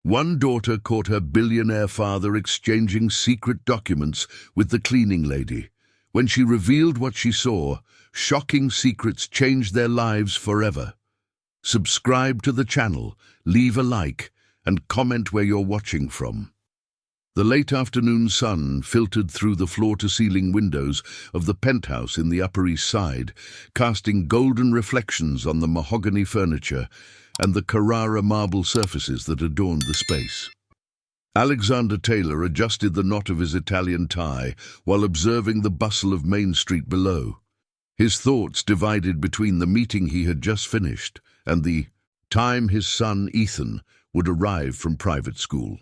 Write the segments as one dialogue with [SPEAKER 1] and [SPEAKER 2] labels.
[SPEAKER 1] One daughter caught her billionaire father exchanging secret documents with the cleaning lady. When she revealed what she saw, shocking secrets changed their lives forever. Subscribe to the channel, leave a like, and comment where you're watching from. The late afternoon sun filtered through the floor-to-ceiling windows of the penthouse in the Upper East Side, casting golden reflections on the mahogany furniture and the Carrara marble surfaces that adorned the space. Alexander Taylor adjusted the knot of his Italian tie while observing the bustle of Main Street below. His thoughts divided between the meeting he had just finished and the time his son Ethan would arrive from private school.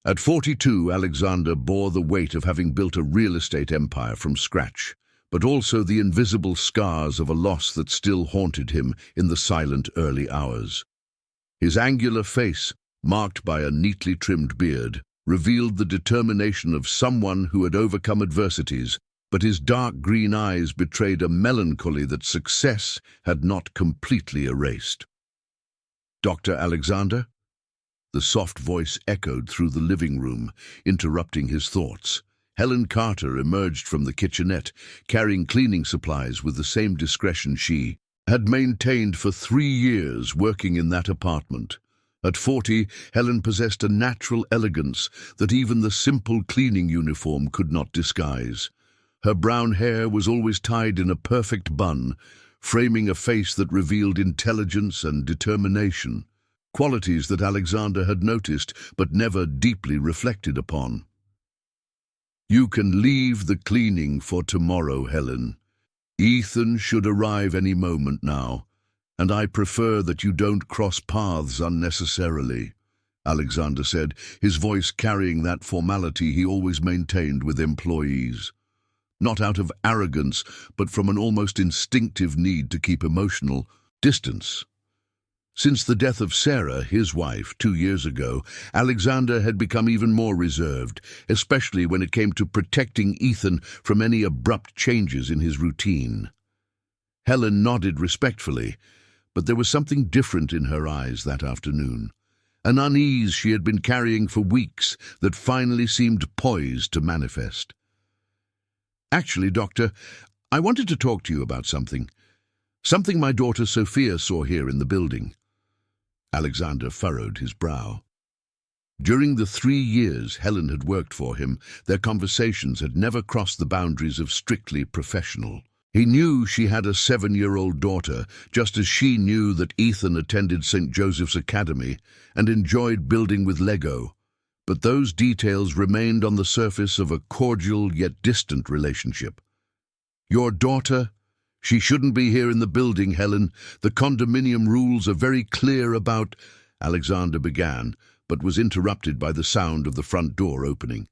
[SPEAKER 1] At 42, Alexander bore the weight of having built a real estate empire from scratch, but also the invisible scars of a loss that still haunted him in the silent early hours. His angular face, marked by a neatly trimmed beard, revealed the determination of someone who had overcome adversities, but his dark green eyes betrayed a melancholy that success had not completely erased. "Dr. Alexander?" The soft voice echoed through the living room, interrupting his thoughts. Helen Carter emerged from the kitchenette, carrying cleaning supplies with the same discretion she had maintained for 3 years working in that apartment. At 40, Helen possessed a natural elegance that even the simple cleaning uniform could not disguise. Her brown hair was always tied in a perfect bun, framing a face that revealed intelligence and determination, qualities that Alexander had noticed but never deeply reflected upon. "You can leave the cleaning for tomorrow, Helen. Ethan should arrive any moment now, and I prefer that you don't cross paths unnecessarily," Alexander said, his voice carrying that formality he always maintained with employees. Not out of arrogance, but from an almost instinctive need to keep emotional distance. Since the death of Sarah, his wife, 2 years ago, Alexander had become even more reserved, especially when it came to protecting Ethan from any abrupt changes in his routine. Helen nodded respectfully, but there was something different in her eyes that afternoon, an unease she had been carrying for weeks that finally seemed poised to manifest. "Actually, Doctor, I wanted to talk to you about something my daughter Sophia saw here in the building." Alexander furrowed his brow. During the 3 years Helen had worked for him, their conversations had never crossed the boundaries of strictly professional. He knew she had a 7-year-old daughter, just as she knew that Ethan attended St. Joseph's Academy and enjoyed building with Lego. But those details remained on the surface of a cordial yet distant relationship. "Your daughter? She shouldn't be here in the building, Helen. The condominium rules are very clear about—" Alexander began, but was interrupted by the sound of the front door opening.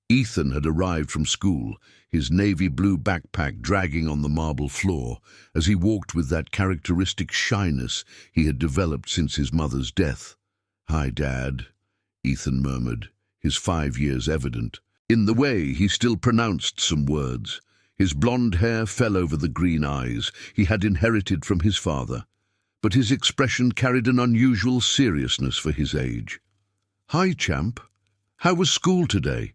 [SPEAKER 1] Ethan had arrived from school, his navy blue backpack dragging on the marble floor, as he walked with that characteristic shyness he had developed since his mother's death. "Hi, Dad," Ethan murmured, his 5 years evident. In the way, he still pronounced some words. His blonde hair fell over the green eyes he had inherited from his father, but his expression carried an unusual seriousness for his age. "Hi, champ. How was school today?"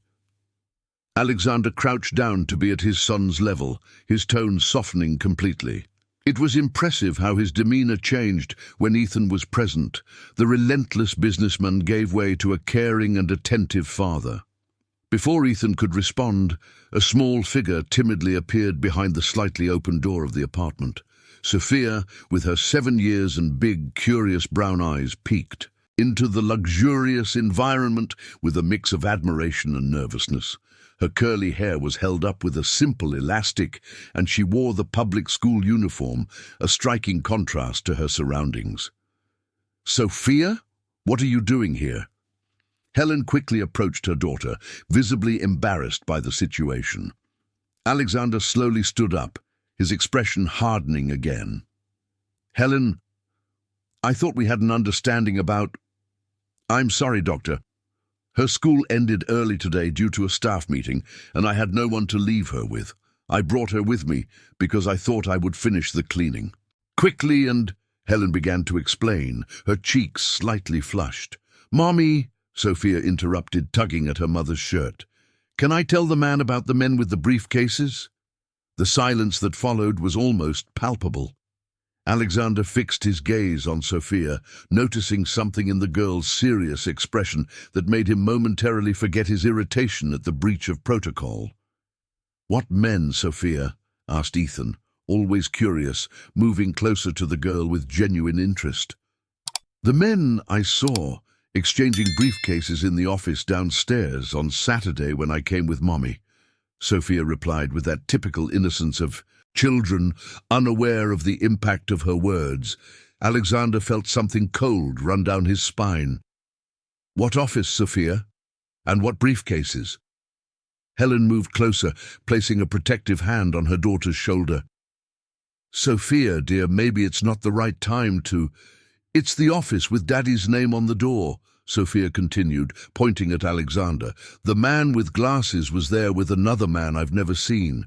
[SPEAKER 1] Alexander crouched down to be at his son's level, his tone softening completely. It was impressive how his demeanor changed when Ethan was present. The relentless businessman gave way to a caring and attentive father. Before Ethan could respond, a small figure timidly appeared behind the slightly open door of the apartment. Sophia, with her 7 years and big, curious brown eyes, peeked into the luxurious environment with a mix of admiration and nervousness. Her curly hair was held up with a simple elastic, and she wore the public school uniform, a striking contrast to her surroundings. "Sophia, what are you doing here?" Helen quickly approached her daughter, visibly embarrassed by the situation. Alexander slowly stood up, his expression hardening again. "Helen, I thought we had an understanding about—" "I'm sorry, Doctor. Her school ended early today due to a staff meeting, and I had no one to leave her with. I brought her with me because I thought I would finish the cleaning." Quickly, and Helen began to explain, her cheeks slightly flushed. "Mommy," Sophia interrupted, tugging at her mother's shirt. "Can I tell the man about the men with the briefcases?" The silence that followed was almost palpable. Alexander fixed his gaze on Sophia, noticing something in the girl's serious expression that made him momentarily forget his irritation at the breach of protocol. "What men, Sophia?" asked Ethan, always curious, moving closer to the girl with genuine interest. "The men I saw exchanging briefcases in the office downstairs on Saturday when I came with Mommy," Sophia replied with that typical innocence of children, unaware of the impact of her words. Alexander felt something cold run down his spine. "What office, Sophia? And what briefcases?" Helen moved closer, placing a protective hand on her daughter's shoulder. "Sophia, dear, maybe it's not the right time to—" "It's the office with Daddy's name on the door," Sophia continued, pointing at Alexander. "The man with glasses was there with another man I've never seen.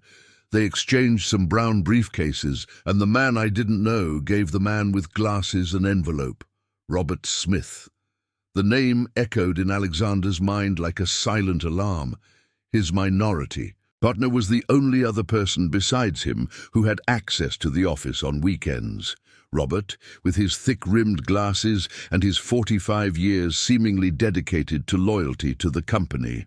[SPEAKER 1] They exchanged some brown briefcases, and the man I didn't know gave the man with glasses an envelope. Robert Smith." The name echoed in Alexander's mind like a silent alarm. His minority partner was the only other person besides him who had access to the office on weekends. Robert, with his thick-rimmed glasses and his 45 years seemingly dedicated to loyalty to the company.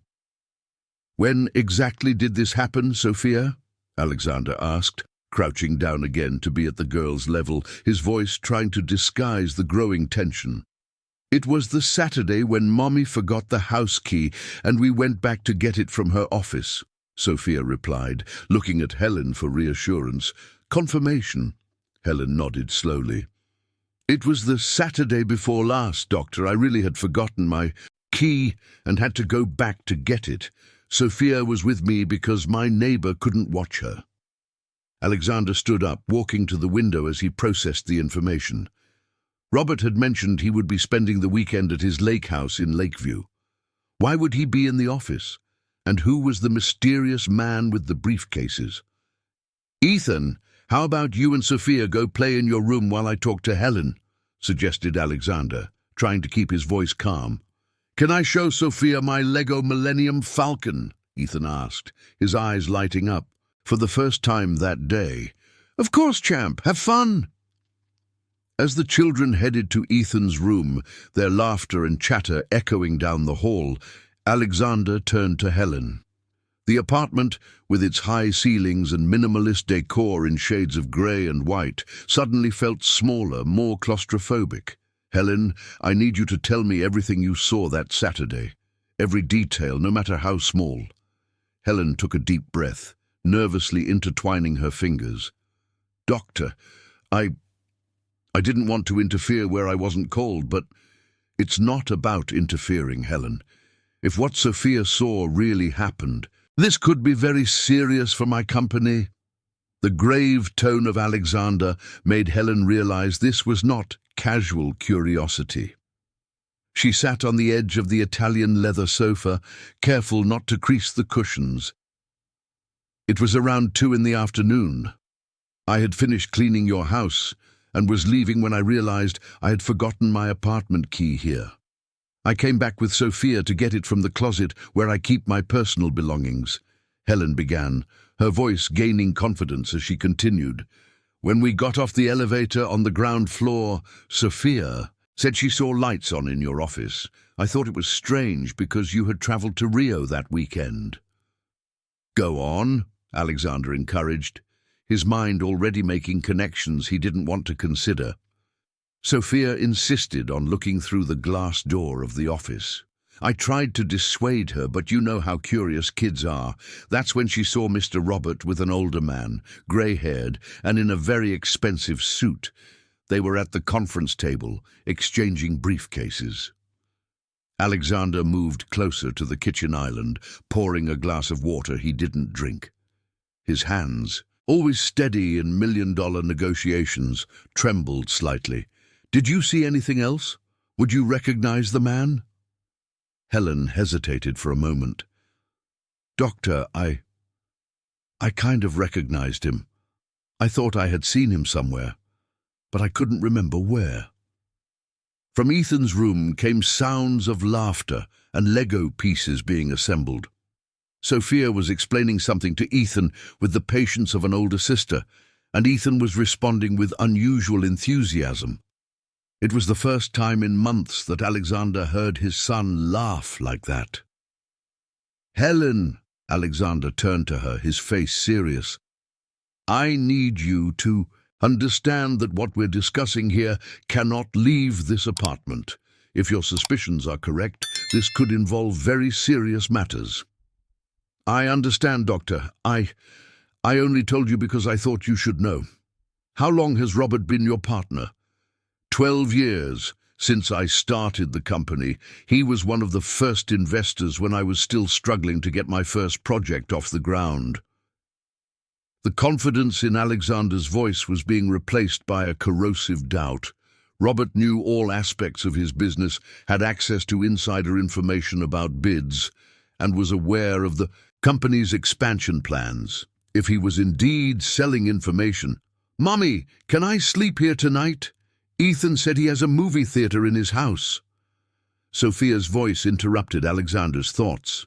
[SPEAKER 1] "When exactly did this happen, Sophia?" Alexander asked, crouching down again to be at the girl's level, his voice trying to disguise the growing tension. "It was the Saturday when Mommy forgot the house key and we went back to get it from her office," Sophia replied, looking at Helen for reassurance. "Confirmation." Helen nodded slowly. "It was the Saturday before last, Doctor. I really had forgotten my key and had to go back to get it. Sophia was with me because my neighbor couldn't watch her." Alexander stood up, walking to the window as he processed the information. Robert had mentioned he would be spending the weekend at his lake house in Lakeview. Why would he be in the office? And who was the mysterious man with the briefcases? "Ethan, how about you and Sophia go play in your room while I talk to Helen?" suggested Alexander, trying to keep his voice calm. "Can I show Sophia my Lego Millennium Falcon?" Ethan asked, his eyes lighting up. For the first time that day. "Of course, champ. Have fun!" As the children headed to Ethan's room, their laughter and chatter echoing down the hall, Alexander turned to Helen. The apartment, with its high ceilings and minimalist decor in shades of grey and white, suddenly felt smaller, more claustrophobic. "Helen, I need you to tell me everything you saw that Saturday. Every detail, no matter how small." Helen took a deep breath, nervously intertwining her fingers. "Doctor, I didn't want to interfere where I wasn't called, but it's not about interfering, Helen. If what Sophia saw really happened, this could be very serious for my company." The grave tone of Alexander made Helen realize this was not casual curiosity. She sat on the edge of the Italian leather sofa, careful not to crease the cushions. "It was around 2 in the afternoon. I had finished cleaning your house and was leaving when I realized I had forgotten my apartment key here. I came back with Sophia to get it from the closet where I keep my personal belongings," Helen began, her voice gaining confidence as she continued. "When we got off the elevator on the ground floor, Sophia said she saw lights on in your office. I thought it was strange because you had traveled to Rio that weekend." "Go on," Alexander encouraged, his mind already making connections he didn't want to consider. Sophia insisted on looking through the glass door of the office. "I tried to dissuade her, but you know how curious kids are. That's when she saw Mr. Robert with an older man, grey-haired, and in a very expensive suit. They were at the conference table, exchanging briefcases." Alexander moved closer to the kitchen island, pouring a glass of water he didn't drink. His hands, always steady in million-dollar negotiations, trembled slightly. "Did you see anything else? Would you recognize the man?" Helen hesitated for a moment. "Doctor, I kind of recognized him. I thought I had seen him somewhere, but I couldn't remember where." From Ethan's room came sounds of laughter and Lego pieces being assembled. Sophia was explaining something to Ethan with the patience of an older sister, and Ethan was responding with unusual enthusiasm. It was the first time in months that Alexander heard his son laugh like that. "Helen," Alexander turned to her, his face serious, "I need you to understand that what we're discussing here cannot leave this apartment. If your suspicions are correct, this could involve very serious matters." "I understand, Doctor. I only told you because I thought you should know. How long has Robert been your partner?" 12 years. Since I started the company. He was one of the first investors when I was still struggling to get my first project off the ground. The confidence in Alexander's voice was being replaced by a corrosive doubt. Robert knew all aspects of his business, had access to insider information about bids, and was aware of the company's expansion plans. If he was indeed selling information— "Mommy, can I sleep here tonight? Ethan said he has a movie theater in his house." Sophia's voice interrupted Alexander's thoughts.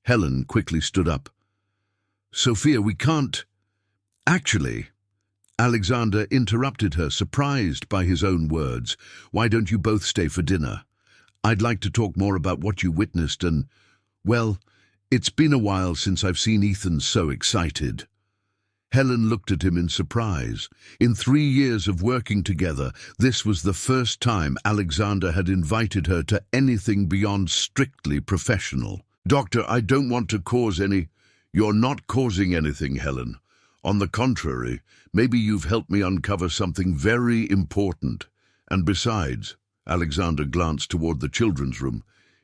[SPEAKER 1] Helen quickly stood up. "Sophia, we can't—" "Actually," Alexander interrupted her, surprised by his own words, "why don't you both stay for dinner? I'd like to talk more about what you witnessed and, well, it's been a while since I've seen Ethan so excited." Helen looked at him in surprise. In 3 years of working together, this was the first time Alexander had invited her to anything beyond strictly professional. "Doctor, I don't want to cause any—" "You're not causing anything, Helen. On the contrary, maybe you've helped me uncover something very important. And besides," Alexander glanced toward the children's room,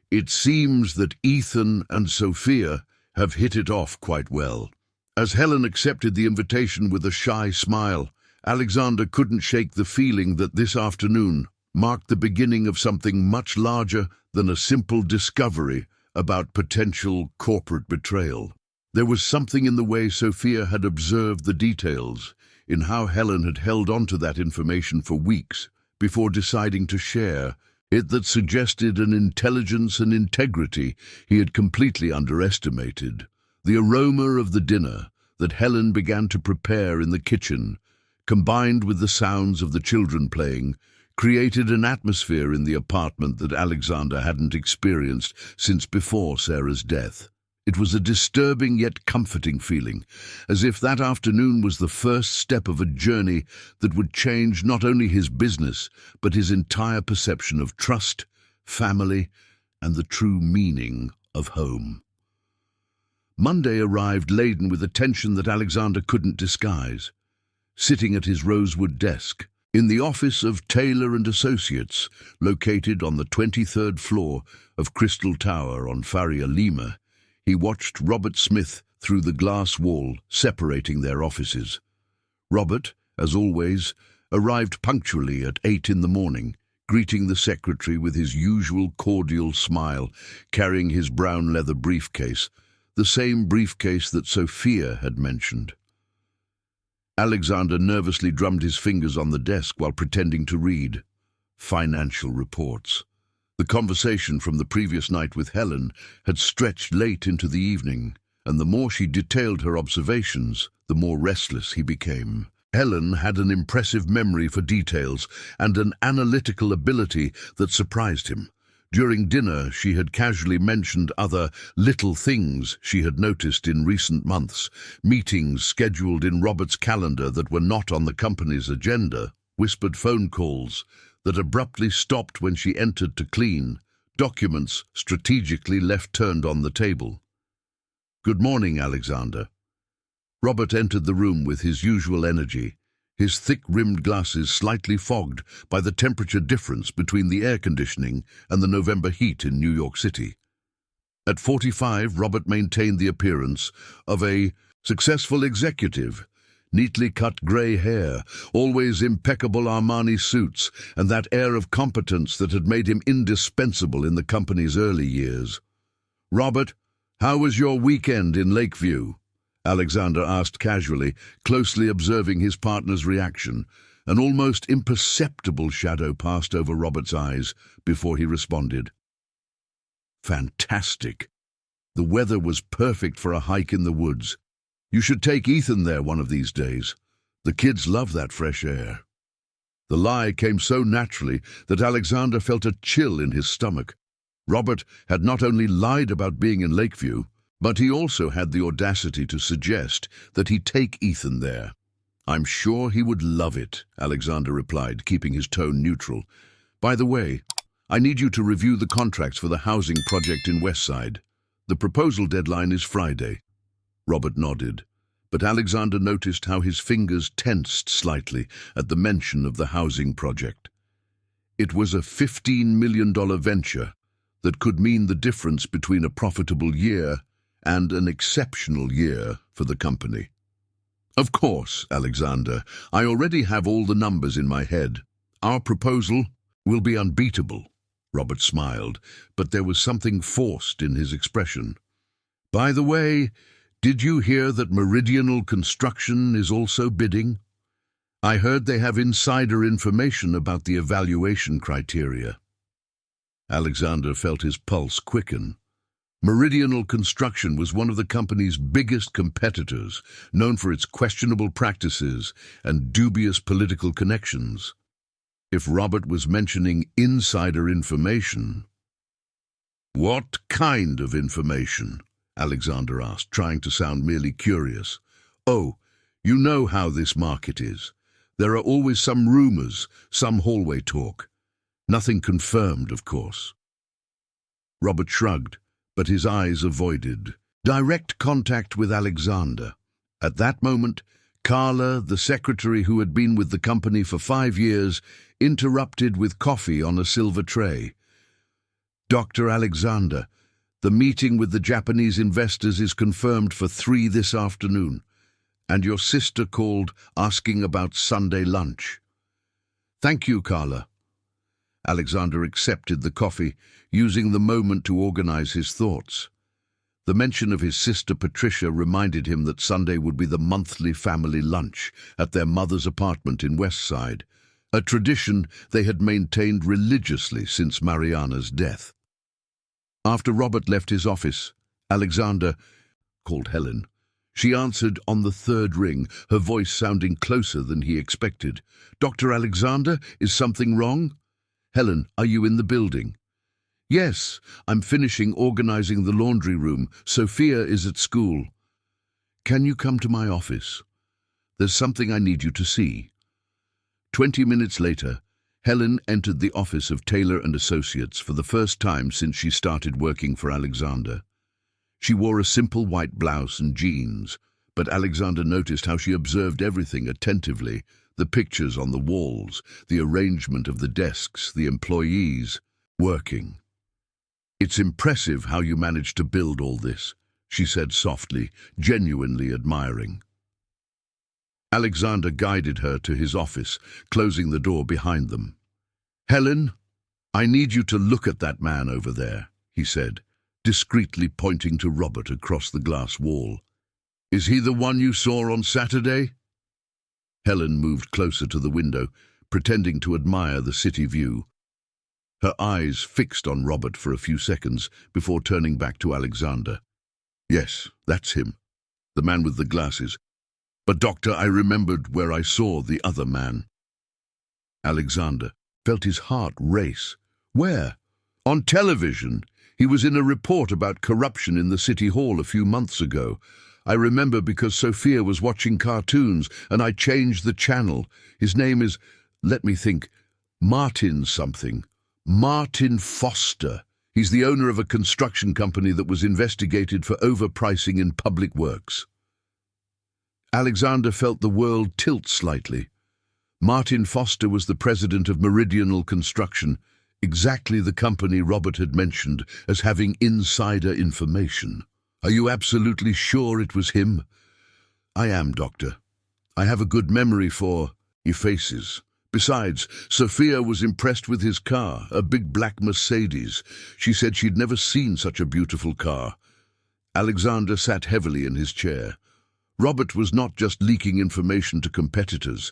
[SPEAKER 1] "it seems that Ethan and Sophia have hit it off quite well." As Helen accepted the invitation with a shy smile, Alexander couldn't shake the feeling that this afternoon marked the beginning of something much larger than a simple discovery about potential corporate betrayal. There was something in the way Sophia had observed the details, in how Helen had held on to that information for weeks before deciding to share it, that suggested an intelligence and integrity he had completely underestimated. The aroma of the dinner that Helen began to prepare in the kitchen, combined with the sounds of the children playing, created an atmosphere in the apartment that Alexander hadn't experienced since before Sarah's death. It was a disturbing yet comforting feeling, as if that afternoon was the first step of a journey that would change not only his business, but his entire perception of trust, family, and the true meaning of home. Monday arrived laden with a tension that Alexander couldn't disguise. Sitting at his rosewood desk, in the office of Taylor & Associates, located on the 23rd floor of Crystal Tower on Faria Lima, he watched Robert Smith through the glass wall separating their offices. Robert, as always, arrived punctually at 8 in the morning, greeting the secretary with his usual cordial smile, carrying his brown leather briefcase, the same briefcase that Sophia had mentioned. Alexander nervously drummed his fingers on the desk while pretending to read financial reports. The conversation from the previous night with Helen had stretched late into the evening, and the more she detailed her observations, the more restless he became. Helen had an impressive memory for details and an analytical ability that surprised him. During dinner, she had casually mentioned other little things she had noticed in recent months, meetings scheduled in Robert's calendar that were not on the company's agenda, whispered phone calls that abruptly stopped when she entered to clean, documents strategically left turned on the table. "Good morning, Alexander." Robert entered the room with his usual energy, his thick-rimmed glasses slightly fogged by the temperature difference between the air conditioning and the November heat in New York City. At 45, Robert maintained the appearance of a successful executive, neatly cut grey hair, always impeccable Armani suits, and that air of competence that had made him indispensable in the company's early years. "Robert, how was your weekend in Lakeview?" Alexander asked casually, closely observing his partner's reaction. An almost imperceptible shadow passed over Robert's eyes before he responded. Fantastic. The weather was perfect for a hike in the woods. You should take Ethan there one of these days. The kids love that fresh air. The lie came so naturally that Alexander felt a chill in his stomach. Robert had not only lied about being in Lakeview, but he also had the audacity to suggest that he take Ethan there. I'm sure he would love it, Alexander replied, keeping his tone neutral. By the way, I need you to review the contracts for the housing project in Westside. The proposal deadline is Friday. Robert nodded, but Alexander noticed how his fingers tensed slightly at the mention of the housing project. It was a $15 million venture that could mean the difference between a profitable year and an exceptional year for the company. Of course, Alexander, I already have all the numbers in my head. Our proposal will be unbeatable. Robert smiled, but there was something forced in his expression. By the way, did you hear that Meridional Construction is also bidding? I heard they have insider information about the evaluation criteria. Alexander felt his pulse quicken. Meridional Construction was one of the company's biggest competitors, known for its questionable practices and dubious political connections. If Robert was mentioning insider information... What kind of information? Alexander asked, trying to sound merely curious. Oh, you know how this market is. There are always some rumors, some hallway talk. Nothing confirmed, of course. Robert shrugged, but his eyes avoided direct contact with Alexander. At that moment, Carla, the secretary who had been with the company for 5 years, interrupted with coffee on a silver tray. Dr. Alexander, the meeting with the Japanese investors is confirmed for 3 this afternoon, and your sister called asking about Sunday lunch. Thank you, Carla. Alexander accepted the coffee, using the moment to organize his thoughts. The mention of his sister Patricia reminded him that Sunday would be the monthly family lunch at their mother's apartment in Westside, a tradition they had maintained religiously since Mariana's death. After Robert left his office, Alexander called Helen. She answered on the 3rd ring, her voice sounding closer than he expected. Dr. Alexander, is something wrong? Helen, are you in the building? Yes, I'm finishing organizing the laundry room. Sophia is at school. Can you come to my office? There's something I need you to see. 20 minutes later, Helen entered the office of Taylor & Associates for the first time since she started working for Alexander. She wore a simple white blouse and jeans, but Alexander noticed how she observed everything attentively, the pictures on the walls, the arrangement of the desks, the employees working. It's impressive how you managed to build all this, she said softly, genuinely admiring. Alexander guided her to his office, closing the door behind them. Helen, I need you to look at that man over there, he said, discreetly pointing to Robert across the glass wall. Is he the one you saw on Saturday? Helen moved closer to the window, pretending to admire the city view. Her eyes fixed on Robert for a few seconds before turning back to Alexander. Yes, that's him, the man with the glasses. But, Doctor, I remembered where I saw the other man. Alexander felt his heart race. Where? On television. He was in a report about corruption in the City Hall a few months ago. I remember because Sophia was watching cartoons and I changed the channel. His name is, let me think, Martin something. Martin Foster. He's the owner of a construction company that was investigated for overpricing in public works. Alexander felt the world tilt slightly. Martin Foster was the president of Meridional Construction, exactly the company Robert had mentioned as having insider information. Are you absolutely sure it was him? I am, Doctor. I have a good memory for faces. Besides, Sophia was impressed with his car, a big black Mercedes. She said she'd never seen such a beautiful car. Alexander sat heavily in his chair. Robert was not just leaking information to competitors.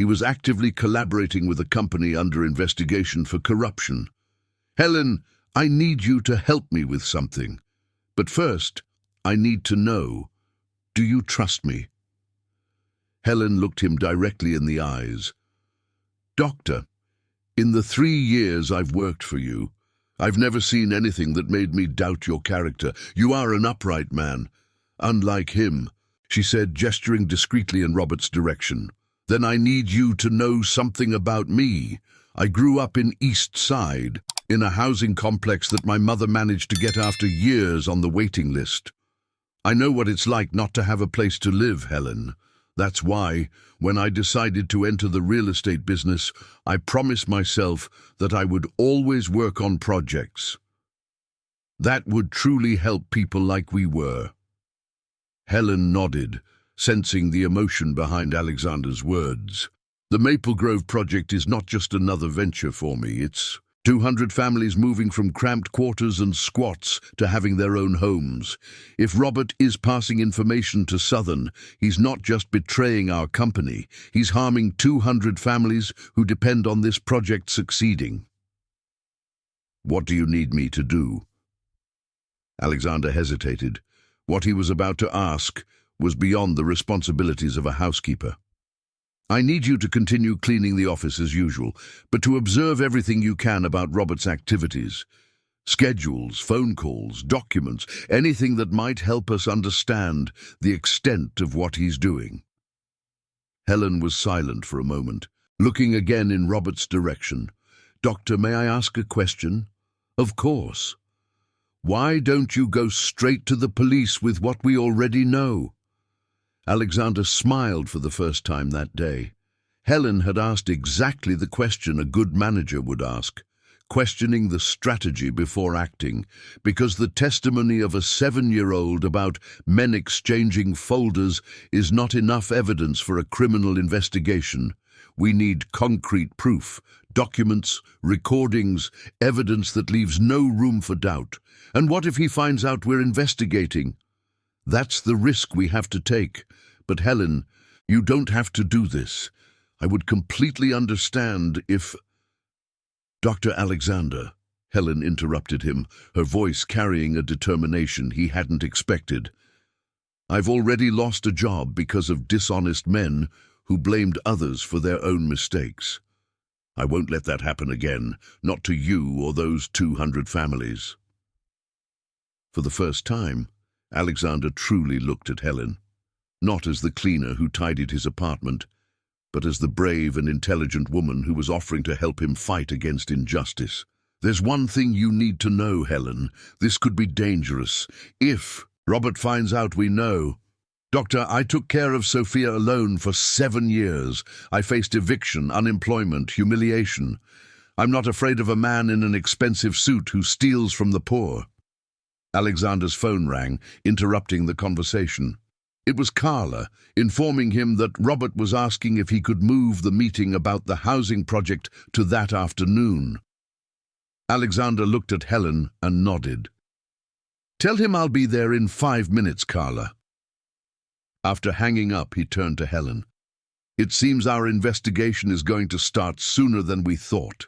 [SPEAKER 1] He was actively collaborating with a company under investigation for corruption. "Helen, I need you to help me with something. But first, I need to know, do you trust me?" Helen looked him directly in the eyes. "Doctor, in the 3 years I've worked for you, I've never seen anything that made me doubt your character. You are an upright man, unlike him," she said, gesturing discreetly in Robert's direction. "Then I need you to know something about me. I grew up in East Side, in a housing complex that my mother managed to get after years on the waiting list. I know what it's like not to have a place to live, Helen. That's why, when I decided to enter the real estate business, I promised myself that I would always work on projects that would truly help people like we were." Helen nodded, sensing the emotion behind Alexander's words. "The Maple Grove project is not just another venture for me. It's 200 families moving from cramped quarters and squats to having their own homes. If Robert is passing information to Southern, he's not just betraying our company, he's harming 200 families who depend on this project succeeding." "What do you need me to do?" Alexander hesitated. What he was about to ask was beyond the responsibilities of a housekeeper. "I need you to continue cleaning the office as usual, but to observe everything you can about Robert's activities. Schedules, phone calls, documents, anything that might help us understand the extent of what he's doing." Helen was silent for a moment, looking again in Robert's direction. "Doctor, may I ask a question?" "Of course." "Why don't you go straight to the police with what we already know?" Alexander smiled for the first time that day. Helen had asked exactly the question a good manager would ask, questioning the strategy before acting, because the testimony of a 7-year-old about men exchanging folders is not enough evidence for a criminal investigation. We need concrete proof, documents, recordings, evidence that leaves no room for doubt. And what if he finds out we're investigating? That's the risk we have to take. But Helen, you don't have to do this. I would completely understand if—" "Dr. Alexander," Helen interrupted him, her voice carrying a determination he hadn't expected. "I've already lost a job because of dishonest men who blamed others for their own mistakes. I won't let that happen again, not to you or those 200 families." For the first time, Alexander truly looked at Helen, not as the cleaner who tidied his apartment, but as the brave and intelligent woman who was offering to help him fight against injustice. "There's one thing you need to know, Helen. This could be dangerous. If Robert finds out we know. Doctor, I took care of Sophia alone for 7 years. I faced eviction, unemployment, humiliation. I'm not afraid of a man in an expensive suit who steals from the poor." Alexander's phone rang, interrupting the conversation. It was Carla, informing him that Robert was asking if he could move the meeting about the housing project to that afternoon. Alexander looked at Helen and nodded. "Tell him I'll be there in 5 minutes, Carla." After hanging up, he turned to Helen. "It seems our investigation is going to start sooner than we thought.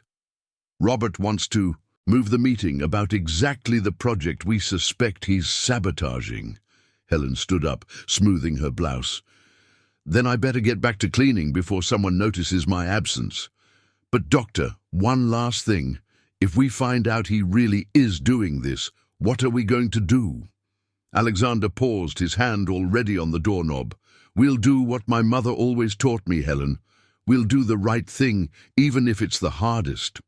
[SPEAKER 1] Robert wants to move the meeting about exactly the project we suspect he's sabotaging." Helen stood up, smoothing her blouse. "Then I better get back to cleaning before someone notices my absence. But doctor, one last thing. If we find out he really is doing this, what are we going to do?" Alexander paused, his hand already on the doorknob. "We'll do what my mother always taught me, Helen. We'll do the right thing, even if it's the hardest."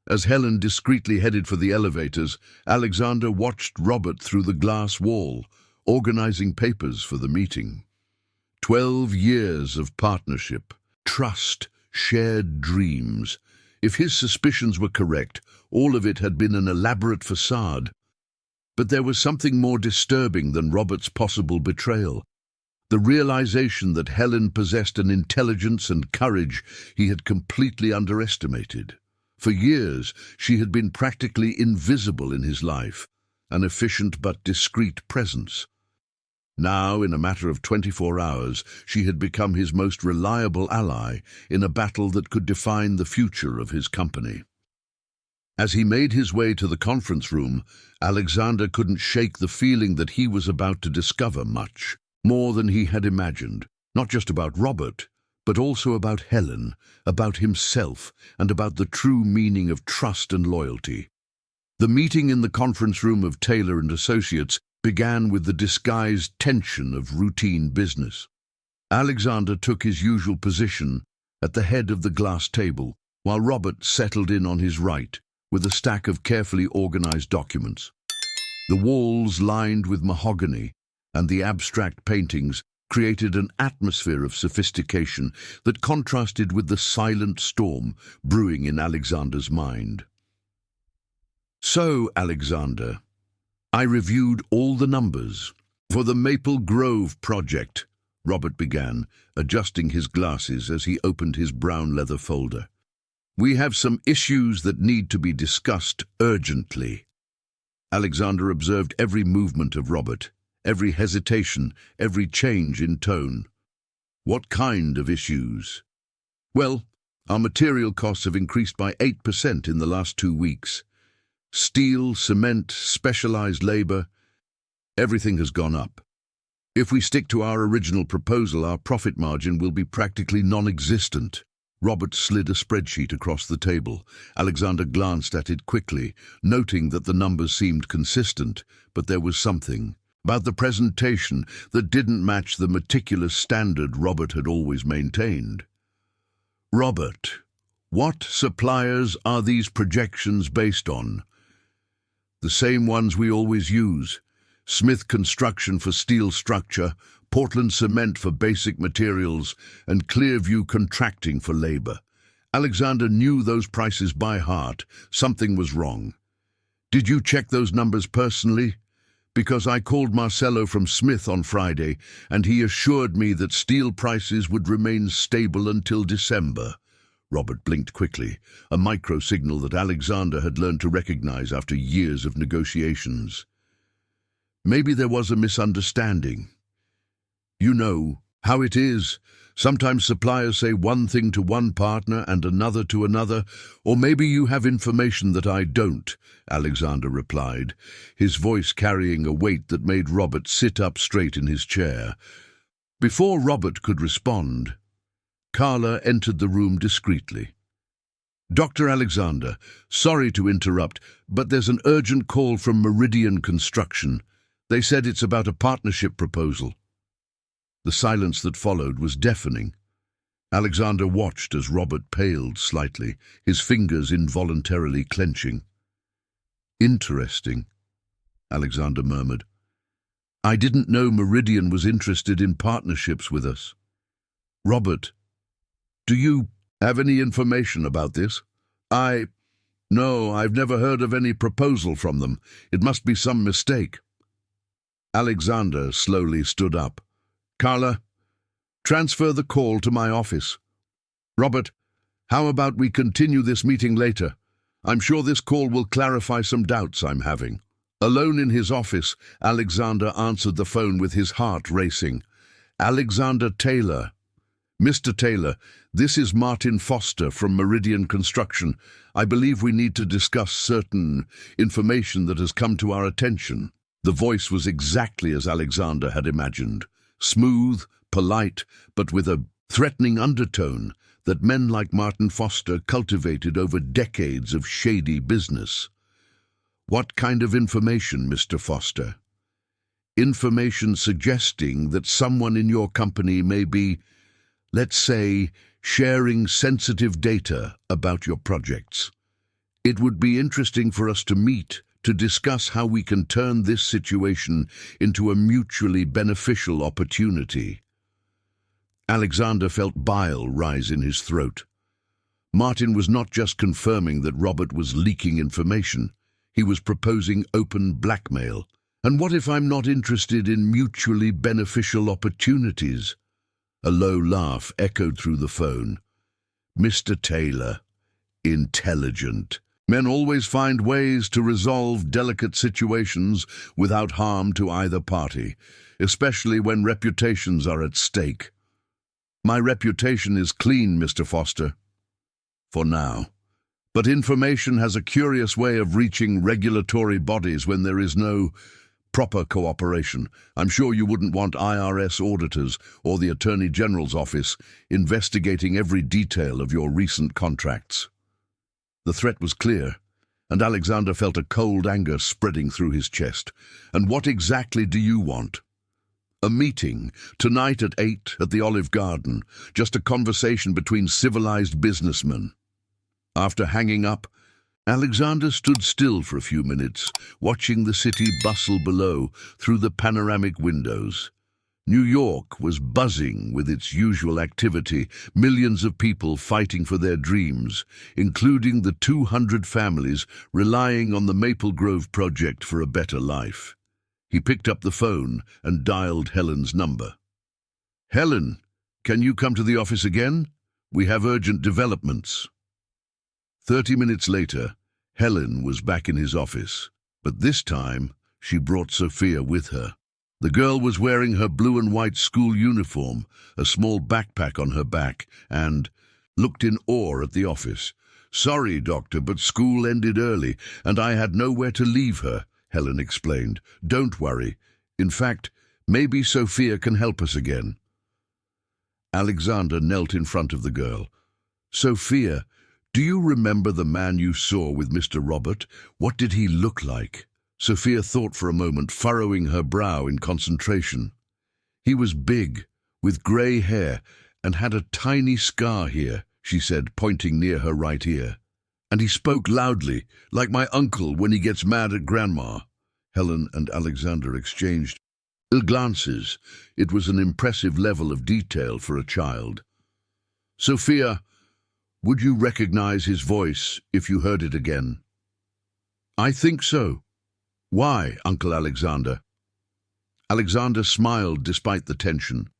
[SPEAKER 1] As Helen discreetly headed for the elevators, Alexander watched Robert through the glass wall, organizing papers for the meeting. 12 years of partnership, trust, shared dreams. If his suspicions were correct, all of it had been an elaborate facade. But there was something more disturbing than Robert's possible betrayal. The realization that Helen possessed an intelligence and courage he had completely underestimated. For years, she had been practically invisible in his life, an efficient but discreet presence. Now, in a matter of 24 hours, she had become his most reliable ally in a battle that could define the future of his company. As he made his way to the conference room, Alexander couldn't shake the feeling that he was about to discover much, more than he had imagined, not just about Robert, but also about Helen, about himself, and about the true meaning of trust and loyalty. The meeting in the conference room of Taylor and Associates began with the disguised tension of routine business. Alexander took his usual position at the head of the glass table, while Robert settled in on his right, with a stack of carefully organized documents. The walls, lined with mahogany, and the abstract paintings created an atmosphere of sophistication that contrasted with the silent storm brewing in Alexander's mind. "So, Alexander, I reviewed all the numbers for the Maple Grove project," Robert began, adjusting his glasses as he opened his brown leather folder. "We have some issues that need to be discussed urgently." Alexander observed every movement of Robert, every hesitation, every change in tone. "What kind of issues?" "Well, our material costs have increased by 8% in the last 2 weeks. Steel, cement, specialized labor, everything has gone up. If we stick to our original proposal, our profit margin will be practically non-existent." Robert slid a spreadsheet across the table. Alexander glanced at it quickly, noting that the numbers seemed consistent, but there was something about the presentation that didn't match the meticulous standard Robert had always maintained. "Robert, what suppliers are these projections based on?" "The same ones we always use. Smith Construction for steel structure, Portland Cement for basic materials, and Clearview Contracting for labor." Alexander knew those prices by heart. Something was wrong. "Did you check those numbers personally?" "Because I called Marcelo from Smith on Friday, and he assured me that steel prices would remain stable until December." Robert blinked quickly, a micro-signal that Alexander had learned to recognize after years of negotiations. "Maybe there was a misunderstanding. You know how it is. Sometimes suppliers say one thing to one partner and another to another, or maybe you have information that I don't," Alexander replied, his voice carrying a weight that made Robert sit up straight in his chair. Before Robert could respond, Carla entered the room discreetly. "Dr. Alexander, sorry to interrupt, but there's an urgent call from Meridian Construction. They said it's about a partnership proposal." The silence that followed was deafening. Alexander watched as Robert paled slightly, his fingers involuntarily clenching. "Interesting," Alexander murmured. "I didn't know Meridian was interested in partnerships with us." "Robert, do you have any information about this?" No, I've never heard of any proposal from them. It must be some mistake." Alexander slowly stood up. "Carla, transfer the call to my office. Robert, how about we continue this meeting later? I'm sure this call will clarify some doubts I'm having." Alone in his office, Alexander answered the phone with his heart racing. "Alexander Taylor. Mr. Taylor, this is Martin Foster from Meridian Construction. I believe we need to discuss certain information that has come to our attention." The voice was exactly as Alexander had imagined. Smooth, polite, but with a threatening undertone that men like Martin Foster cultivated over decades of shady business. "What kind of information, Mr. Foster?" "Information suggesting that someone in your company may be, let's say, sharing sensitive data about your projects. It would be interesting for us to meet to discuss how we can turn this situation into a mutually beneficial opportunity." Alexander felt bile rise in his throat. Martin was not just confirming that Robert was leaking information. He was proposing open blackmail. "And what if I'm not interested in mutually beneficial opportunities?" A low laugh echoed through the phone. "Mr. Taylor, intelligent. Men always find ways to resolve delicate situations without harm to either party, especially when reputations are at stake. My reputation is clean, Mr. Foster. For now. But information has a curious way of reaching regulatory bodies when there is no proper cooperation. I'm sure you wouldn't want IRS auditors or the Attorney General's office investigating every detail of your recent contracts. The threat was clear, and Alexander felt a cold anger spreading through his chest. And what exactly do you want? A meeting, tonight at 8 at the Olive Garden, just a conversation between civilized businessmen. After hanging up, Alexander stood still for a few minutes, watching the city bustle below through the panoramic windows. New York was buzzing with its usual activity, millions of people fighting for their dreams, including the 200 families relying on the Maple Grove project for a better life. He picked up the phone and dialed Helen's number. "Helen, can you come to the office again? We have urgent developments." 30 minutes later, Helen was back in his office, but this time she brought Sophia with her. The girl was wearing her blue and white school uniform, a small backpack on her back, and looked in awe at the office. "Sorry, Doctor, but school ended early, and I had nowhere to leave her," Helen explained. "Don't worry. In fact, maybe Sophia can help us again." Alexander knelt in front of the girl. "Sophia, do you remember the man you saw with Mr. Robert? What did he look like?" Sophia thought for a moment, furrowing her brow in concentration. "He was big, with grey hair, and had a tiny scar here," she said, pointing near her right ear. "And he spoke loudly, like my uncle when he gets mad at Grandma." Helen and Alexander exchanged glances. It was an impressive level of detail for a child. "Sophia, would you recognize his voice if you heard it again?" "I think so." "Why, Uncle Alexander?" Alexander smiled despite the tension.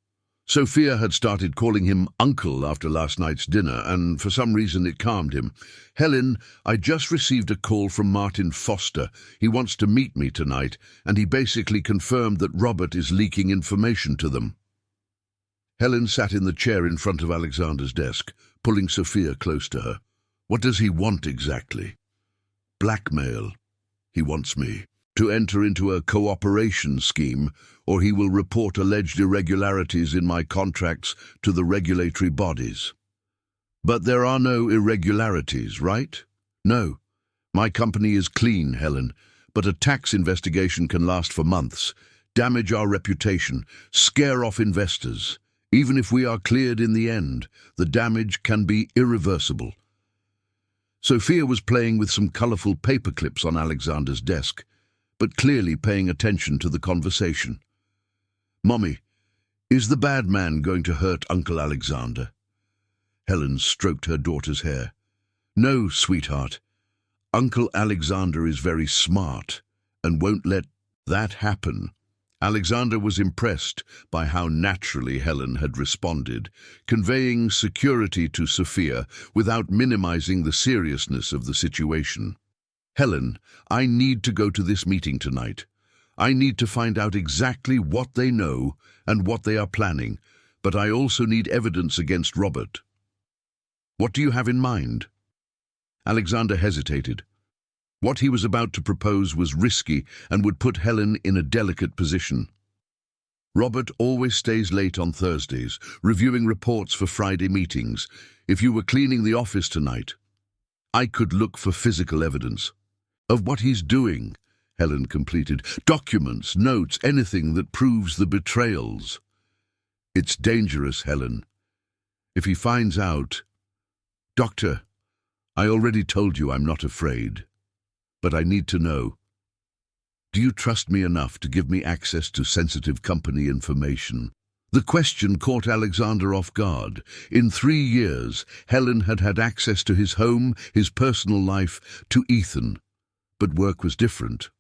[SPEAKER 1] Sophia had started calling him Uncle after last night's dinner, and for some reason it calmed him. "Helen, I just received a call from Martin Foster. He wants to meet me tonight, and he basically confirmed that Robert is leaking information to them." Helen sat in the chair in front of Alexander's desk, pulling Sophia close to her. "What does he want exactly?" "Blackmail. He wants me to enter into a cooperation scheme, or he will report alleged irregularities in my contracts to the regulatory bodies." "But there are no irregularities, right?" "No. My company is clean, Helen, but a tax investigation can last for months, damage our reputation, scare off investors. Even if we are cleared in the end, the damage can be irreversible." Sophia was playing with some colorful paper clips on Alexander's desk, but clearly paying attention to the conversation. "Mommy, is the bad man going to hurt Uncle Alexander?" Helen stroked her daughter's hair. "No, sweetheart. Uncle Alexander is very smart and won't let that happen." Alexander was impressed by how naturally Helen had responded, conveying security to Sophia without minimizing the seriousness of the situation. "Helen, I need to go to this meeting tonight. I need to find out exactly what they know and what they are planning, but I also need evidence against Robert." "What do you have in mind?" Alexander hesitated. What he was about to propose was risky and would put Helen in a delicate position. "Robert always stays late on Thursdays, reviewing reports for Friday meetings. If you were cleaning the office tonight, I could look for physical evidence." "Of what he's doing," Helen completed. "Documents, notes, anything that proves the betrayals." "It's dangerous, Helen. If he finds out—" "Doctor, I already told you I'm not afraid. But I need to know. Do you trust me enough to give me access to sensitive company information?" The question caught Alexander off guard. In 3 years, Helen had had access to his home, his personal life, to Ethan. But work was different.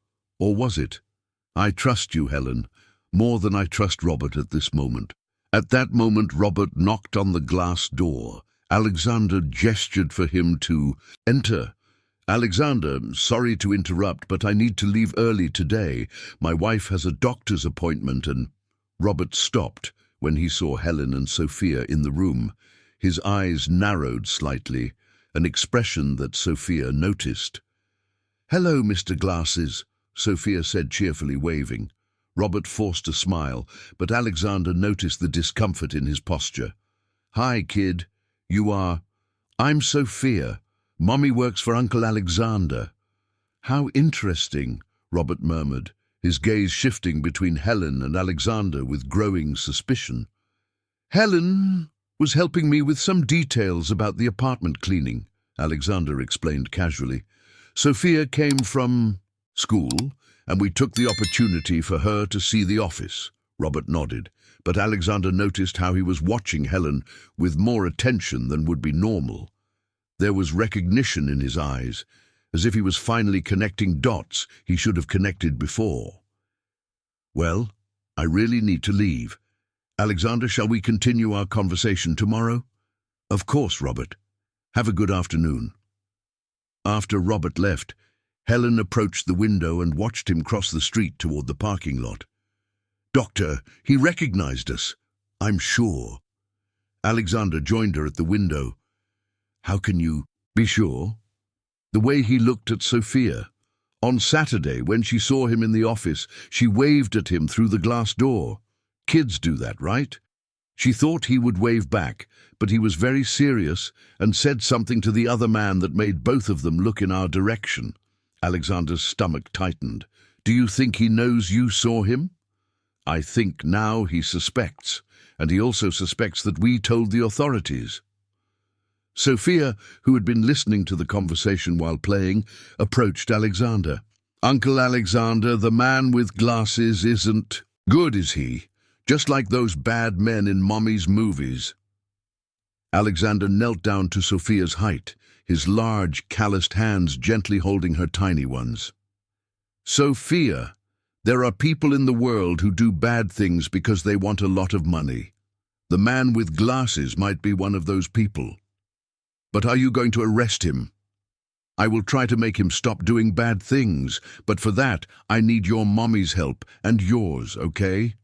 [SPEAKER 1] Or was it? "I trust you, Helen, more than I trust Robert at this moment." At that moment, Robert knocked on the glass door. Alexander gestured for him to enter, Alexander, sorry to interrupt, but I need to leave early today. My wife has a doctor's appointment and... Robert stopped when he saw Helen and Sophia in the room. His eyes narrowed slightly, an expression that Sophia noticed. "Hello, Mr. Glasses," Sophia said cheerfully, waving. Robert forced a smile, but Alexander noticed the discomfort in his posture. "Hi, kid. You are..." "I'm Sophia. Mommy works for Uncle Alexander." "How interesting," Robert murmured, his gaze shifting between Helen and Alexander with growing suspicion. "Helen was helping me with some details about the apartment cleaning," Alexander explained casually. "Sophia came from school, and we took the opportunity for her to see the office." Robert nodded, but Alexander noticed how he was watching Helen with more attention than would be normal. There was recognition in his eyes, as if he was finally connecting dots he should have connected before. "Well, I really need to leave. Alexander, shall we continue our conversation tomorrow?" "Of course, Robert. Have a good afternoon." After Robert left, Helen approached the window and watched him cross the street toward the parking lot. "Doctor, he recognized us, I'm sure." Alexander joined her at the window. "How can you be sure?" "The way he looked at Sophia. On Saturday, when she saw him in the office, she waved at him through the glass door. Kids do that, right? She thought he would wave back, but he was very serious and said something to the other man that made both of them look in our direction." Alexander's stomach tightened. "Do you think he knows you saw him?" "I think now he suspects, and he also suspects that we told the authorities." Sophia, who had been listening to the conversation while playing, approached Alexander. "Uncle Alexander, the man with glasses isn't good, is he? Just like those bad men in Mommy's movies." Alexander knelt down to Sophia's height, his large, calloused hands gently holding her tiny ones. "Sophia, there are people in the world who do bad things because they want a lot of money. The man with glasses might be one of those people. But are you going to arrest him? I will try to make him stop doing bad things, but for that I need your mommy's help and yours, okay?"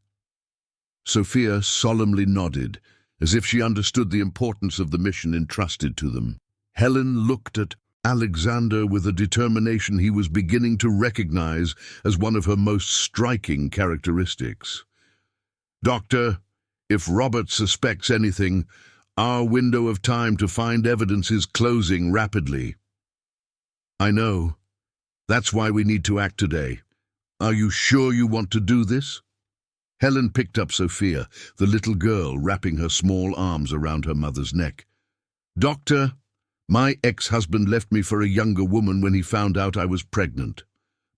[SPEAKER 1] Sophia solemnly nodded, as if she understood the importance of the mission entrusted to them. Helen looked at Alexander with a determination he was beginning to recognize as one of her most striking characteristics. "Doctor, if Robert suspects anything, our window of time to find evidence is closing rapidly." "I know. That's why we need to act today. Are you sure you want to do this?" Helen picked up Sophia, the little girl wrapping her small arms around her mother's neck. "Doctor, my ex-husband left me for a younger woman when he found out I was pregnant.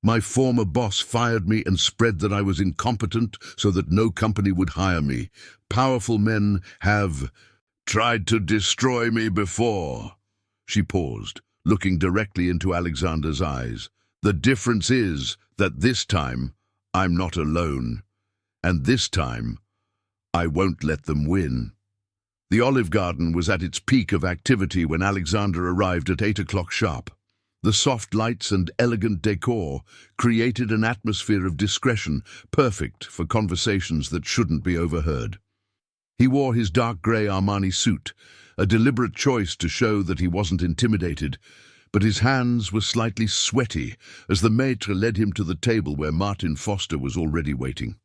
[SPEAKER 1] My former boss fired me and spread that I was incompetent so that no company would hire me. Powerful men have tried to destroy me before." She paused, looking directly into Alexander's eyes. "The difference is that this time I'm not alone. And this time I won't let them win." The Olive Garden was at its peak of activity when Alexander arrived at 8 o'clock sharp. The soft lights and elegant decor created an atmosphere of discretion, perfect for conversations that shouldn't be overheard. He wore his dark grey Armani suit, a deliberate choice to show that he wasn't intimidated, but his hands were slightly sweaty as the maître led him to the table where Martin Foster was already waiting.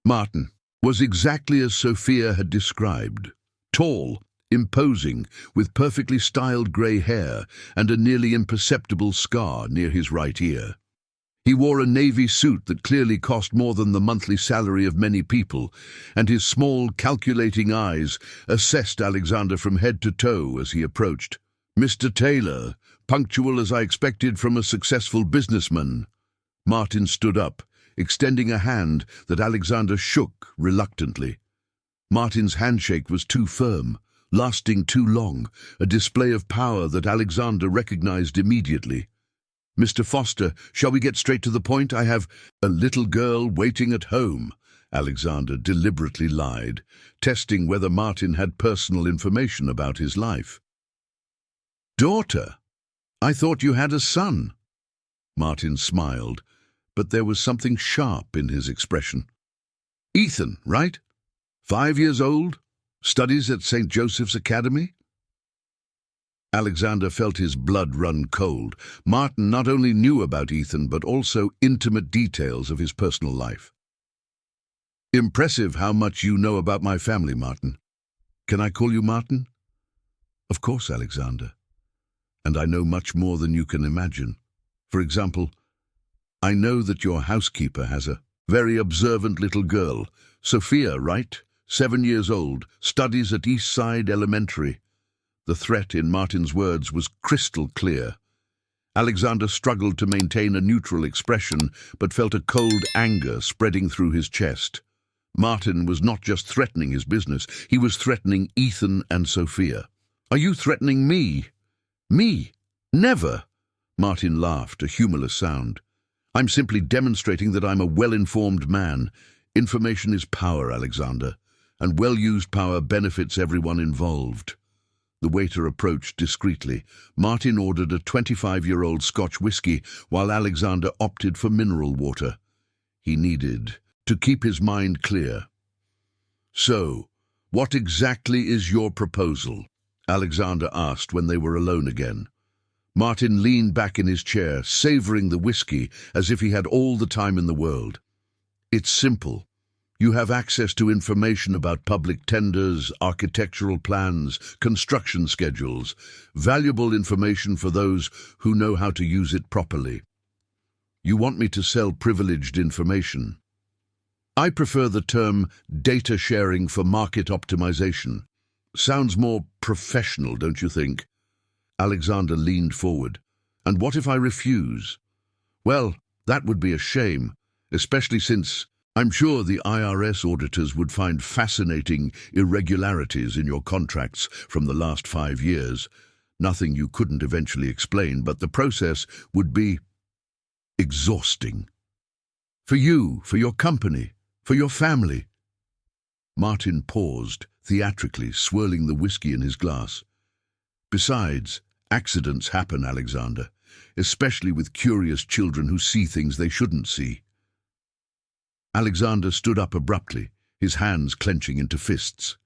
[SPEAKER 1] Martin was exactly as Sophia had described. Tall, imposing, with perfectly styled grey hair and a nearly imperceptible scar near his right ear. He wore a navy suit that clearly cost more than the monthly salary of many people, and his small, calculating eyes assessed Alexander from head to toe as he approached. "Mr. Taylor, punctual as I expected from a successful businessman." Martin stood up, extending a hand that Alexander shook reluctantly. Martin's handshake was too firm, lasting too long, a display of power that Alexander recognized immediately. "Mr. Foster, shall we get straight to the point? I have a little girl waiting at home," Alexander deliberately lied, testing whether Martin had personal information about his life. "Daughter? I thought you had a son. Martin smiled, but there was something sharp in his expression. Ethan, right? 5 years old? Studies at St. Joseph's Academy? Alexander felt his blood run cold. Martin not only knew about Ethan, but also intimate details of his personal life. Impressive how much you know about my family, Martin. Can I call you Martin? Of course, Alexander. And I know much more than you can imagine. For example, I know that your housekeeper has a very observant little girl, Sophia, right? 7 years old, studies at East Side Elementary. The threat in Martin's words was crystal clear. Alexander struggled to maintain a neutral expression, but felt a cold anger spreading through his chest. Martin was not just threatening his business, he was threatening Ethan and Sophia. Are you threatening me? Me? Never! Martin laughed, a humorless sound. I'm simply demonstrating that I'm a well-informed man. Information is power, Alexander, and well-used power benefits everyone involved. The waiter approached discreetly. Martin ordered a 25-year-old Scotch whiskey, while Alexander opted for mineral water. He needed to keep his mind clear. So, what exactly is your proposal? Alexander asked when they were alone again. Martin leaned back in his chair, savoring the whiskey as if he had all the time in the world. It's simple. You have access to information about public tenders, architectural plans, construction schedules, valuable information for those who know how to use it properly. You want me to sell privileged information. I prefer the term data sharing for market optimization. Sounds more professional, don't you think? Alexander leaned forward. And what if I refuse? Well, that would be a shame, especially since I'm sure the IRS auditors would find fascinating irregularities in your contracts from the last 5 years. Nothing you couldn't eventually explain, but the process would be exhausting. For you, for your company, for your family. Martin paused, theatrically swirling the whiskey in his glass. Besides, accidents happen, Alexander, especially with curious children who see things they shouldn't see. Alexander stood up abruptly, his hands clenching into fists.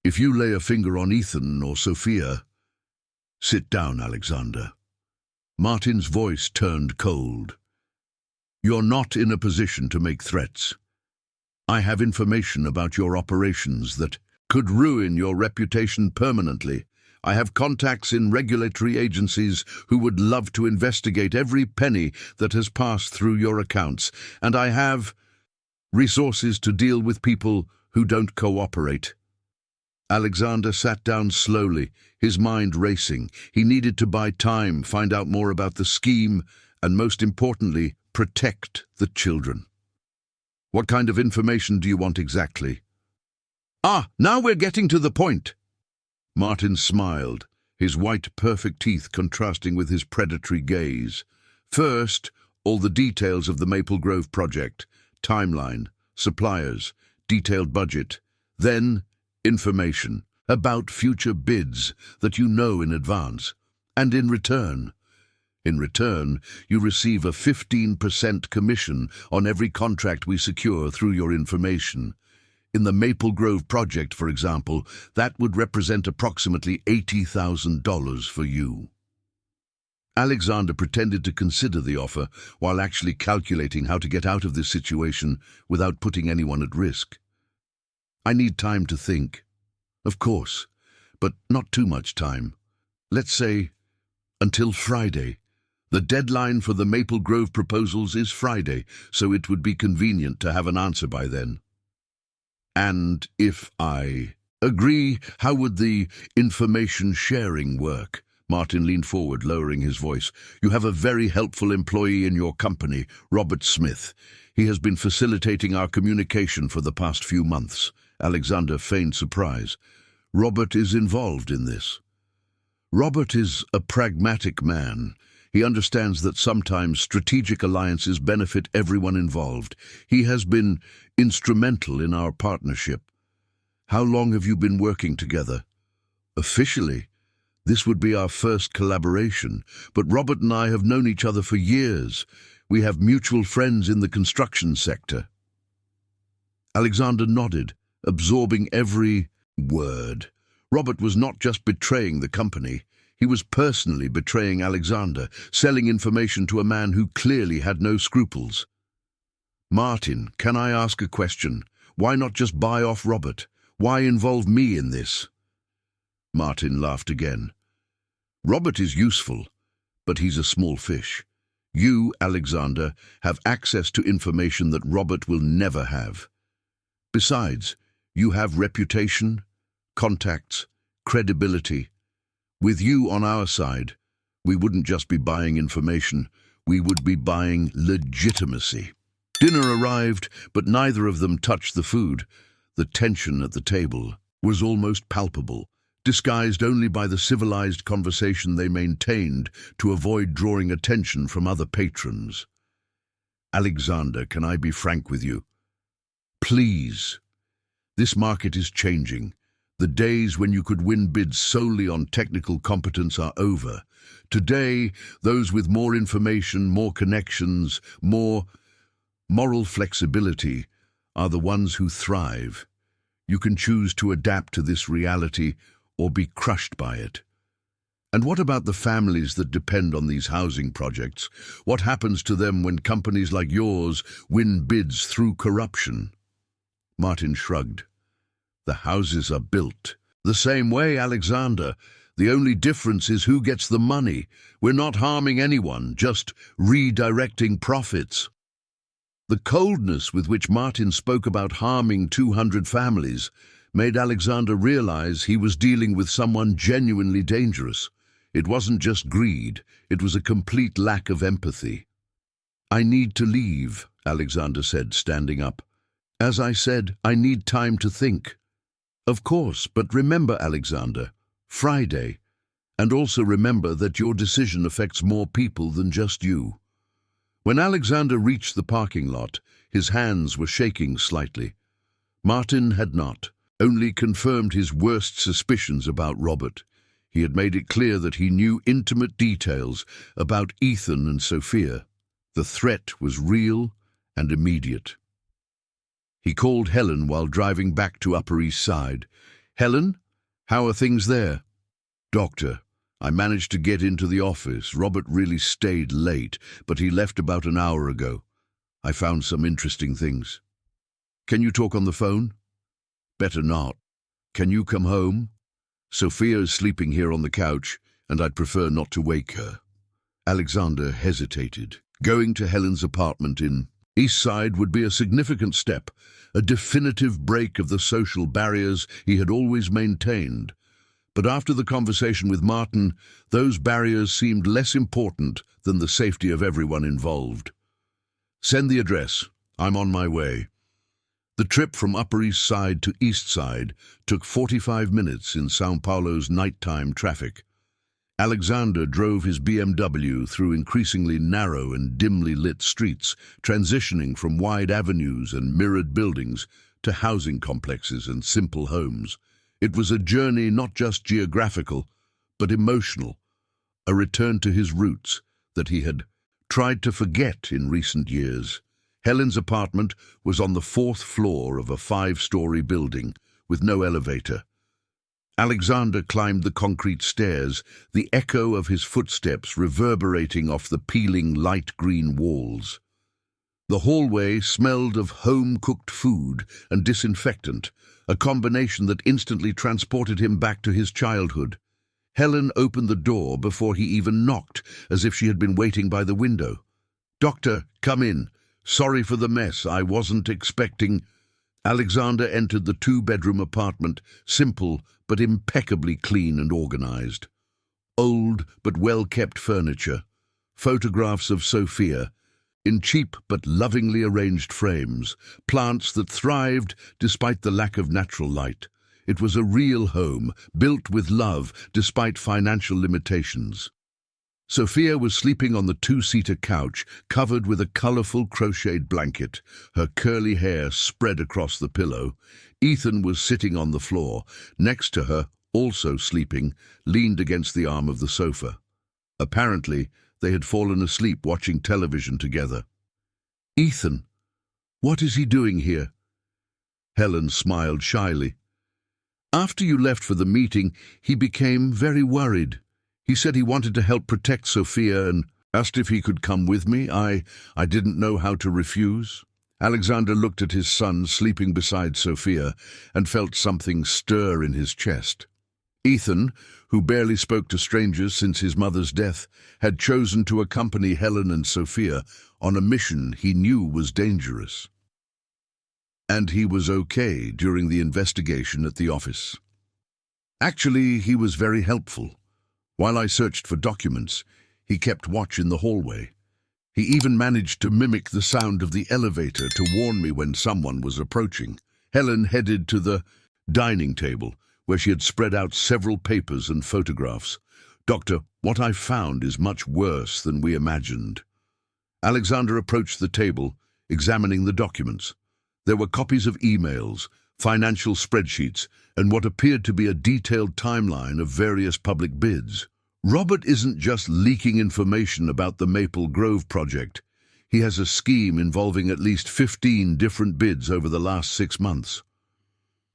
[SPEAKER 1] If you lay a finger on Ethan or Sophia... Sit down, Alexander. Martin's voice turned cold. You're not in a position to make threats. I have information about your operations that could ruin your reputation permanently. I have contacts in regulatory agencies who would love to investigate every penny that has passed through your accounts, and I have resources to deal with people who don't cooperate. Alexander sat down slowly, his mind racing. He needed to buy time, find out more about the scheme, and most importantly, protect the children. What kind of information do you want exactly? Now we're getting to the point. Martin smiled, his white, perfect teeth contrasting with his predatory gaze. First, all the details of the Maple Grove project, timeline, suppliers, detailed budget. Then, information about future bids that you know in advance. And in return, you receive a 15% commission on every contract we secure through your information. In the Maple Grove project, for example, that would represent approximately $80,000 for you. Alexander pretended to consider the offer while actually calculating how to get out of this situation without putting anyone at risk. I need time to think. Of course, but not too much time. Let's say until Friday. The deadline for the Maple Grove proposals is Friday, so it would be convenient to have an answer by then. And if I agree, how would the information sharing work? Martin leaned forward, lowering his voice. You have a very helpful employee in your company, Robert Smith. He has been facilitating our communication for the past few months. Alexander feigned surprise. Robert is involved in this. Robert is a pragmatic man. He understands that sometimes strategic alliances benefit everyone involved. He has been instrumental in our partnership. How long have you been working together? Officially, This would be our first collaboration, but Robert and I have known each other for years. We have mutual friends in the construction sector. Alexander nodded, absorbing every word. Robert was not just betraying the company. He was personally betraying Alexander, selling information to a man who clearly had no scruples. "Martin, can I ask a question? Why not just buy off Robert? Why involve me in this?" Martin laughed again. "Robert is useful, but he's a small fish. You, Alexander, have access to information that Robert will never have. Besides, you have reputation, contacts, credibility. With you on our side, we wouldn't just be buying information, we would be buying legitimacy." Dinner arrived, but neither of them touched the food. The tension at the table was almost palpable, disguised only by the civilized conversation they maintained to avoid drawing attention from other patrons. "Alexander, can I be frank with you? Please. This market is changing. The days when you could win bids solely on technical competence are over. Today, those with more information, more connections, more moral flexibility are the ones who thrive. You can choose to adapt to this reality or be crushed by it. And what about the families that depend on these housing projects? What happens to them when companies like yours win bids through corruption?" Martin shrugged. "The houses are built the same way, Alexander. The only difference is who gets the money. We're not harming anyone, just redirecting profits." The coldness with which Martin spoke about harming 200 families made Alexander realize he was dealing with someone genuinely dangerous. It wasn't just greed, it was a complete lack of empathy. "I need to leave," Alexander said, standing up. "As I said, I need time to think." "Of course, but remember, Alexander, Friday. And also remember that your decision affects more people than just you." When Alexander reached the parking lot, his hands were shaking slightly. Martin had not, only confirmed his worst suspicions about Robert. He had made it clear that he knew intimate details about Ethan and Sophia. The threat was real and immediate. He called Helen while driving back to Upper East Side. "Helen, how are things there?" "Doctor, I managed to get into the office. Robert really stayed late, but he left about an hour ago. I found some interesting things." "Can you talk on the phone?" "Better not. Can you come home? Sophia is sleeping here on the couch, and I'd prefer not to wake her." Alexander hesitated. Going to Helen's apartment in East Side would be a significant step, a definitive break of the social barriers he had always maintained. But after the conversation with Martin, those barriers seemed less important than the safety of everyone involved. "Send the address. I'm on my way." The trip from Upper East Side to East Side took 45 minutes in São Paulo's nighttime traffic. Alexander drove his BMW through increasingly narrow and dimly lit streets, transitioning from wide avenues and mirrored buildings to housing complexes and simple homes. It was a journey not just geographical, but emotional, a return to his roots that he had tried to forget in recent years. Helen's apartment was on the 4th floor of a 5-story building with no elevator. Alexander climbed the concrete stairs, the echo of his footsteps reverberating off the peeling light green walls. The hallway smelled of home-cooked food and disinfectant, a combination that instantly transported him back to his childhood. Helen opened the door before he even knocked, as if she had been waiting by the window. "Doctor, come in. Sorry for the mess. I wasn't expecting—" Alexander entered the 2-bedroom apartment, simple but impeccably clean and organized. Old but well-kept furniture, photographs of Sophia, in cheap but lovingly arranged frames, plants that thrived despite the lack of natural light. It was a real home, built with love despite financial limitations. Sophia was sleeping on the 2-seater couch, covered with a colorful crocheted blanket, her curly hair spread across the pillow. Ethan was sitting on the floor, next to her, also sleeping, leaned against the arm of the sofa. Apparently, they had fallen asleep watching television together. "Ethan, what is he doing here?" Helen smiled shyly. "After you left for the meeting, he became very worried. He said he wanted to help protect Sophia and asked if he could come with me. I didn't know how to refuse." Alexander looked at his son sleeping beside Sophia and felt something stir in his chest. Ethan, who barely spoke to strangers since his mother's death, had chosen to accompany Helen and Sophia on a mission he knew was dangerous. And he was okay during the investigation at the office. Actually, he was very helpful. While I searched for documents, he kept watch in the hallway. He even managed to mimic the sound of the elevator to warn me when someone was approaching. Helen headed to the dining table, where she had spread out several papers and photographs. "Doctor, what I found is much worse than we imagined." Alexander approached the table, examining the documents. There were copies of emails, financial spreadsheets, and what appeared to be a detailed timeline of various public bids. Robert isn't just leaking information about the Maple Grove project. He has a scheme involving at least 15 different bids over the last 6 months.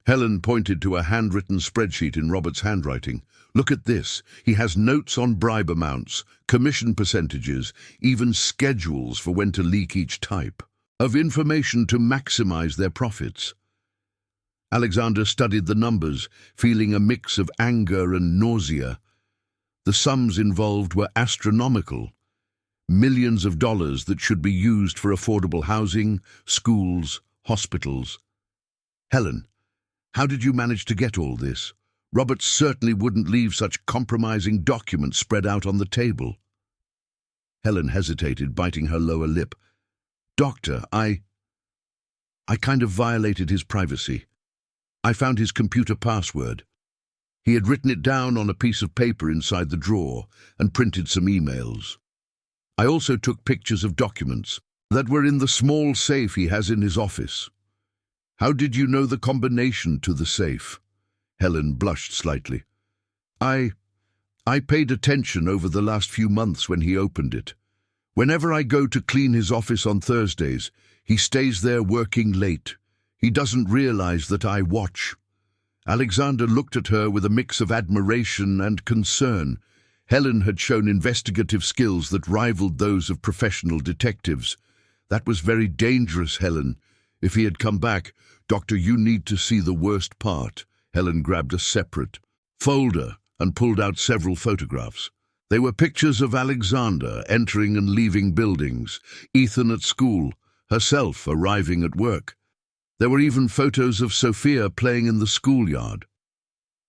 [SPEAKER 1] Helen pointed to a handwritten spreadsheet in Robert's handwriting. "Look at this. He has notes on bribe amounts, commission percentages, even schedules for when to leak each type of information to maximize their profits." Alexander studied the numbers, feeling a mix of anger and nausea. The sums involved were astronomical. Millions of dollars that should be used for affordable housing, schools, hospitals. "Helen, how did you manage to get all this? Robert certainly wouldn't leave such compromising documents spread out on the table." Helen hesitated, biting her lower lip. "Doctor, I kind of violated his privacy. I found his computer password. He had written it down on a piece of paper inside the drawer and printed some emails. I also took pictures of documents that were in the small safe he has in his office." "How did you know the combination to the safe?" Helen blushed slightly. I paid attention over the last few months when he opened it. Whenever I go to clean his office on Thursdays, he stays there working late. He doesn't realize that I watch." Alexander looked at her with a mix of admiration and concern. Helen had shown investigative skills that rivaled those of professional detectives. "That was very dangerous, Helen. If he had come back, Doctor, you need to see the worst part." Helen grabbed a separate folder and pulled out several photographs. They were pictures of Alexander entering and leaving buildings, Ethan at school, herself arriving at work. There were even photos of Sophia playing in the schoolyard.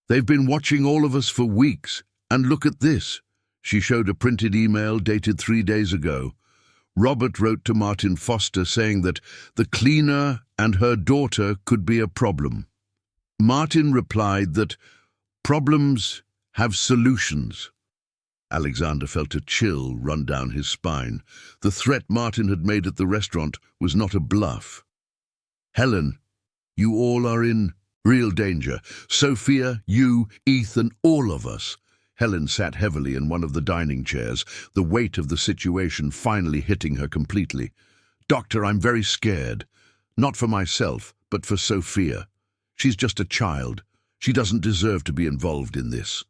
[SPEAKER 1] "They've been watching all of us for weeks, and look at this." She showed a printed email dated 3 days ago. Robert wrote to Martin Foster saying that the cleaner and her daughter could be a problem. Martin replied that problems have solutions. Alexander felt a chill run down his spine. The threat Martin had made at the restaurant was not a bluff. "Helen, you all are in real danger. Sophia, you, Ethan, all of us." Helen sat heavily in one of the dining chairs, the weight of the situation finally hitting her completely. "Doctor, I'm very scared. Not for myself, but for Sophia. She's just a child. She doesn't deserve to be involved in this."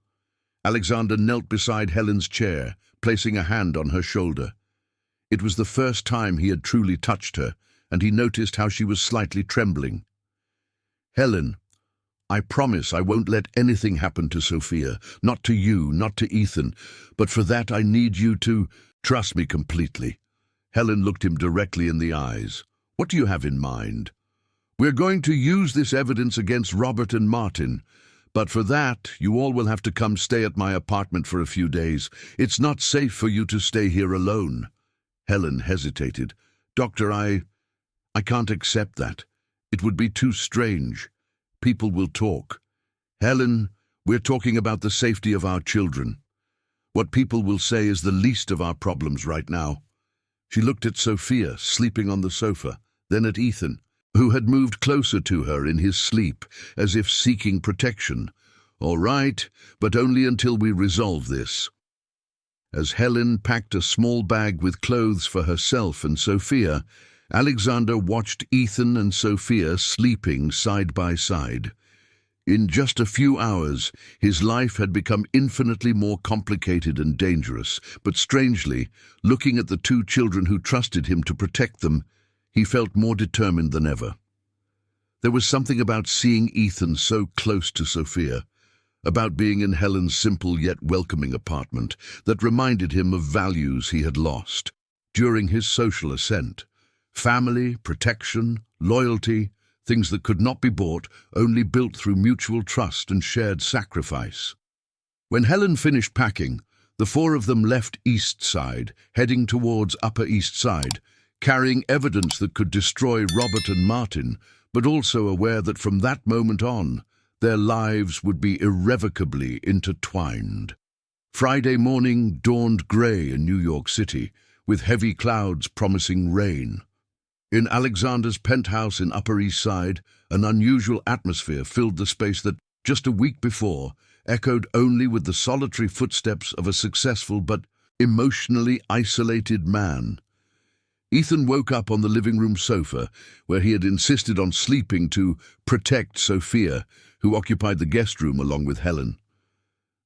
[SPEAKER 1] Alexander knelt beside Helen's chair, placing a hand on her shoulder. It was the first time he had truly touched her, and he noticed how she was slightly trembling. "Helen, I promise I won't let anything happen to Sophia, not to you, not to Ethan, but for that I need you to trust me completely." Helen looked him directly in the eyes. "What do you have in mind?" "We're going to use this evidence against Robert and Martin, but for that you all will have to come stay at my apartment for a few days. It's not safe for you to stay here alone." Helen hesitated. "Doctor, I can't accept that. It would be too strange. People will talk." "Helen, we're talking about the safety of our children. What people will say is the least of our problems right now." She looked at Sophia, sleeping on the sofa, then at Ethan, who had moved closer to her in his sleep, as if seeking protection. All right, but only until we resolve this. As Helen packed a small bag with clothes for herself and Sophia, Alexander watched Ethan and Sophia sleeping side by side. In just a few hours, his life had become infinitely more complicated and dangerous, but strangely, looking at the two children who trusted him to protect them, he felt more determined than ever. There was something about seeing Ethan so close to Sophia, about being in Helen's simple yet welcoming apartment, that reminded him of values he had lost during his social ascent. Family, protection, loyalty, things that could not be bought, only built through mutual trust and shared sacrifice. When Helen finished packing, the four of them left East Side, heading towards Upper East Side, carrying evidence that could destroy Robert and Martin, but also aware that from that moment on, their lives would be irrevocably intertwined. Friday morning dawned grey in New York City, with heavy clouds promising rain. In Alexander's penthouse in Upper East Side, an unusual atmosphere filled the space that, just a week before, echoed only with the solitary footsteps of a successful but emotionally isolated man. Ethan woke up on the living room sofa, where he had insisted on sleeping to protect Sophia, who occupied the guest room along with Helen.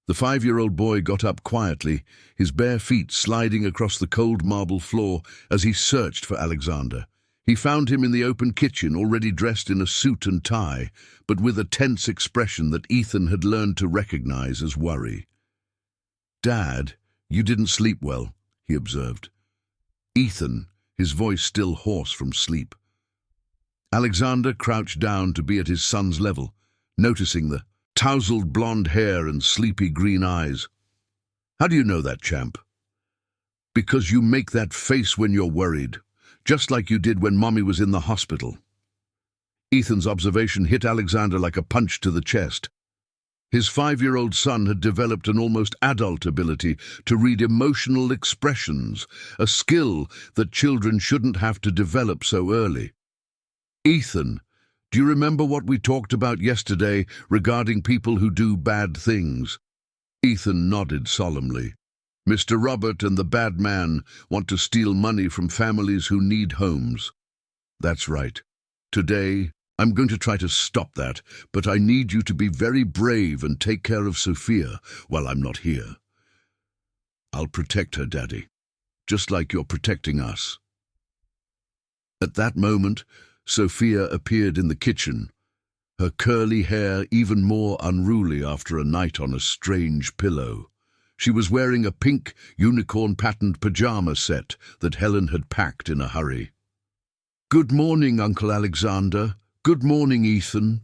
[SPEAKER 1] The 5-year-old boy got up quietly, his bare feet sliding across the cold marble floor as he searched for Alexander. He found him in the open kitchen, already dressed in a suit and tie, but with a tense expression that Ethan had learned to recognize as worry. "Dad, you didn't sleep well," he observed. Ethan, his voice still hoarse from sleep. Alexander crouched down to be at his son's level, noticing the tousled blonde hair and sleepy green eyes. "How do you know that, champ?" "Because you make that face when you're worried, just like you did when Mommy was in the hospital." Ethan's observation hit Alexander like a punch to the chest. His 5-year-old son had developed an almost adult ability to read emotional expressions, a skill that children shouldn't have to develop so early. "Ethan, do you remember what we talked about yesterday regarding people who do bad things?" Ethan nodded solemnly. "Mr. Robert and the bad man want to steal money from families who need homes." "That's right. Today, I'm going to try to stop that, but I need you to be very brave and take care of Sophia while I'm not here." "I'll protect her, Daddy, just like you're protecting us." At that moment, Sophia appeared in the kitchen, her curly hair even more unruly after a night on a strange pillow. She was wearing a pink, unicorn-patterned pajama set that Helen had packed in a hurry. "Good morning, Uncle Alexander. Good morning, Ethan."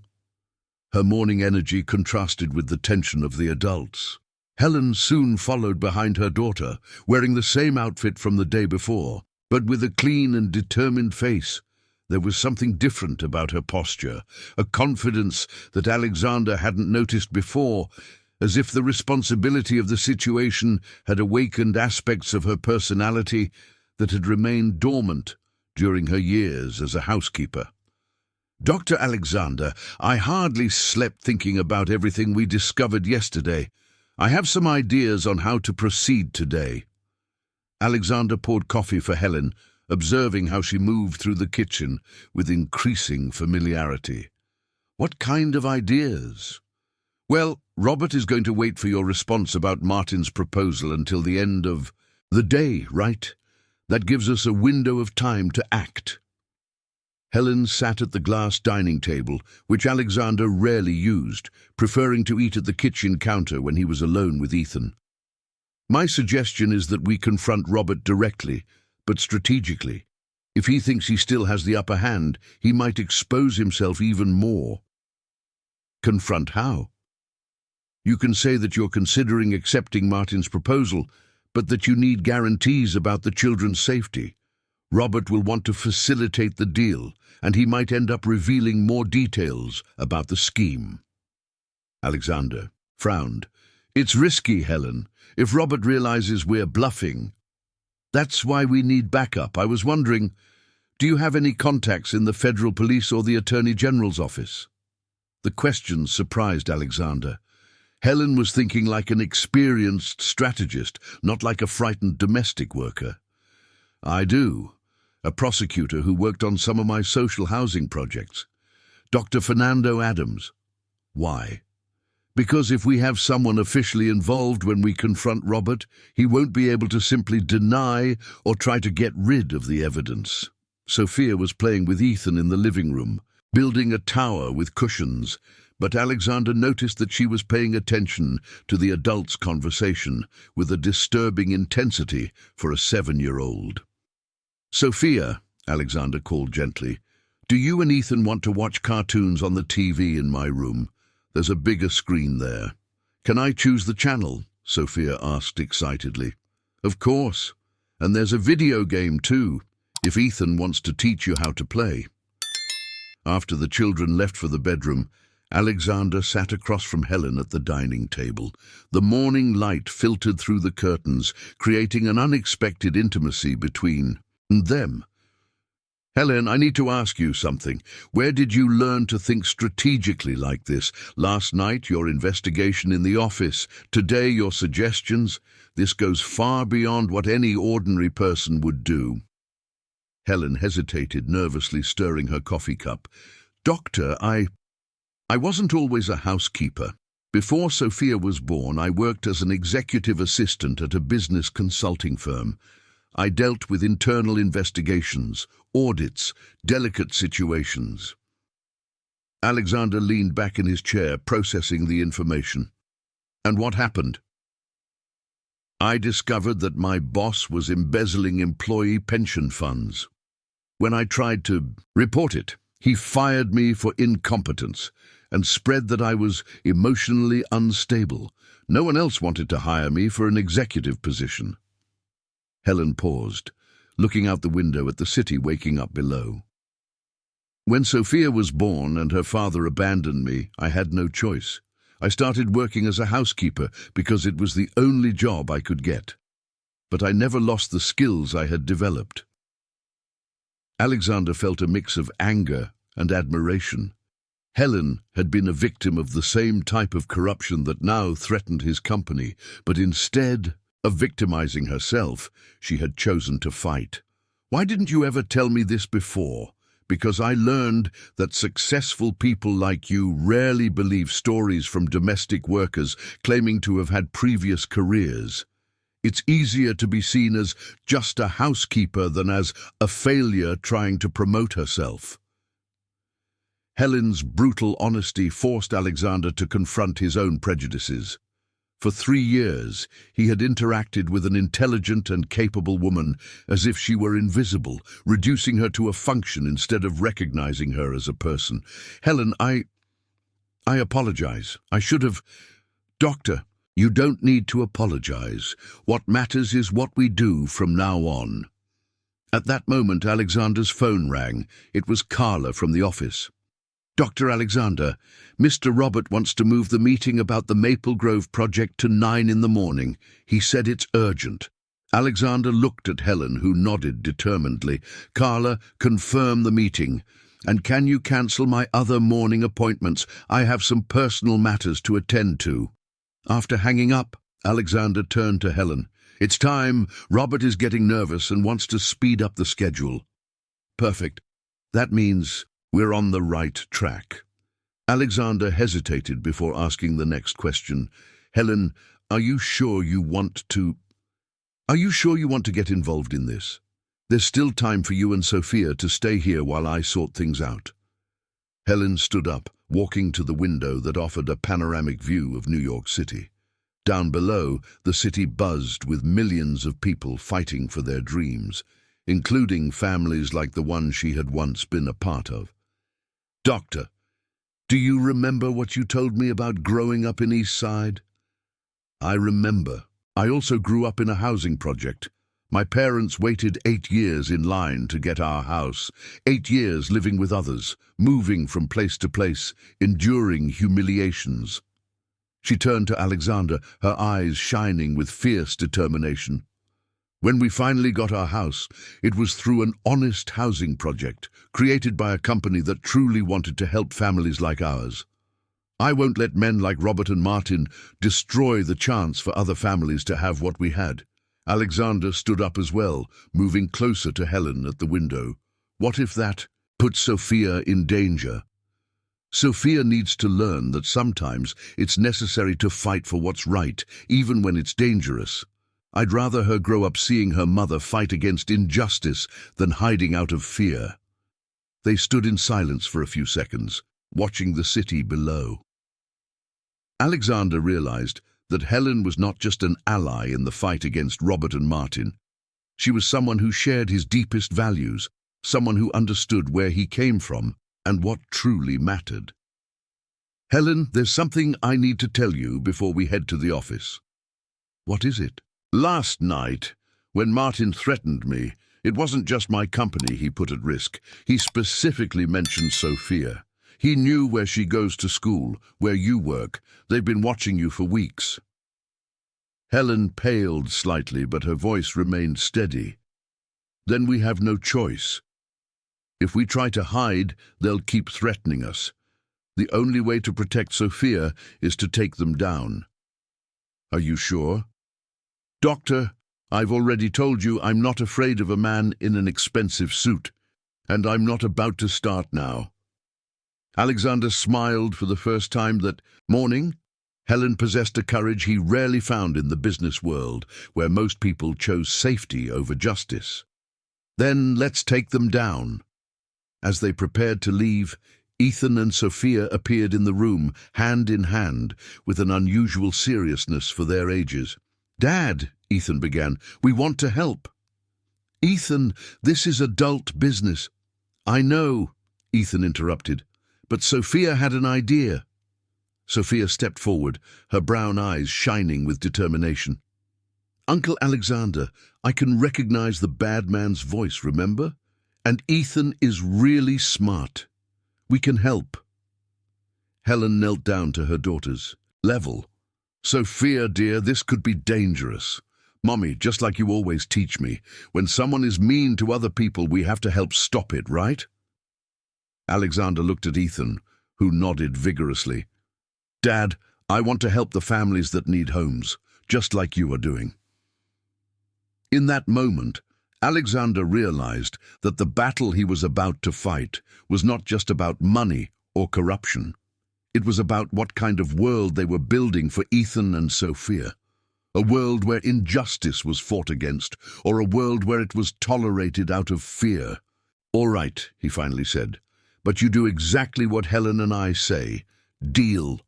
[SPEAKER 1] Her morning energy contrasted with the tension of the adults. Helen soon followed behind her daughter, wearing the same outfit from the day before, but with a clean and determined face. There was something different about her posture, a confidence that Alexander hadn't noticed before, as if the responsibility of the situation had awakened aspects of her personality that had remained dormant during her years as a housekeeper. "Dr. Alexander, I hardly slept thinking about everything we discovered yesterday. I have some ideas on how to proceed today." Alexander poured coffee for Helen, observing how she moved through the kitchen with increasing familiarity. "What kind of ideas?" "Well, Robert is going to wait for your response about Martin's proposal until the end of the day, right? That gives us a window of time to act." Helen sat at the glass dining table, which Alexander rarely used, preferring to eat at the kitchen counter when he was alone with Ethan. "My suggestion is that we confront Robert directly, but strategically. If he thinks he still has the upper hand, he might expose himself even more." "Confront how?" "You can say that you're considering accepting Martin's proposal, but that you need guarantees about the children's safety. Robert will want to facilitate the deal, and he might end up revealing more details about the scheme." Alexander frowned. "It's risky, Helen. If Robert realizes we're bluffing." "That's why we need backup. I was wondering, do you have any contacts in the federal police or the Attorney General's office?" The question surprised Alexander. Helen was thinking like an experienced strategist, not like a frightened domestic worker. I do. A prosecutor who worked on some of my social housing projects. Dr. Fernando Adams. Why? Because if we have someone officially involved when we confront Robert, he won't be able to simply deny or try to get rid of the evidence. Sophia was playing with Ethan in the living room, building a tower with cushions, but Alexander noticed that she was paying attention to the adults' conversation with a disturbing intensity for a 7-year-old. "Sophia," Alexander called gently, "do you and Ethan want to watch cartoons on the TV in my room? There's a bigger screen there." "Can I choose the channel?" Sophia asked excitedly. "Of course. And there's a video game too, if Ethan wants to teach you how to play." After the children left for the bedroom, Alexander sat across from Helen at the dining table. The morning light filtered through the curtains, creating an unexpected intimacy between them. "Helen, I need to ask you something. Where did you learn to think strategically like this? Last night, your investigation in the office. Today, your suggestions. This goes far beyond what any ordinary person would do." Helen hesitated, nervously stirring her coffee cup. "Doctor, I wasn't always a housekeeper. Before Sophia was born, I worked as an executive assistant at a business consulting firm. I dealt with internal investigations, audits, delicate situations." Alexander leaned back in his chair, processing the information. "And what happened?" "I discovered that my boss was embezzling employee pension funds. When I tried to report it, he fired me for incompetence and spread that I was emotionally unstable. No one else wanted to hire me for an executive position." Helen paused, looking out the window at the city waking up below. "When Sophia was born and her father abandoned me, I had no choice. I started working as a housekeeper because it was the only job I could get. But I never lost the skills I had developed." Alexander felt a mix of anger and admiration. Helen had been a victim of the same type of corruption that now threatened his company, but instead of victimizing herself, she had chosen to fight. "Why didn't you ever tell me this before? Because I learned that successful people like you rarely believe stories from domestic workers claiming to have had previous careers. It's easier to be seen as just a housekeeper than as a failure trying to promote herself." Helen's brutal honesty forced Alexander to confront his own prejudices. For 3 years, he had interacted with an intelligent and capable woman as if she were invisible, reducing her to a function instead of recognizing her as a person. "Helen, I apologize. I should have—" "Doctor, you don't need to apologize. What matters is what we do from now on." At that moment, Alexander's phone rang. It was Carla from the office. "Dr. Alexander, Mr. Robert wants to move the meeting about the Maple Grove project to 9 in the morning. He said it's urgent." Alexander looked at Helen, who nodded determinedly. "Carla, confirm the meeting. And can you cancel my other morning appointments? I have some personal matters to attend to." After hanging up, Alexander turned to Helen. "It's time. Robert is getting nervous and wants to speed up the schedule." "Perfect. That means we're on the right track." Alexander hesitated before asking the next question. "Helen, are you sure you want to get involved in this? There's still time for you and Sophia to stay here while I sort things out." Helen stood up, walking to the window that offered a panoramic view of New York City. Down below, the city buzzed with millions of people fighting for their dreams, including families like the one she had once been a part of. "Doctor, do you remember what you told me about growing up in East Side?" "I remember. I also grew up in a housing project. My parents waited 8 years in line to get our house, 8 years living with others, moving from place to place, enduring humiliations." She turned to Alexander, her eyes shining with fierce determination. "When we finally got our house, it was through an honest housing project created by a company that truly wanted to help families like ours. I won't let men like Robert and Martin destroy the chance for other families to have what we had. Alexander stood up as well, moving closer to Helen at the window. What if that put Sophia in danger? Sophia needs to learn that sometimes it's necessary to fight for what's right, even when it's dangerous. I'd rather her grow up seeing her mother fight against injustice than hiding out of fear. They stood in silence for a few seconds, watching the city below. Alexander realized that Helen was not just an ally in the fight against Robert and Martin. She was someone who shared his deepest values, someone who understood where he came from and what truly mattered. Helen, there's something I need to tell you before we head to the office. What is it? Last night, when Martin threatened me, it wasn't just my company he put at risk. He specifically mentioned Sophia. He knew where she goes to school, where you work. They've been watching you for weeks. Helen paled slightly, but her voice remained steady. Then we have no choice. If we try to hide, they'll keep threatening us. The only way to protect Sophia is to take them down. Are you sure? Doctor, I've already told you I'm not afraid of a man in an expensive suit, and I'm not about to start now. Alexander smiled for the first time that morning. Helen possessed a courage he rarely found in the business world, where most people chose safety over justice. Then let's take them down. As they prepared to leave, Ethan and Sophia appeared in the room, hand in hand, with an unusual seriousness for their ages. Dad, Ethan began, we want to help. Ethan, this is adult business. I know, Ethan interrupted, but Sophia had an idea. Sophia stepped forward, her brown eyes shining with determination. Uncle Alexander, I can recognize the bad man's voice, remember? And Ethan is really smart. We can help. Helen knelt down to her daughters. Level. Sophia, dear, this could be dangerous. Mommy, just like you always teach me, when someone is mean to other people, we have to help stop it, right? Alexander looked at Ethan, who nodded vigorously. Dad, I want to help the families that need homes, just like you are doing. In that moment, Alexander realized that the battle he was about to fight was not just about money or corruption. It was about what kind of world they were building for Ethan and Sophia. A world where injustice was fought against, or a world where it was tolerated out of fear. All right, he finally said, but you do exactly what Helen and I say. Deal.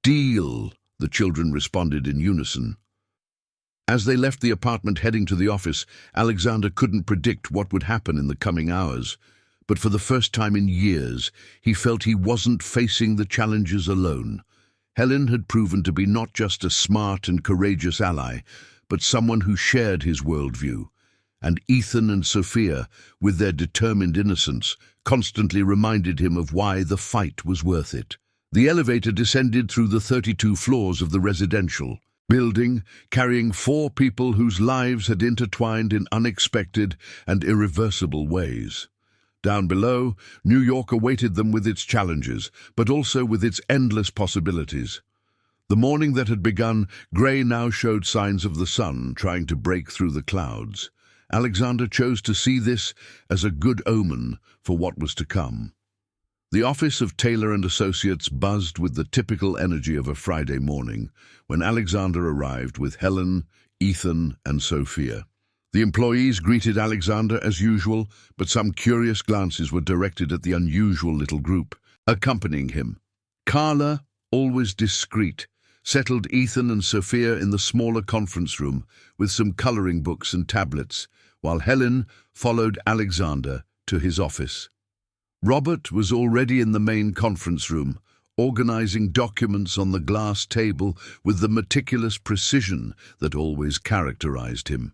[SPEAKER 1] Deal, the children responded in unison. As they left the apartment heading to the office, Alexander couldn't predict what would happen in the coming hours. But for the first time in years, he felt he wasn't facing the challenges alone. Helen had proven to be not just a smart and courageous ally, but someone who shared his worldview. And Ethan and Sophia, with their determined innocence, constantly reminded him of why the fight was worth it. The elevator descended through the 32 floors of the residential building, carrying 4 people whose lives had intertwined in unexpected and irreversible ways. Down below, New York awaited them with its challenges, but also with its endless possibilities. The morning that had begun, grey now showed signs of the sun trying to break through the clouds. Alexander chose to see this as a good omen for what was to come. The office of Taylor and Associates buzzed with the typical energy of a Friday morning when Alexander arrived with Helen, Ethan, and Sophia. The employees greeted Alexander as usual, but some curious glances were directed at the unusual little group accompanying him. Carla, always discreet, settled Ethan and Sophia in the smaller conference room with some coloring books and tablets, while Helen followed Alexander to his office. Robert was already in the main conference room, organizing documents on the glass table with the meticulous precision that always characterized him.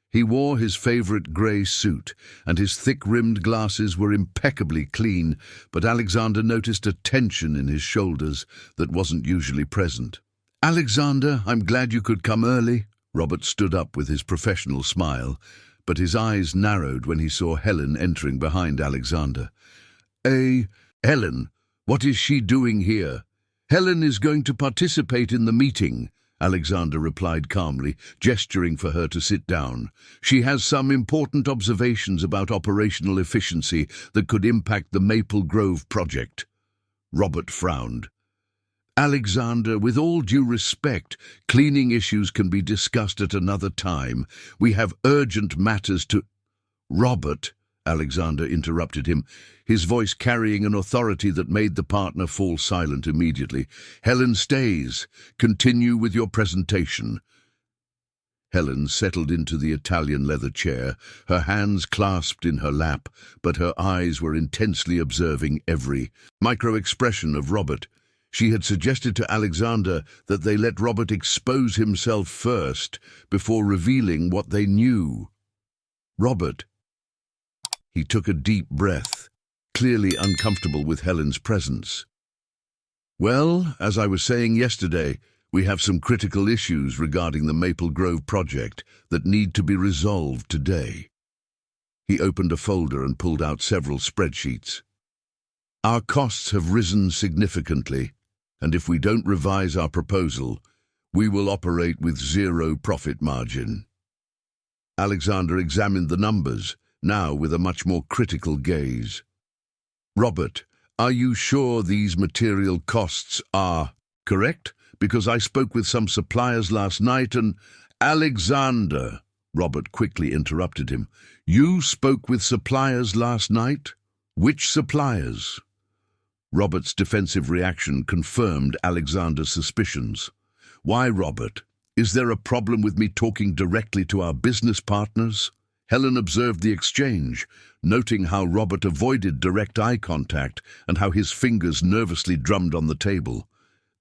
[SPEAKER 1] He wore his favorite grey suit, and his thick-rimmed glasses were impeccably clean, but Alexander noticed a tension in his shoulders that wasn't usually present. "Alexander, I'm glad you could come early." Robert stood up with his professional smile, but his eyes narrowed when he saw Helen entering behind Alexander. Helen, what is she doing here?" Helen is going to participate in the meeting, Alexander replied calmly, gesturing for her to sit down. She has some important observations about operational efficiency that could impact the Maple Grove project. Robert frowned. Alexander, with all due respect, cleaning issues can be discussed at another time. We have urgent matters to— Robert, Alexander interrupted him, his voice carrying an authority that made the partner fall silent immediately. Helen stays. Continue with your presentation. Helen settled into the Italian leather chair, her hands clasped in her lap, but her eyes were intensely observing every micro-expression of Robert. She had suggested to Alexander that they let Robert expose himself first, before revealing what they knew. Robert. He took a deep breath, clearly uncomfortable with Helen's presence. Well, as I was saying yesterday, we have some critical issues regarding the Maple Grove project that need to be resolved today. He opened a folder and pulled out several spreadsheets. Our costs have risen significantly, and if we don't revise our proposal, we will operate with zero profit margin. Alexander examined the numbers, now with a much more critical gaze. Robert, are you sure these material costs are correct? Because I spoke with some suppliers last night and— Alexander, Robert quickly interrupted him. You spoke with suppliers last night? Which suppliers? Robert's defensive reaction confirmed Alexander's suspicions. Why, Robert? Is there a problem with me talking directly to our business partners? Helen observed the exchange, noting how Robert avoided direct eye contact and how his fingers nervously drummed on the table.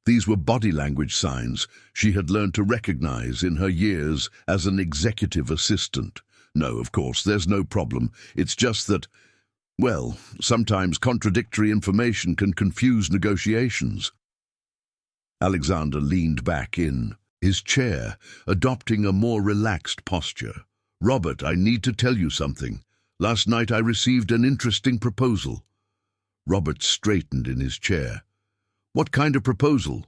[SPEAKER 1] These were body language signs she had learned to recognize in her years as an executive assistant. No, of course, there's no problem. It's just that, well, sometimes contradictory information can confuse negotiations. Alexander leaned back in his chair, adopting a more relaxed posture. Robert, I need to tell you something. Last night I received an interesting proposal. Robert straightened in his chair. What kind of proposal?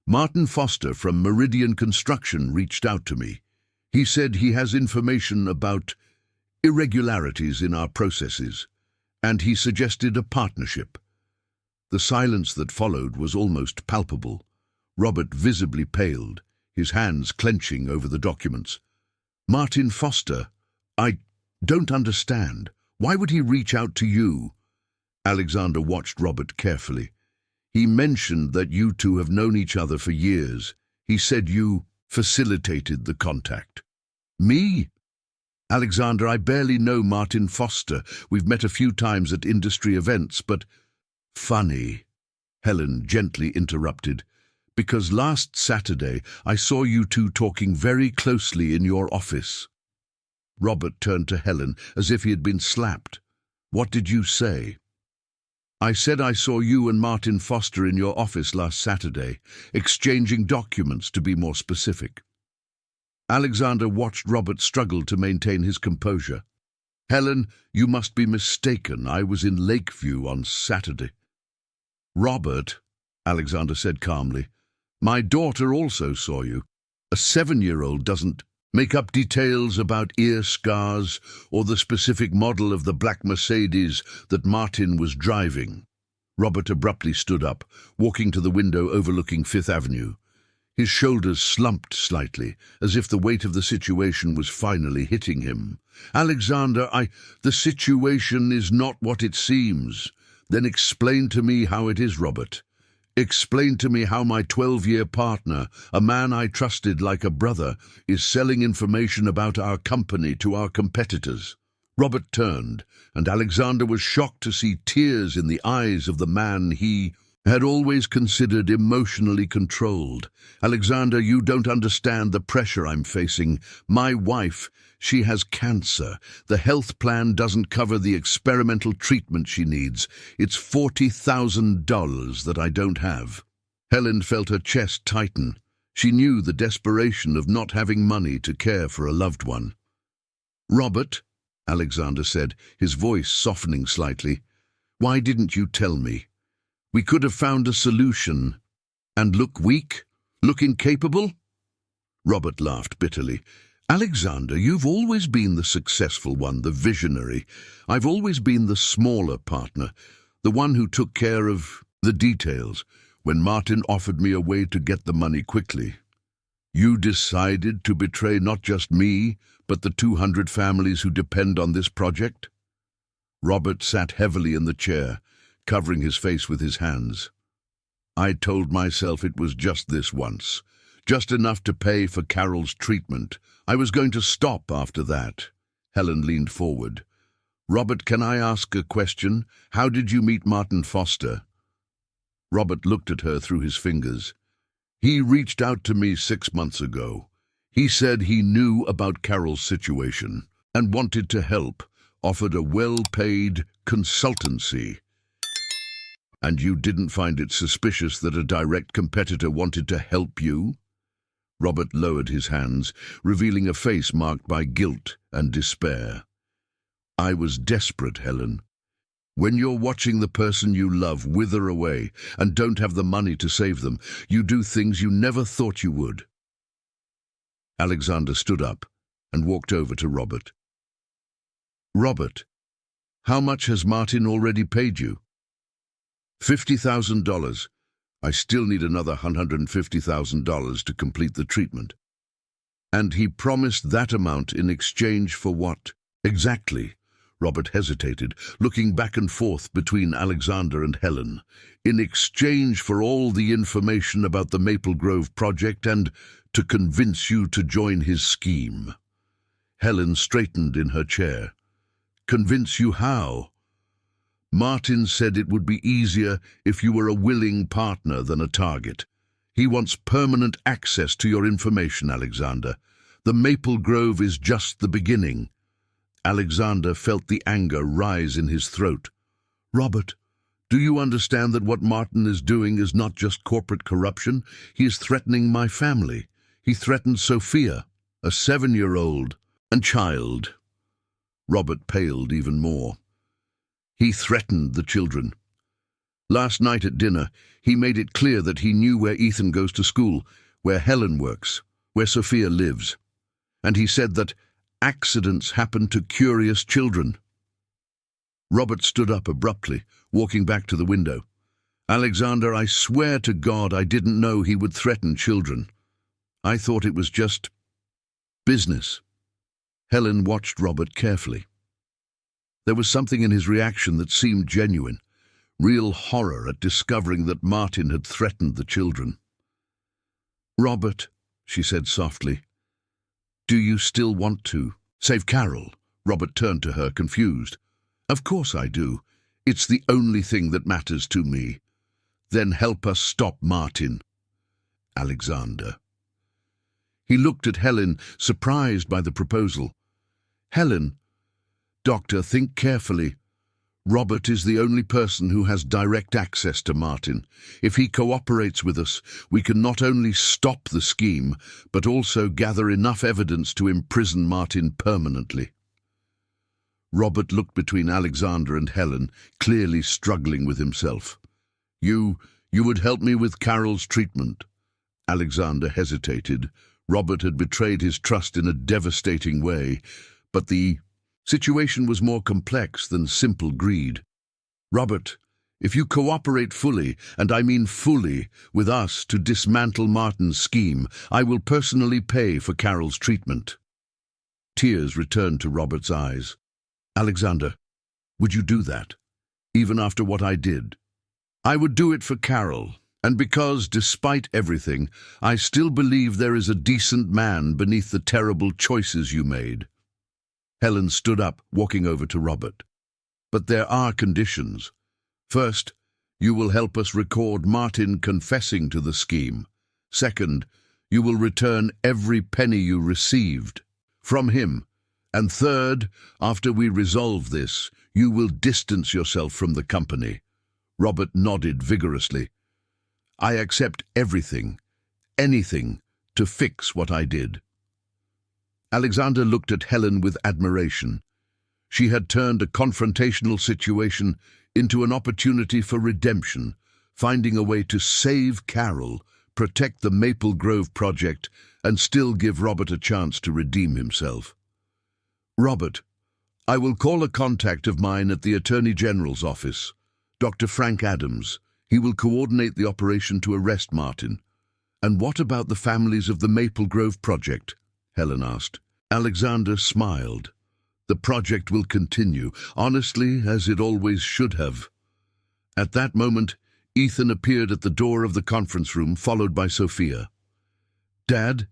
[SPEAKER 1] Martin Foster from Meridian Construction reached out to me. He said he has information about irregularities in our processes, and he suggested a partnership. The silence that followed was almost palpable. Robert visibly paled, his hands clenching over the documents. Martin Foster? I don't understand. Why would he reach out to you? Alexander watched Robert carefully. He mentioned that you two have known each other for years. He said you facilitated the contact. Me? Alexander, I barely know Martin Foster. We've met a few times at industry events, but— Funny, Helen gently interrupted, because last Saturday I saw you two talking very closely in your office. Robert turned to Helen as if he had been slapped. What did you say? I said I saw you and Martin Foster in your office last Saturday, exchanging documents to be more specific. Alexander watched Robert struggle to maintain his composure. Helen, you must be mistaken. I was in Lakeview on Saturday. Robert, Alexander said calmly, my daughter also saw you. A 7-year-old doesn't make up details about ear scars or the specific model of the black Mercedes that Martin was driving. Robert abruptly stood up, walking to the window overlooking Fifth Avenue. His shoulders slumped slightly, as if the weight of the situation was finally hitting him. Alexander, the situation is not what it seems. Then explain to me how it is, Robert. Explain to me how my 12-year partner, a man I trusted like a brother, is selling information about our company to our competitors. Robert turned, and Alexander was shocked to see tears in the eyes of the man he had always considered emotionally controlled. Alexander, you don't understand the pressure I'm facing. My wife, she has cancer. The health plan doesn't cover the experimental treatment she needs. It's $40,000 that I don't have. Helen felt her chest tighten. She knew the desperation of not having money to care for a loved one. Robert, Alexander said, his voice softening slightly, why didn't you tell me? We could have found a solution. And look weak? Look incapable? Robert laughed bitterly. Alexander, you've always been the successful one, the visionary. I've always been the smaller partner, the one who took care of the details when Martin offered me a way to get the money quickly. You decided to betray not just me, but the 200 families who depend on this project? Robert sat heavily in the chair, covering his face with his hands. I told myself it was just this once, just enough to pay for Carol's treatment. I was going to stop after that. Helen leaned forward. Robert, can I ask a question? How did you meet Martin Foster? Robert looked at her through his fingers. He reached out to me 6 months ago. He said he knew about Carol's situation and wanted to help, offered a well-paid consultancy. And you didn't find it suspicious that a direct competitor wanted to help you? Robert lowered his hands, revealing a face marked by guilt and despair. I was desperate, Helen. When you're watching the person you love wither away and don't have the money to save them, you do things you never thought you would. Alexander stood up and walked over to Robert. Robert, how much has Martin already paid you? $50,000. I still need another $150,000 to complete the treatment. And he promised that amount in exchange for what? Exactly. Robert hesitated, looking back and forth between Alexander and Helen. In exchange for all the information about the Maple Grove project and to convince you to join his scheme. Helen straightened in her chair. Convince you how? Martin said it would be easier if you were a willing partner than a target. He wants permanent access to your information, Alexander. The Maple Grove is just the beginning. Alexander felt the anger rise in his throat. Robert, do you understand that what Martin is doing is not just corporate corruption? He is threatening my family. He threatened Sophia, a 7-year-old, and child. Robert paled even more. He threatened the children. Last night at dinner, he made it clear that he knew where Ethan goes to school, where Helen works, where Sophia lives. And he said that accidents happen to curious children. Robert stood up abruptly, walking back to the window. Alexander, I swear to God I didn't know he would threaten children. I thought it was just business. Helen watched Robert carefully. There was something in his reaction that seemed genuine, real horror at discovering that Martin had threatened the children. Robert, she said softly, do you still want to save Carol? Robert turned to her, confused. Of course I do. It's the only thing that matters to me. Then help us stop Martin. Alexander. He looked at Helen, surprised by the proposal. Helen, Doctor, think carefully. Robert is the only person who has direct access to Martin. If he cooperates with us, we can not only stop the scheme, but also gather enough evidence to imprison Martin permanently. Robert looked between Alexander and Helen, clearly struggling with himself. You would help me with Carol's treatment. Alexander hesitated. Robert had betrayed his trust in a devastating way, but the situation was more complex than simple greed. Robert, if you cooperate fully, and I mean fully, with us to dismantle Martin's scheme, I will personally pay for Carol's treatment. Tears returned to Robert's eyes. Alexander, would you do that, even after what I did? I would do it for Carol, and because, despite everything, I still believe there is a decent man beneath the terrible choices you made. Helen stood up, walking over to Robert. But there are conditions. First, you will help us record Martin confessing to the scheme. Second, you will return every penny you received from him. And third, after we resolve this, you will distance yourself from the company. Robert nodded vigorously. I accept everything, anything, to fix what I did. Alexander looked at Helen with admiration. She had turned a confrontational situation into an opportunity for redemption, finding a way to save Carol, protect the Maple Grove project, and still give Robert a chance to redeem himself. Robert, I will call a contact of mine at the Attorney General's office, Dr. Frank Adams. He will coordinate the operation to arrest Martin. And what about the families of the Maple Grove project? Helen asked. Alexander smiled. The project will continue, honestly, as it always should have. At that moment, Ethan appeared at the door of the conference room, followed by Sophia. Dad,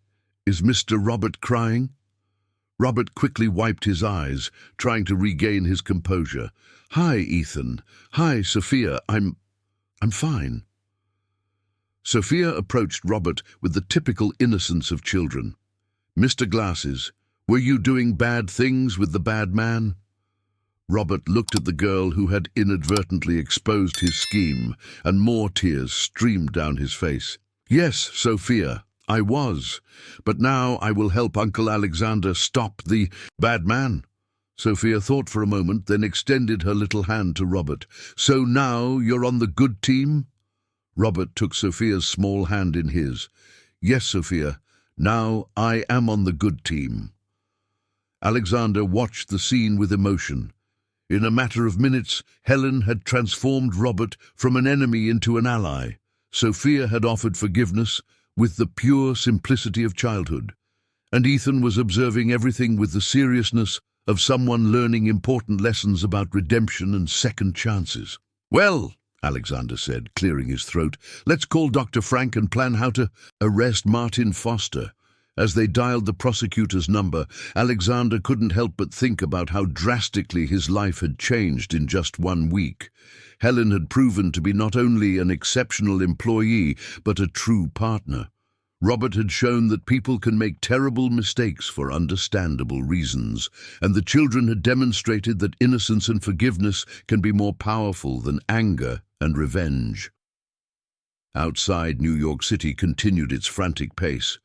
[SPEAKER 1] is Mr. Robert crying? Robert quickly wiped his eyes, trying to regain his composure. Hi, Ethan. Hi, Sophia. I'm fine. Sophia approached Robert with the typical innocence of children. Mr. Glasses, were you doing bad things with the bad man? Robert looked at the girl who had inadvertently exposed his scheme, and more tears streamed down his face. Yes, Sophia, I was, but now I will help Uncle Alexander stop the bad man. Sophia thought for a moment, then extended her little hand to Robert. So now you're on the good team? Robert took Sophia's small hand in his. Yes, Sophia, now I am on the good team. Alexander watched the scene with emotion. In a matter of minutes, Helen had transformed Robert from an enemy into an ally. Sophia had offered forgiveness with the pure simplicity of childhood. And Ethan was observing everything with the seriousness of someone learning important lessons about redemption and second chances. Well, Alexander said, clearing his throat, let's call Dr. Frank and plan how to arrest Martin Foster. As they dialed the prosecutor's number, Alexander couldn't help but think about how drastically his life had changed in just 1 week. Helen had proven to be not only an exceptional employee, but a true partner. Robert had shown that people can make terrible mistakes for understandable reasons, and the children had demonstrated that innocence and forgiveness can be more powerful than anger and revenge. Outside, New York City continued its frantic pace.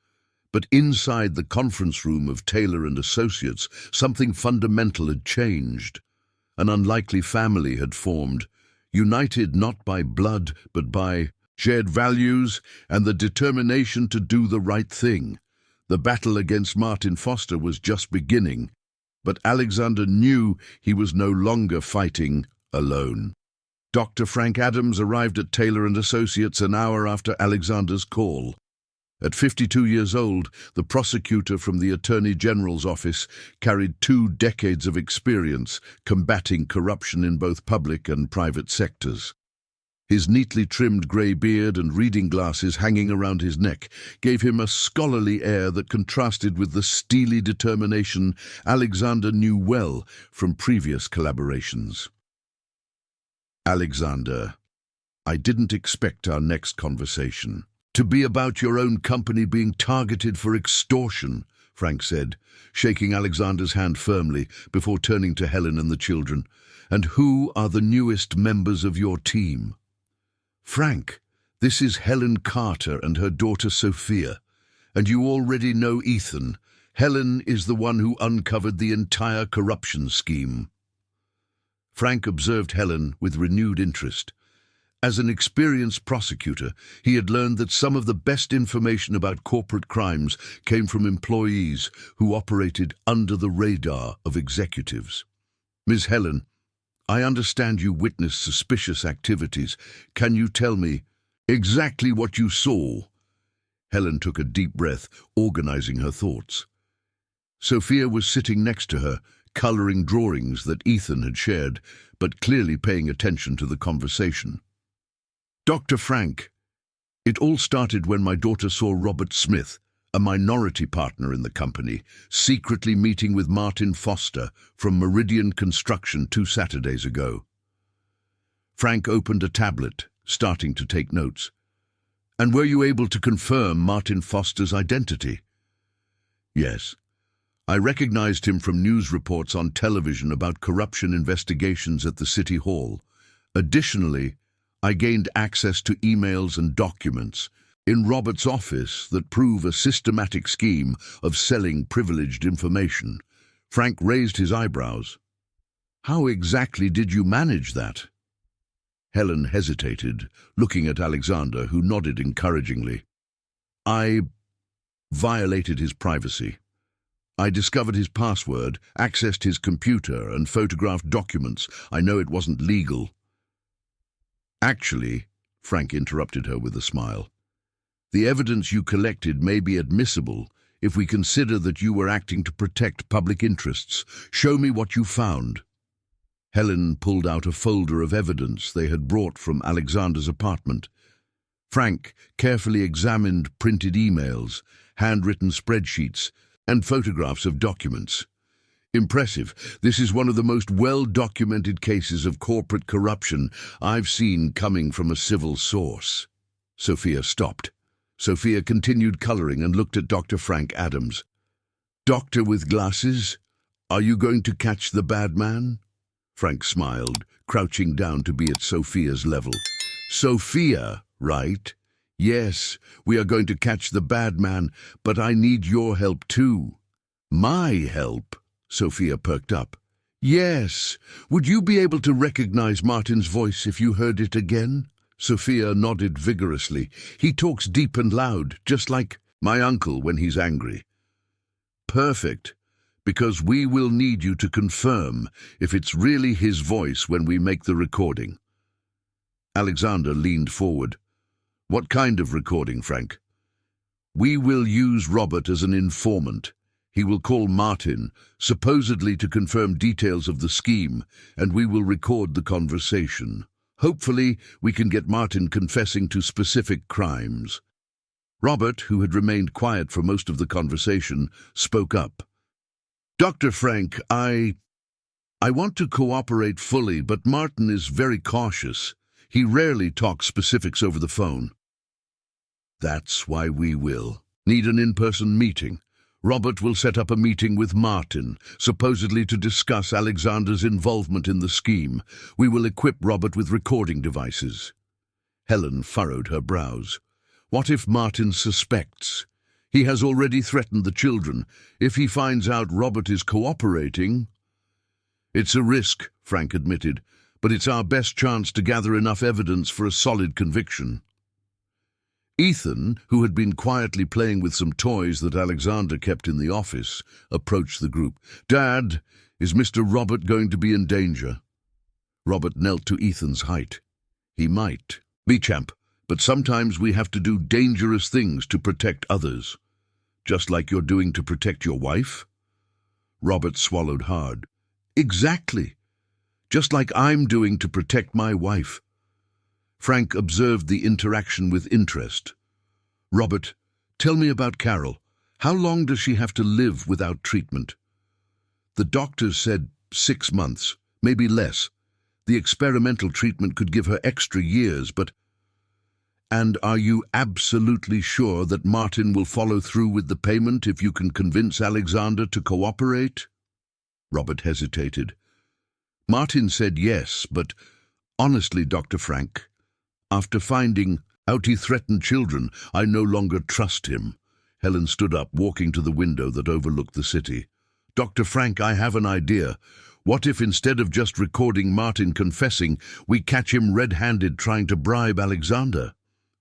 [SPEAKER 1] But inside the conference room of Taylor and Associates, something fundamental had changed. An unlikely family had formed, united not by blood but by shared values and the determination to do the right thing. The battle against Martin Foster was just beginning, but Alexander knew he was no longer fighting alone. Dr. Frank Adams arrived at Taylor and Associates an hour after Alexander's call. At 52 years old, the prosecutor from the Attorney General's office carried 2 decades of experience combating corruption in both public and private sectors. His neatly trimmed grey beard and reading glasses hanging around his neck gave him a scholarly air that contrasted with the steely determination Alexander knew well from previous collaborations. Alexander, I didn't expect our next conversation to be about your own company being targeted for extortion, Frank said, shaking Alexander's hand firmly before turning to Helen and the children. And who are the newest members of your team? Frank, this is Helen Carter and her daughter Sophia, and you already know Ethan. Helen is the one who uncovered the entire corruption scheme. Frank observed Helen with renewed interest. As an experienced prosecutor, he had learned that some of the best information about corporate crimes came from employees who operated under the radar of executives. Ms. Helen, I understand you witnessed suspicious activities. Can you tell me exactly what you saw? Helen took a deep breath, organizing her thoughts. Sophia was sitting next to her, coloring drawings that Ethan had shared, but clearly paying attention to the conversation. Dr. Frank, it all started when my daughter saw Robert Smith, a minority partner in the company, secretly meeting with Martin Foster from Meridian Construction 2 Saturdays ago. Frank opened a tablet, starting to take notes. And were you able to confirm Martin Foster's identity? Yes. I recognized him from news reports on television about corruption investigations at the City Hall. Additionally, I gained access to emails and documents in Robert's office that prove a systematic scheme of selling privileged information. Frank raised his eyebrows. How exactly did you manage that? Helen hesitated, looking at Alexander, who nodded encouragingly. I violated his privacy. I discovered his password, accessed his computer, and photographed documents. I know it wasn't legal. Actually, Frank interrupted her with a smile, the evidence you collected may be admissible if we consider that you were acting to protect public interests. Show me what you found. Helen pulled out a folder of evidence they had brought from Alexander's apartment. Frank carefully examined printed emails, handwritten spreadsheets, and photographs of documents. Impressive. This is one of the most well-documented cases of corporate corruption I've seen coming from a civil source. Sophia stopped. Sophia continued coloring and looked at Dr. Frank Adams. Doctor with glasses, are you going to catch the bad man? Frank smiled, crouching down to be at Sophia's level. Sophia, right? Yes, we are going to catch the bad man, but I need your help too. My help? Sophia perked up. Yes. Would you be able to recognize Martin's voice if you heard it again? Sophia nodded vigorously. He talks deep and loud, just like my uncle when he's angry. Perfect, because we will need you to confirm if it's really his voice when we make the recording. Alexander leaned forward. What kind of recording, Frank? We will use Robert as an informant. He will call Martin, supposedly to confirm details of the scheme, and we will record the conversation. Hopefully, we can get Martin confessing to specific crimes. Robert, who had remained quiet for most of the conversation, spoke up. Dr. Frank, I want to cooperate fully, but Martin is very cautious. He rarely talks specifics over the phone. That's why we will need an in-person meeting. Robert will set up a meeting with Martin, supposedly to discuss Alexander's involvement in the scheme. We will equip Robert with recording devices. Helen furrowed her brows. What if Martin suspects? He has already threatened the children. If he finds out Robert is cooperating... It's a risk, Frank admitted, but it's our best chance to gather enough evidence for a solid conviction. Ethan, who had been quietly playing with some toys that Alexander kept in the office, approached the group. Dad, is Mr. Robert going to be in danger? Robert knelt to Ethan's height. He might be, champ, but sometimes we have to do dangerous things to protect others. Just like you're doing to protect your wife? Robert swallowed hard. Exactly. Just like I'm doing to protect my wife. Frank observed the interaction with interest. Robert, tell me about Carol. How long does she have to live without treatment? The doctors said 6 months, maybe less. The experimental treatment could give her extra years, but... And are you absolutely sure that Martin will follow through with the payment if you can convince Alexander to cooperate? Robert hesitated. Martin said yes, but honestly, Dr. Frank, after finding out he threatened children, I no longer trust him. Helen stood up, walking to the window that overlooked the city. Dr. Frank, I have an idea. What if instead of just recording Martin confessing, we catch him red-handed trying to bribe Alexander?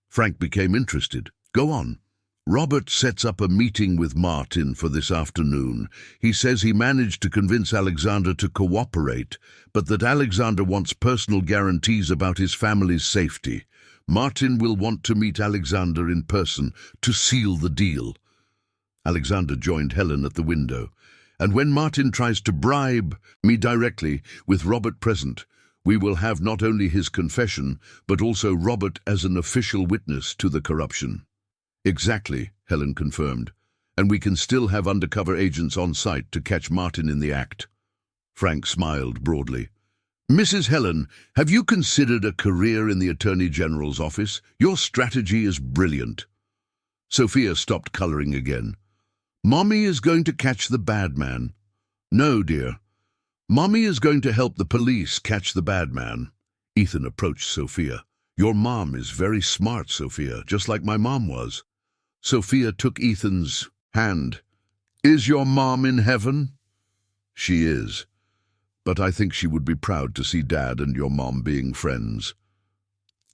[SPEAKER 1] Frank became interested. Go on. Robert sets up a meeting with Martin for this afternoon. He says he managed to convince Alexander to cooperate, but that Alexander wants personal guarantees about his family's safety. Martin will want to meet Alexander in person to seal the deal. Alexander joined Helen at the window. And when Martin tries to bribe me directly, with Robert present, we will have not only his confession, but also Robert as an official witness to the corruption. Exactly, Helen confirmed, and we can still have undercover agents on site to catch Martin in the act. Frank smiled broadly. Mrs. Helen, have you considered a career in the Attorney General's office? Your strategy is brilliant. Sophia stopped coloring again. Mommy is going to catch the bad man. No, dear. Mommy is going to help the police catch the bad man. Ethan approached Sophia. Your mom is very smart, Sophia, just like my mom was. Sophia took Ethan's hand. Is your mom in heaven? She is. But I think she would be proud to see Dad and your mom being friends.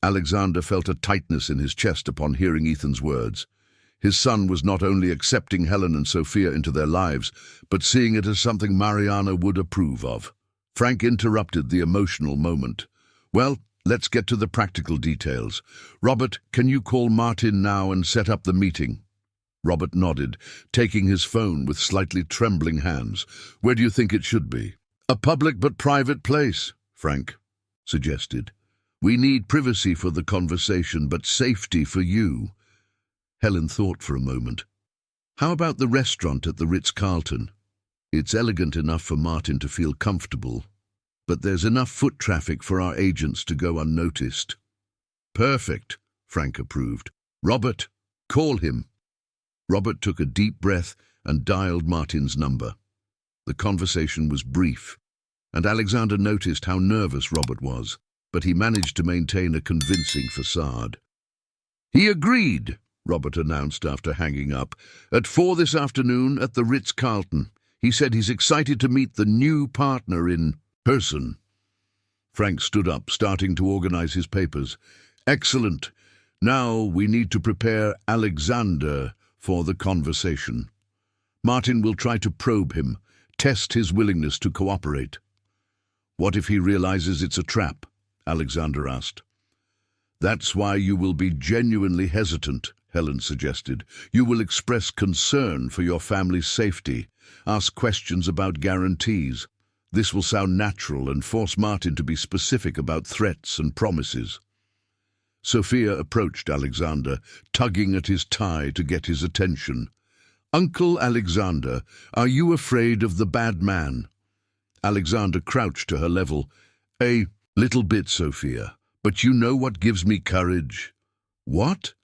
[SPEAKER 1] Alexander felt a tightness in his chest upon hearing Ethan's words. His son was not only accepting Helen and Sophia into their lives, but seeing it as something Mariana would approve of. Frank interrupted the emotional moment. "Well, let's get to the practical details. Robert, can you call Martin now and set up the meeting?" Robert nodded, taking his phone with slightly trembling hands. "Where do you think it should be?" "A public but private place," Frank suggested. "We need privacy for the conversation, but safety for you." Helen thought for a moment. "How about the restaurant at the Ritz-Carlton? It's elegant enough for Martin to feel comfortable, but there's enough foot traffic for our agents to go unnoticed." "Perfect," Frank approved. "Robert, call him." Robert took a deep breath and dialed Martin's number. The conversation was brief, and Alexander noticed how nervous Robert was, but he managed to maintain a convincing facade. "He agreed," Robert announced after hanging up, "at 4 this afternoon at the Ritz-Carlton. He said he's excited to meet the new partner in person." Frank stood up, starting to organize his papers. "Excellent. Now we need to prepare Alexander for the conversation. Martin will try to probe him, test his willingness to cooperate." "What if he realizes it's a trap?" Alexander asked. "That's why you will be genuinely hesitant," Helen suggested. "You will express concern for your family's safety, ask questions about guarantees. This will sound natural and force Martin to be specific about threats and promises." Sophia approached Alexander, tugging at his tie to get his attention. "Uncle Alexander, are you afraid of the bad man?" Alexander crouched to her level. "A little bit, Sophia, but you know what gives me courage?" "What?"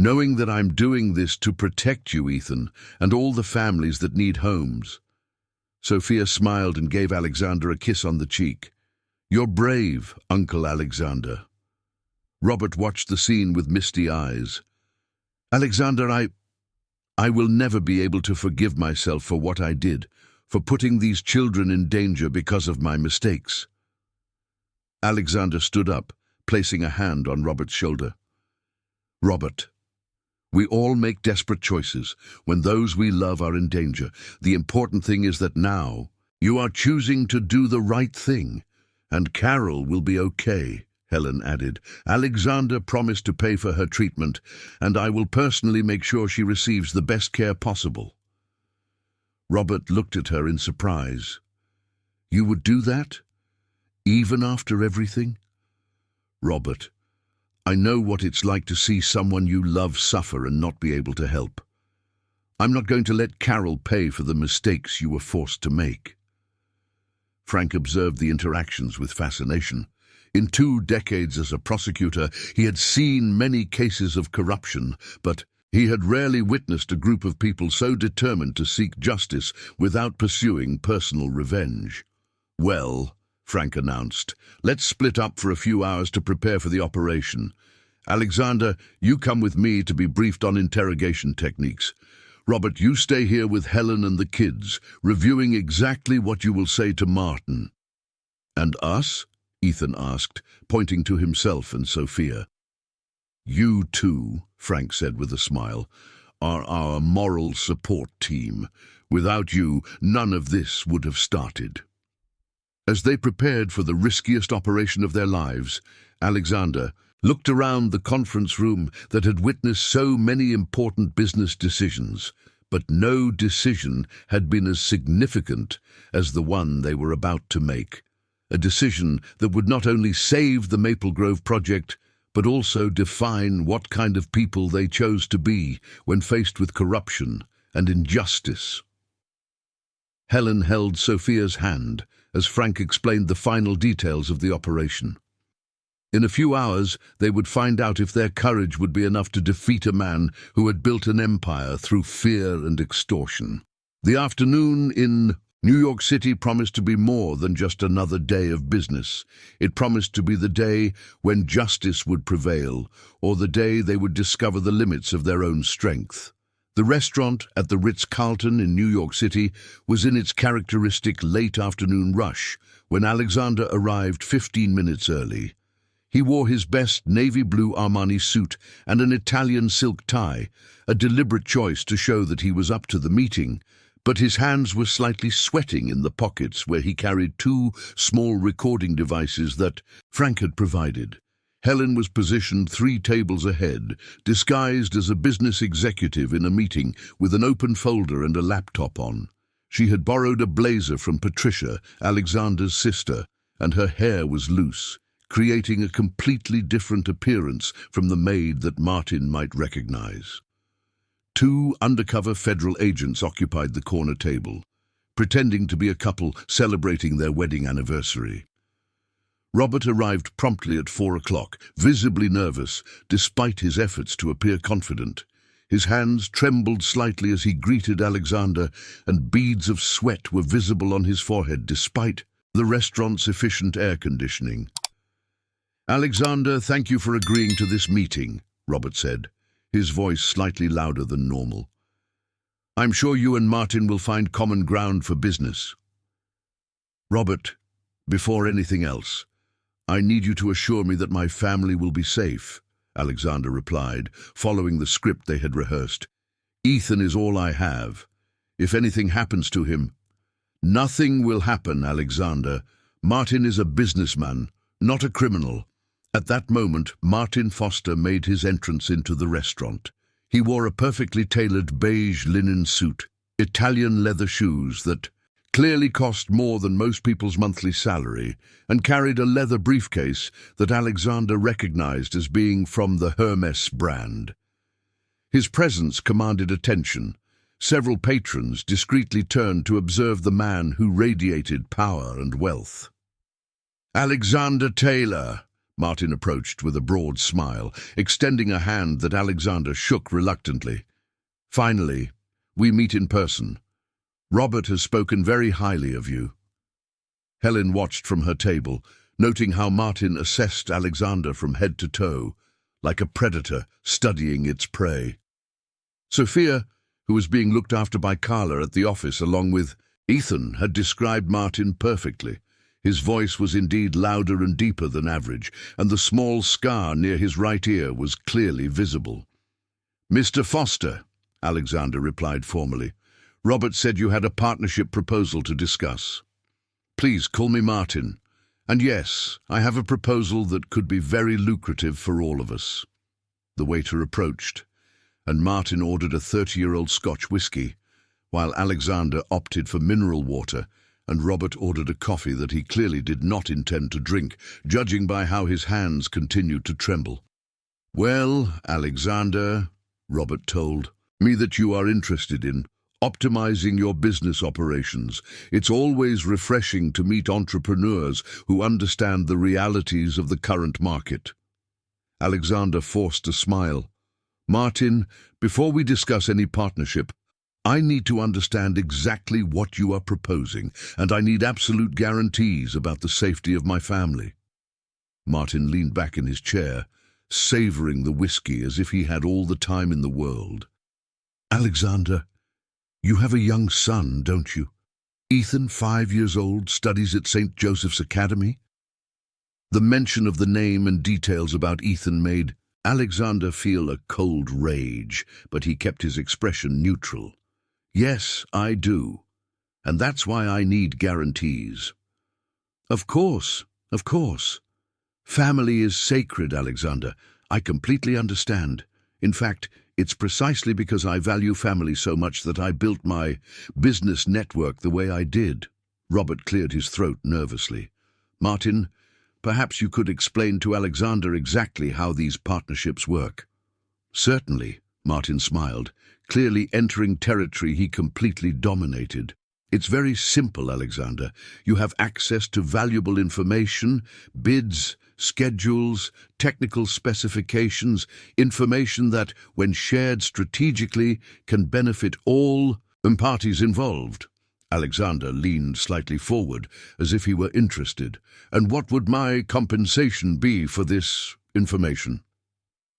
[SPEAKER 1] "Knowing that I'm doing this to protect you, Ethan, and all the families that need homes." Sophia smiled and gave Alexander a kiss on the cheek. "You're brave, Uncle Alexander." Robert watched the scene with misty eyes. "Alexander, I will never be able to forgive myself for what I did, for putting these children in danger because of my mistakes." Alexander stood up, placing a hand on Robert's shoulder. "Robert, we all make desperate choices when those we love are in danger. The important thing is that now you are choosing to do the right thing, and Carol will be okay," Helen added. "Alexander promised to pay for her treatment, and I will personally make sure she receives the best care possible." Robert looked at her in surprise. "You would do that? Even after everything?" "Robert, I know what it's like to see someone you love suffer and not be able to help. I'm not going to let Carol pay for the mistakes you were forced to make." Frank observed the interactions with fascination. In 2 decades as a prosecutor, he had seen many cases of corruption, but he had rarely witnessed a group of people so determined to seek justice without pursuing personal revenge. "Well," Frank announced, "let's split up for a few hours to prepare for the operation. Alexander, you come with me to be briefed on interrogation techniques. Robert, you stay here with Helen and the kids, reviewing exactly what you will say to Martin." "And us?" Ethan asked, pointing to himself and Sophia. "You too," Frank said with a smile, "are our moral support team. Without you, none of this would have started." As they prepared for the riskiest operation of their lives, Alexander looked around the conference room that had witnessed so many important business decisions, but no decision had been as significant as the one they were about to make. A decision that would not only save the Maple Grove project, but also define what kind of people they chose to be when faced with corruption and injustice. Helen held Sophia's hand as Frank explained the final details of the operation. In a few hours, they would find out if their courage would be enough to defeat a man who had built an empire through fear and extortion. The afternoon in New York City promised to be more than just another day of business. It promised to be the day when justice would prevail, or the day they would discover the limits of their own strength. The restaurant at the Ritz-Carlton in New York City was in its characteristic late afternoon rush when Alexander arrived 15 minutes early. He wore his best navy blue Armani suit and an Italian silk tie, a deliberate choice to show that he was up to the meeting, but his hands were slightly sweating in the pockets where he carried two small recording devices that Frank had provided. Helen was positioned 3 tables ahead, disguised as a business executive in a meeting with an open folder and a laptop on. She had borrowed a blazer from Patricia, Alexander's sister, and her hair was loose, creating a completely different appearance from the maid that Martin might recognize. 2 undercover federal agents occupied the corner table, pretending to be a couple celebrating their wedding anniversary. Robert arrived promptly at 4 o'clock, visibly nervous, despite his efforts to appear confident. His hands trembled slightly as he greeted Alexander, and beads of sweat were visible on his forehead despite the restaurant's efficient air conditioning. "Alexander, thank you for agreeing to this meeting," Robert said, his voice slightly louder than normal. "I'm sure you and Martin will find common ground for business." "Robert, before anything else, I need you to assure me that my family will be safe," Alexander replied, following the script they had rehearsed. "Ethan is all I have. If anything happens to him—" "Nothing will happen, Alexander. Martin is a businessman, not a criminal." At that moment, Martin Foster made his entrance into the restaurant. He wore a perfectly tailored beige linen suit, Italian leather shoes that clearly cost more than most people's monthly salary, and carried a leather briefcase that Alexander recognized as being from the Hermes brand. His presence commanded attention. Several patrons discreetly turned to observe the man who radiated power and wealth. "Alexander Taylor," Martin approached with a broad smile, extending a hand that Alexander shook reluctantly. "Finally, we meet in person. Robert has spoken very highly of you." Helen watched from her table, noting how Martin assessed Alexander from head to toe, like a predator studying its prey. Sophia, who was being looked after by Carla at the office along with Ethan, had described Martin perfectly. His voice was indeed louder and deeper than average, and the small scar near his right ear was clearly visible. "Mr. Foster," Alexander replied formally, "Robert said you had a partnership proposal to discuss." "Please call me Martin. And yes, I have a proposal that could be very lucrative for all of us." The waiter approached, and Martin ordered a 30-year-old Scotch whiskey, while Alexander opted for mineral water, and Robert ordered a coffee that he clearly did not intend to drink, judging by how his hands continued to tremble. "Well, Alexander," Robert told me that you are interested in optimizing your business operations. It's always refreshing to meet entrepreneurs who understand the realities of the current market. Alexander forced a smile. "Martin, before we discuss any partnership, I need to understand exactly what you are proposing, and I need absolute guarantees about the safety of my family." Martin leaned back in his chair, savoring the whiskey as if he had all the time in the world. "Alexander, you have a young son, don't you? Ethan, 5 years old, studies at St. Joseph's Academy?" The mention of the name and details about Ethan made Alexander feel a cold rage, but he kept his expression neutral. "Yes, I do. And that's why I need guarantees." Of course. Family is sacred, Alexander. I completely understand. In fact, it's precisely because I value family so much that I built my business network the way I did." Robert cleared his throat nervously. "Martin, perhaps you could explain to Alexander exactly how these partnerships work." "Certainly," Martin smiled, clearly entering territory he completely dominated. "It's very simple, Alexander. You have access to valuable information, bids, schedules, technical specifications, information that, when shared strategically, can benefit all parties involved." Alexander leaned slightly forward, as if he were interested. "And what would my compensation be for this information?"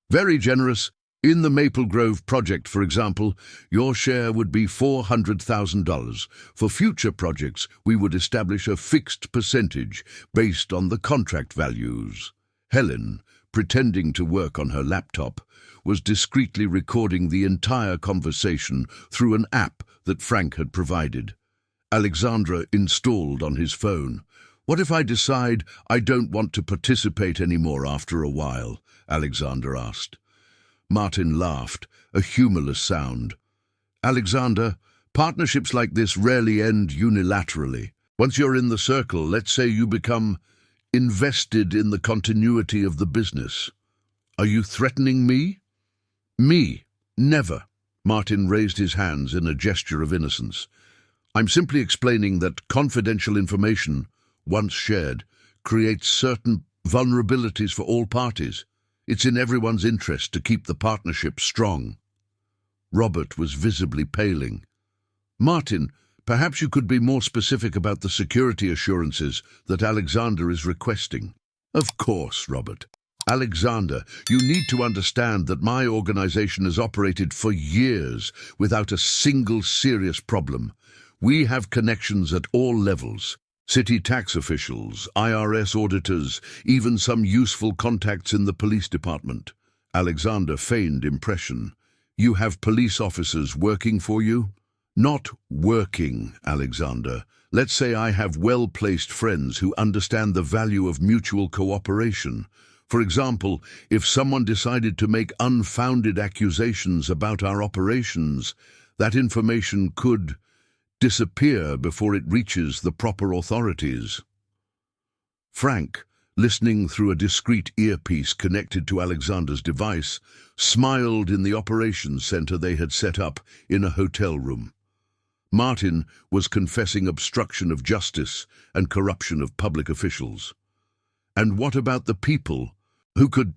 [SPEAKER 1] "Very generous. In the Maple Grove project, for example, your share would be $400,000. For future projects, we would establish a fixed percentage based on the contract values." Helen, pretending to work on her laptop, was discreetly recording the entire conversation through an app that Frank had provided. Alexandra installed on his phone. "What if I decide I don't want to participate anymore after a while?" Alexander asked. Martin laughed, a humorless sound. "Alexander, partnerships like this rarely end unilaterally. Once you're in the circle, let's say you become invested in the continuity of the business. Are you threatening me?" "Me? Never." Martin raised his hands in a gesture of innocence. "I'm simply explaining that confidential information, once shared, creates certain vulnerabilities for all parties. It's in everyone's interest to keep the partnership strong." Robert was visibly paling. "Martin, perhaps you could be more specific about the security assurances that Alexander is requesting." "Of course, Robert. Alexander, you need to understand that my organization has operated for years without a single serious problem. We have connections at all levels. City tax officials, IRS auditors, even some useful contacts in the police department." Alexander feigned impression. "You have police officers working for you?" "Not working, Alexander. Let's say I have well-placed friends who understand the value of mutual cooperation. For example, if someone decided to make unfounded accusations about our operations, that information could disappear before it reaches the proper authorities." Frank, listening through a discreet earpiece connected to Alexander's device, smiled in the operations center they had set up in a hotel room. Martin was confessing obstruction of justice and corruption of public officials. "And what about the people who could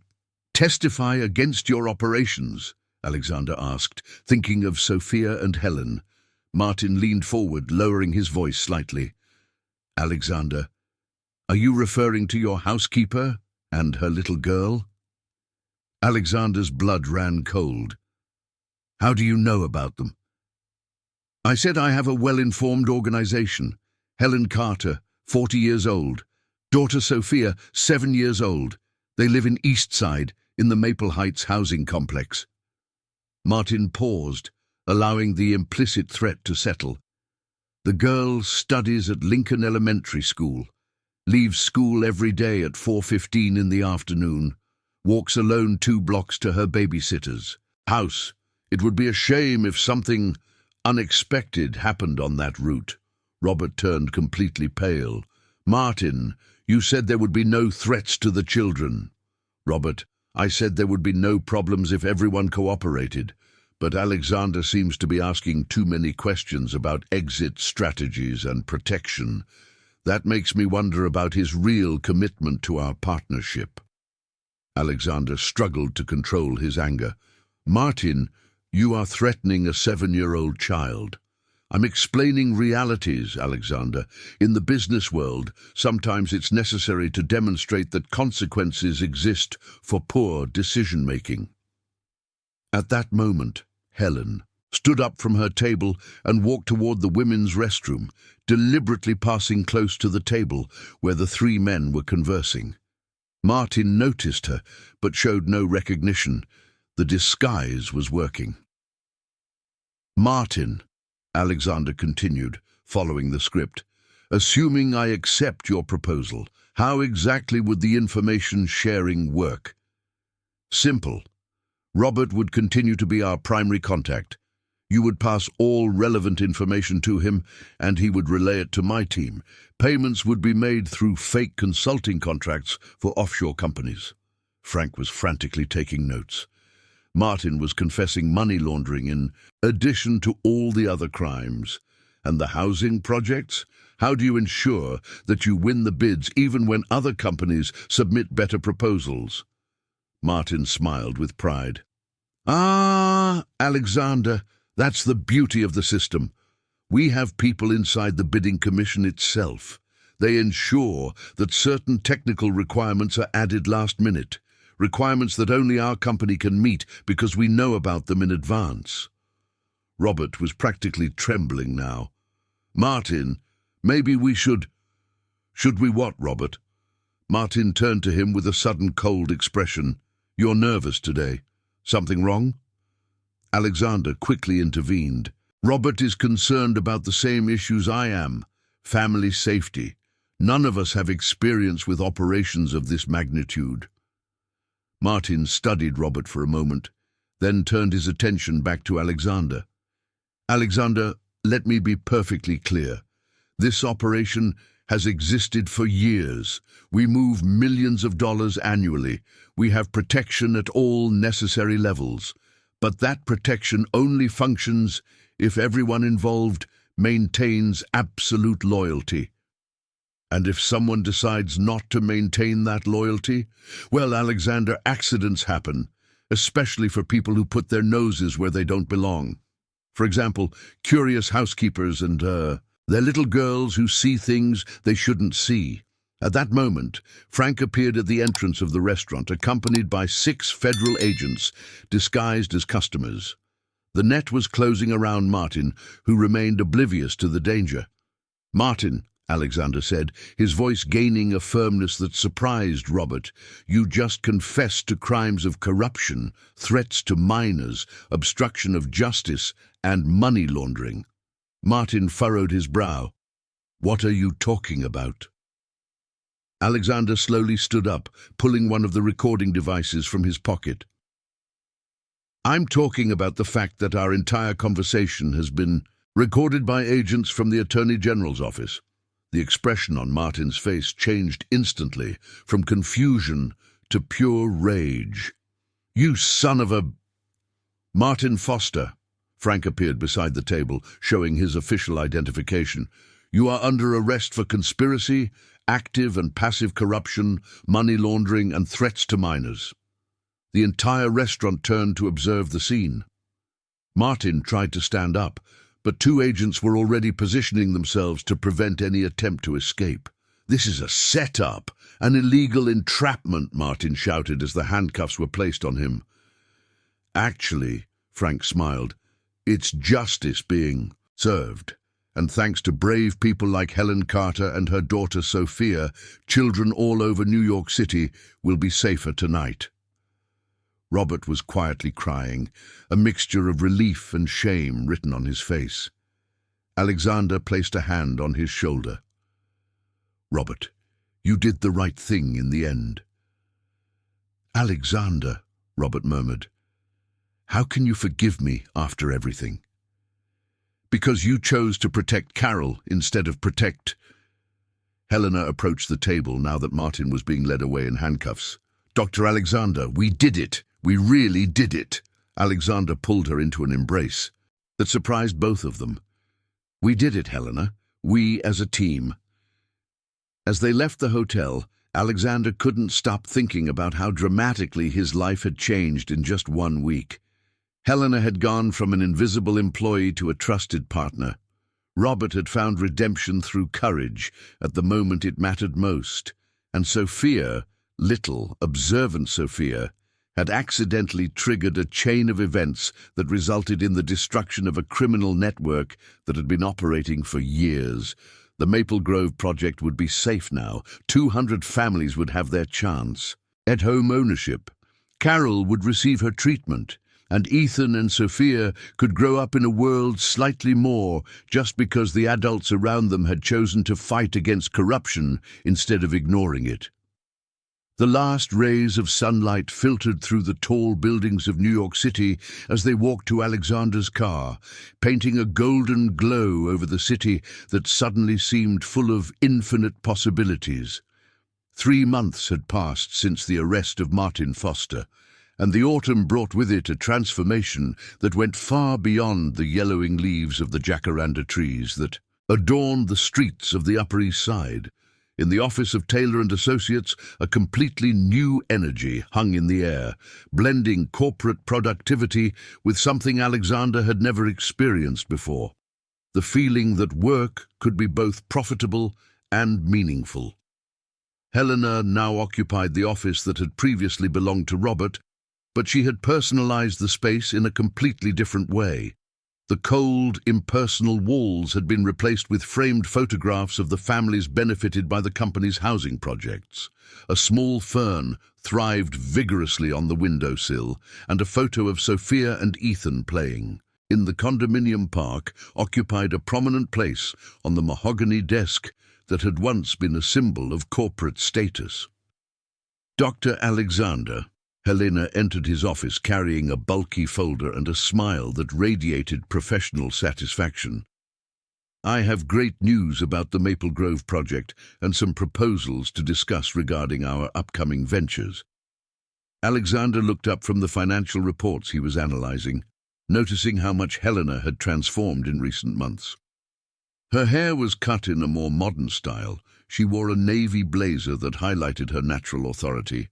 [SPEAKER 1] testify against your operations?" Alexander asked, thinking of Sophia and Helen. Martin leaned forward, lowering his voice slightly. "Alexander, are you referring to your housekeeper and her little girl?" Alexander's blood ran cold. "How do you know about them?" "I said I have a well-informed organization. Helen Carter, 40 years old. Daughter Sophia, 7 years old. They live in East Side, in the Maple Heights housing complex." Martin paused, allowing the implicit threat to settle. "The girl studies at Lincoln Elementary School, leaves school every day at 4:15 in the afternoon, walks alone 2 blocks to her babysitter's house. It would be a shame if something unexpected happened on that route." Robert turned completely pale. "Martin, you said there would be no threats to the children." "Robert, I said there would be no problems if everyone cooperated. But Alexander seems to be asking too many questions about exit strategies and protection. That makes me wonder about his real commitment to our partnership." Alexander struggled to control his anger. "Martin, you are threatening a 7-year-old child." "I'm explaining realities, Alexander. In the business world, sometimes it's necessary to demonstrate that consequences exist for poor decision-making." At that moment, Helen stood up from her table and walked toward the women's restroom, deliberately passing close to the table where the 3 men were conversing. Martin noticed her, but showed no recognition. The disguise was working. "Martin," Alexander continued, following the script, "assuming I accept your proposal, how exactly would the information sharing work?" "Simple. Robert would continue to be our primary contact. You would pass all relevant information to him, and he would relay it to my team. Payments would be made through fake consulting contracts for offshore companies." Frank was frantically taking notes. Martin was confessing money laundering in addition to all the other crimes. "And the housing projects? How do you ensure that you win the bids even when other companies submit better proposals?" Martin smiled with pride. "Ah, Alexander, that's the beauty of the system. We have people inside the bidding commission itself. They ensure that certain technical requirements are added last minute, requirements that only our company can meet because we know about them in advance." Robert was practically trembling now. "Martin, maybe we should..." "Should we what, Robert?" Martin turned to him with a sudden cold expression. "You're nervous today. Something wrong?" Alexander quickly intervened. "Robert is concerned about the same issues I am. Family safety. None of us have experience with operations of this magnitude." Martin studied Robert for a moment, then turned his attention back to Alexander. "Alexander, let me be perfectly clear. This operation has existed for years. We move millions of dollars annually. We have protection at all necessary levels. But that protection only functions if everyone involved maintains absolute loyalty. And if someone decides not to maintain that loyalty, well, Alexander, accidents happen, especially for people who put their noses where they don't belong. For example, curious housekeepers and their little girls who see things they shouldn't see. At that moment, Frank appeared at the entrance of the restaurant, accompanied by 6 federal agents disguised as customers. The net was closing around Martin, who remained oblivious to the danger. "Martin," Alexander said, his voice gaining a firmness that surprised Robert, "you just confessed to crimes of corruption, threats to minors, obstruction of justice, and money laundering." Martin furrowed his brow. "What are you talking about?" Alexander slowly stood up, pulling one of the recording devices from his pocket. "I'm talking about the fact that our entire conversation has been recorded by agents from the Attorney General's office." The expression on Martin's face changed instantly, from confusion to pure rage. "You son of a—" "Martin Foster." Frank appeared beside the table, showing his official identification. "You are under arrest for conspiracy, active and passive corruption, money laundering, and threats to minors." The entire restaurant turned to observe the scene. Martin tried to stand up, but 2 agents were already positioning themselves to prevent any attempt to escape. "This is a setup, an illegal entrapment," Martin shouted as the handcuffs were placed on him. "Actually," Frank smiled, "it's justice being served. And thanks to brave people like Helen Carter and her daughter Sophia, children all over New York City will be safer tonight." Robert was quietly crying, a mixture of relief and shame written on his face. Alexander placed a hand on his shoulder. "Robert, you did the right thing in the end." "Alexander," Robert murmured, "how can you forgive me after everything?" "Because you chose to protect Carol instead of protect—" Helena approached the table now that Martin was being led away in handcuffs. "Dr. Alexander, we did it. We really did it." Alexander pulled her into an embrace that surprised both of them. "We did it, Helena. We as a team." As they left the hotel, Alexander couldn't stop thinking about how dramatically his life had changed in just 1 week. Helena had gone from an invisible employee to a trusted partner. Robert had found redemption through courage at the moment it mattered most. And Sophia, little, observant Sophia, had accidentally triggered a chain of events that resulted in the destruction of a criminal network that had been operating for years. The Maple Grove project would be safe now. 200 families would have their chance. At home ownership. Carol would receive her treatment, and Ethan and Sophia could grow up in a world slightly more just because the adults around them had chosen to fight against corruption instead of ignoring it. The last rays of sunlight filtered through the tall buildings of New York City as they walked to Alexander's car, painting a golden glow over the city that suddenly seemed full of infinite possibilities. 3 months had passed since the arrest of Martin Foster, and the autumn brought with it a transformation that went far beyond the yellowing leaves of the jacaranda trees that adorned the streets of the Upper East Side. In the office of Taylor & Associates, a completely new energy hung in the air, blending corporate productivity with something Alexander had never experienced before. The feeling that work could be both profitable and meaningful. Helena now occupied the office that had previously belonged to Robert, but she had personalized the space in a completely different way. The cold, impersonal walls had been replaced with framed photographs of the families benefited by the company's housing projects. A small fern thrived vigorously on the windowsill, and a photo of Sophia and Ethan playing in the condominium park occupied a prominent place on the mahogany desk that had once been a symbol of corporate status. Dr. Alexander. Helena entered his office carrying a bulky folder and a smile that radiated professional satisfaction. "I have great news about the Maple Grove project and some proposals to discuss regarding our upcoming ventures." Alexander looked up from the financial reports he was analyzing, noticing how much Helena had transformed in recent months. Her hair was cut in a more modern style. She wore a navy blazer that highlighted her natural authority,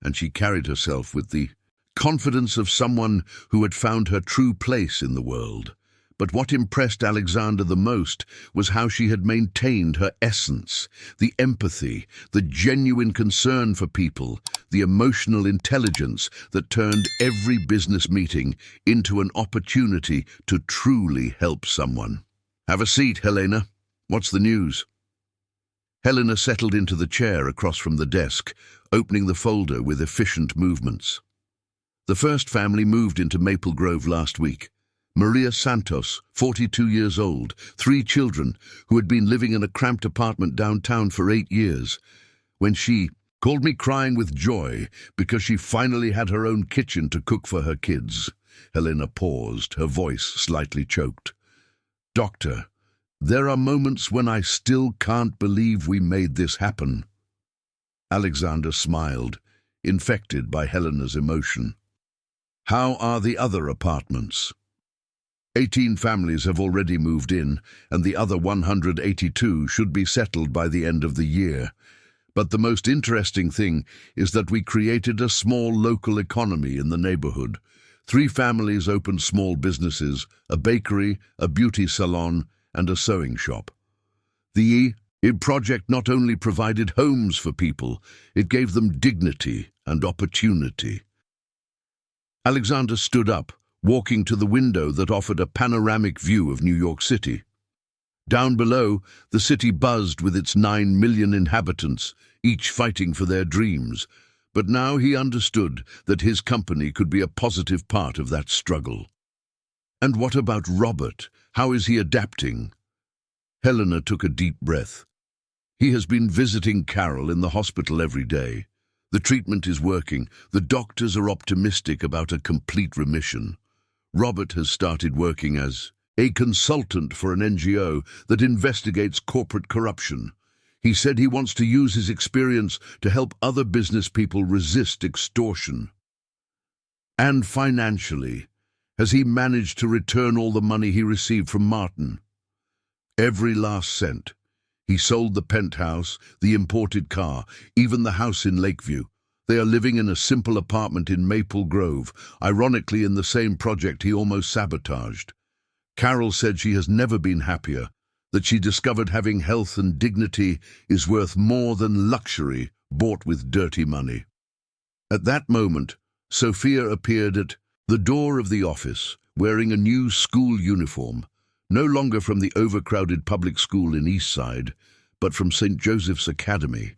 [SPEAKER 1] and she carried herself with the confidence of someone who had found her true place in the world. But what impressed Alexander the most was how she had maintained her essence, the empathy, the genuine concern for people, the emotional intelligence that turned every business meeting into an opportunity to truly help someone. "Have a seat, Helena. What's the news?" Helena settled into the chair across from the desk, opening the folder with efficient movements. The first family moved into Maple Grove last week. Maria Santos, 42 years old, 3 children, who had been living in a cramped apartment downtown for 8 years. When she called me crying with joy because she finally had her own kitchen to cook for her kids. Helena paused, her voice slightly choked. "Doctor, there are moments when I still can't believe we made this happen." Alexander smiled, infected by Helena's emotion. "How are the other apartments?" 18 families have already moved in, and the other 182 should be settled by the end of the year. But the most interesting thing is that we created a small local economy in the neighborhood. 3 families opened small businesses, a bakery, a beauty salon, and a sewing shop. The project not only provided homes for people, it gave them dignity and opportunity. Alexander stood up, walking to the window that offered a panoramic view of New York City. Down below, the city buzzed with its 9 million inhabitants, each fighting for their dreams. But now he understood that his company could be a positive part of that struggle. "And what about Robert? How is he adapting?" Helena took a deep breath. "He has been visiting Carol in the hospital every day. The treatment is working. The doctors are optimistic about a complete remission. Robert has started working as a consultant for an NGO that investigates corporate corruption. He said he wants to use his experience to help other business people resist extortion." "And financially, has he managed to return all the money he received from Martin?" "Every last cent. He sold the penthouse, the imported car, even the house in Lakeview. They are living in a simple apartment in Maple Grove, ironically in the same project he almost sabotaged. Carol said she has never been happier, that she discovered having health and dignity is worth more than luxury bought with dirty money." At that moment, Sophia appeared at the door of the office, wearing a new school uniform, no longer from the overcrowded public school in Eastside, but from St. Joseph's Academy,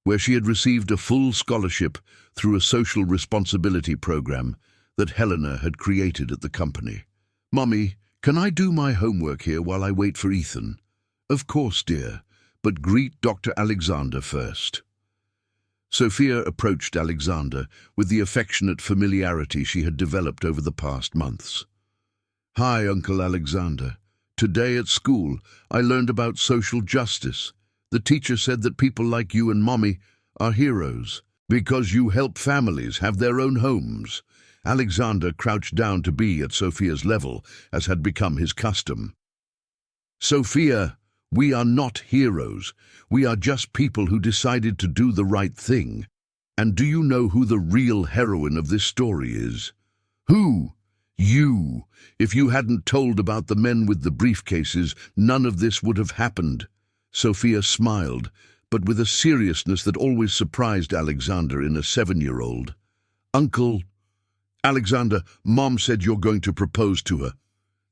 [SPEAKER 1] where she had received a full scholarship through a social responsibility program that Helena had created at the company. "Mummy, can I do my homework here while I wait for Ethan?" "Of course, dear, but greet Dr. Alexander first." Sophia approached Alexander with the affectionate familiarity she had developed over the past months. "Hi, Uncle Alexander. Today at school, I learned about social justice. The teacher said that people like you and Mommy are heroes because you help families have their own homes." Alexander crouched down to be at Sophia's level, as had become his custom. "Sophia, we are not heroes. We are just people who decided to do the right thing. And do you know who the real heroine of this story is?" "Who?" "You. If you hadn't told about the men with the briefcases, none of this would have happened." Sophia smiled, but with a seriousness that always surprised Alexander in a 7-year-old. "Uncle Alexander, Mom said you're going to propose to her."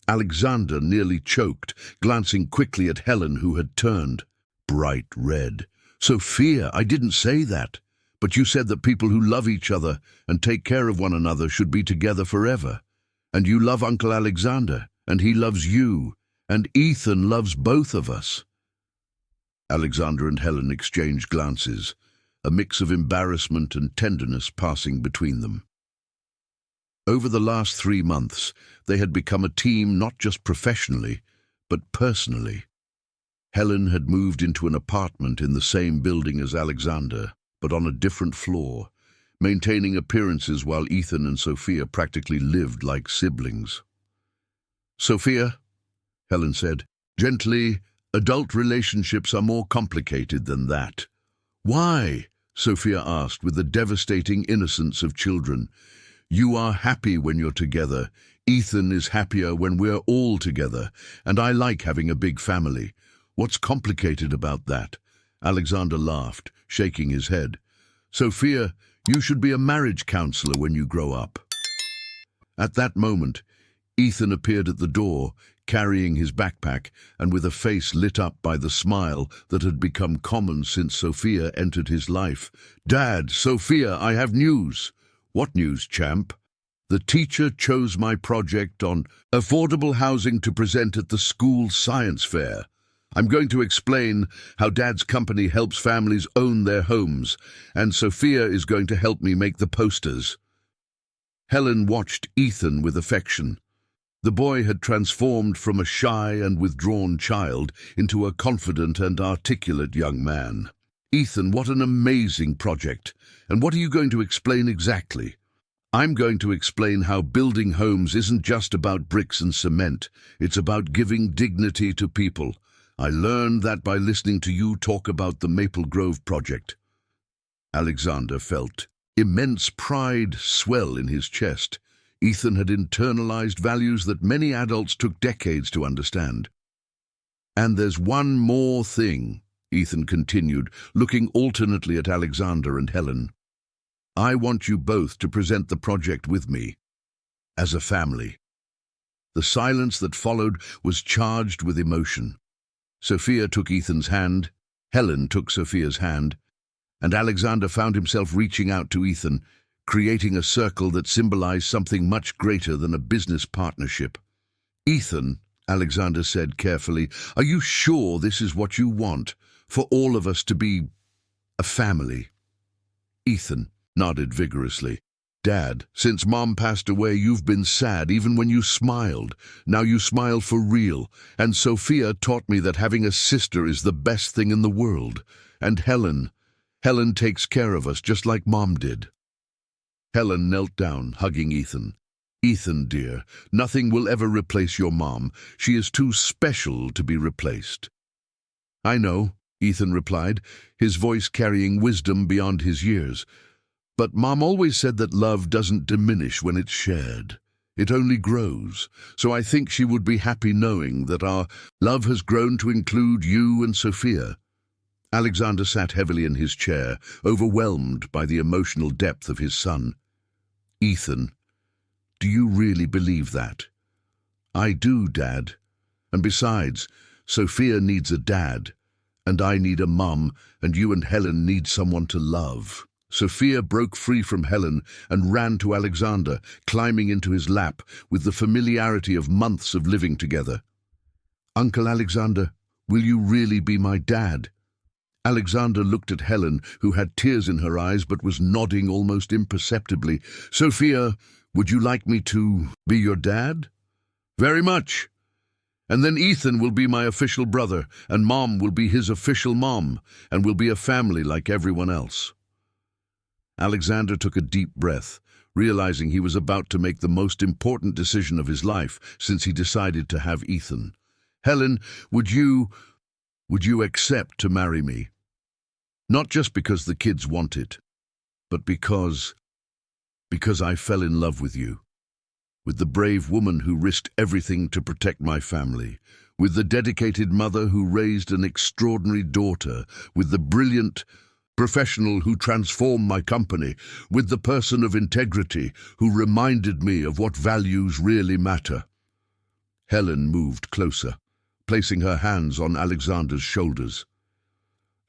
[SPEAKER 1] Alexander nearly choked, glancing quickly at Helen, who had turned bright red. "Sophia, I didn't say that. But you said that people who love each other and take care of one another should be together forever. And you love Uncle Alexander, and he loves you, and Ethan loves both of us." Alexander and Helen exchanged glances, a mix of embarrassment and tenderness passing between them. Over the last 3 months, they had become a team not just professionally, but personally. Helen had moved into an apartment in the same building as Alexander, but on a different floor, maintaining appearances while Ethan and Sophia practically lived like siblings. "Sophia," Helen said, gently, "adult relationships are more complicated than that." "Why?" Sophia asked with the devastating innocence of children. "You are happy when you're together. Ethan is happier when we're all together, and I like having a big family. What's complicated about that?" Alexander laughed, shaking his head. "Sophia, you should be a marriage counselor when you grow up." At that moment, Ethan appeared at the door, carrying his backpack and with a face lit up by the smile that had become common since Sophia entered his life. "Dad, Sophia, I have news." "What news, champ?" "The teacher chose my project on affordable housing to present at the school science fair. I'm going to explain how Dad's company helps families own their homes, and Sophia is going to help me make the posters." Helen watched Ethan with affection. The boy had transformed from a shy and withdrawn child into a confident and articulate young man. "Ethan, what an amazing project! And what are you going to explain exactly?" "I'm going to explain how building homes isn't just about bricks and cement. It's about giving dignity to people. I learned that by listening to you talk about the Maple Grove project." Alexander felt immense pride swell in his chest. Ethan had internalized values that many adults took decades to understand. "And there's one more thing," Ethan continued, looking alternately at Alexander and Helen. "I want you both to present the project with me, as a family." The silence that followed was charged with emotion. Sophia took Ethan's hand, Helen took Sophia's hand, and Alexander found himself reaching out to Ethan, creating a circle that symbolized something much greater than a business partnership. "Ethan," Alexander said carefully, "are you sure this is what you want, for all of us to be a family?" Ethan nodded vigorously. "Dad, since Mom passed away, you've been sad even when you smiled. Now you smile for real. And Sophia taught me that having a sister is the best thing in the world. And Helen takes care of us just like Mom did." Helen knelt down, hugging Ethan. "Ethan, dear, nothing will ever replace your Mom. She is too special to be replaced." "I know," Ethan replied, his voice carrying wisdom beyond his years. "But Mom always said that love doesn't diminish when it's shared. It only grows. So I think she would be happy knowing that our love has grown to include you and Sophia." Alexander sat heavily in his chair, overwhelmed by the emotional depth of his son. "Ethan, do you really believe that?" "I do, Dad. And besides, Sophia needs a dad, and I need a mum, and you and Helen need someone to love." Sophia broke free from Helen and ran to Alexander, climbing into his lap with the familiarity of months of living together. "Uncle Alexander, will you really be my dad?" Alexander looked at Helen, who had tears in her eyes but was nodding almost imperceptibly. "Sophia, would you like me to be your dad?" "Very much. And then Ethan will be my official brother, and Mom will be his official mom, and we'll be a family like everyone else." Alexander took a deep breath, realizing he was about to make the most important decision of his life since he decided to have Ethan. "Helen, would you accept to marry me? Not just because the kids want it, but because I fell in love with you. With the brave woman who risked everything to protect my family, with the dedicated mother who raised an extraordinary daughter, with the brilliant professional who transformed my company, with the person of integrity who reminded me of what values really matter." Helen moved closer, placing her hands on Alexander's shoulders.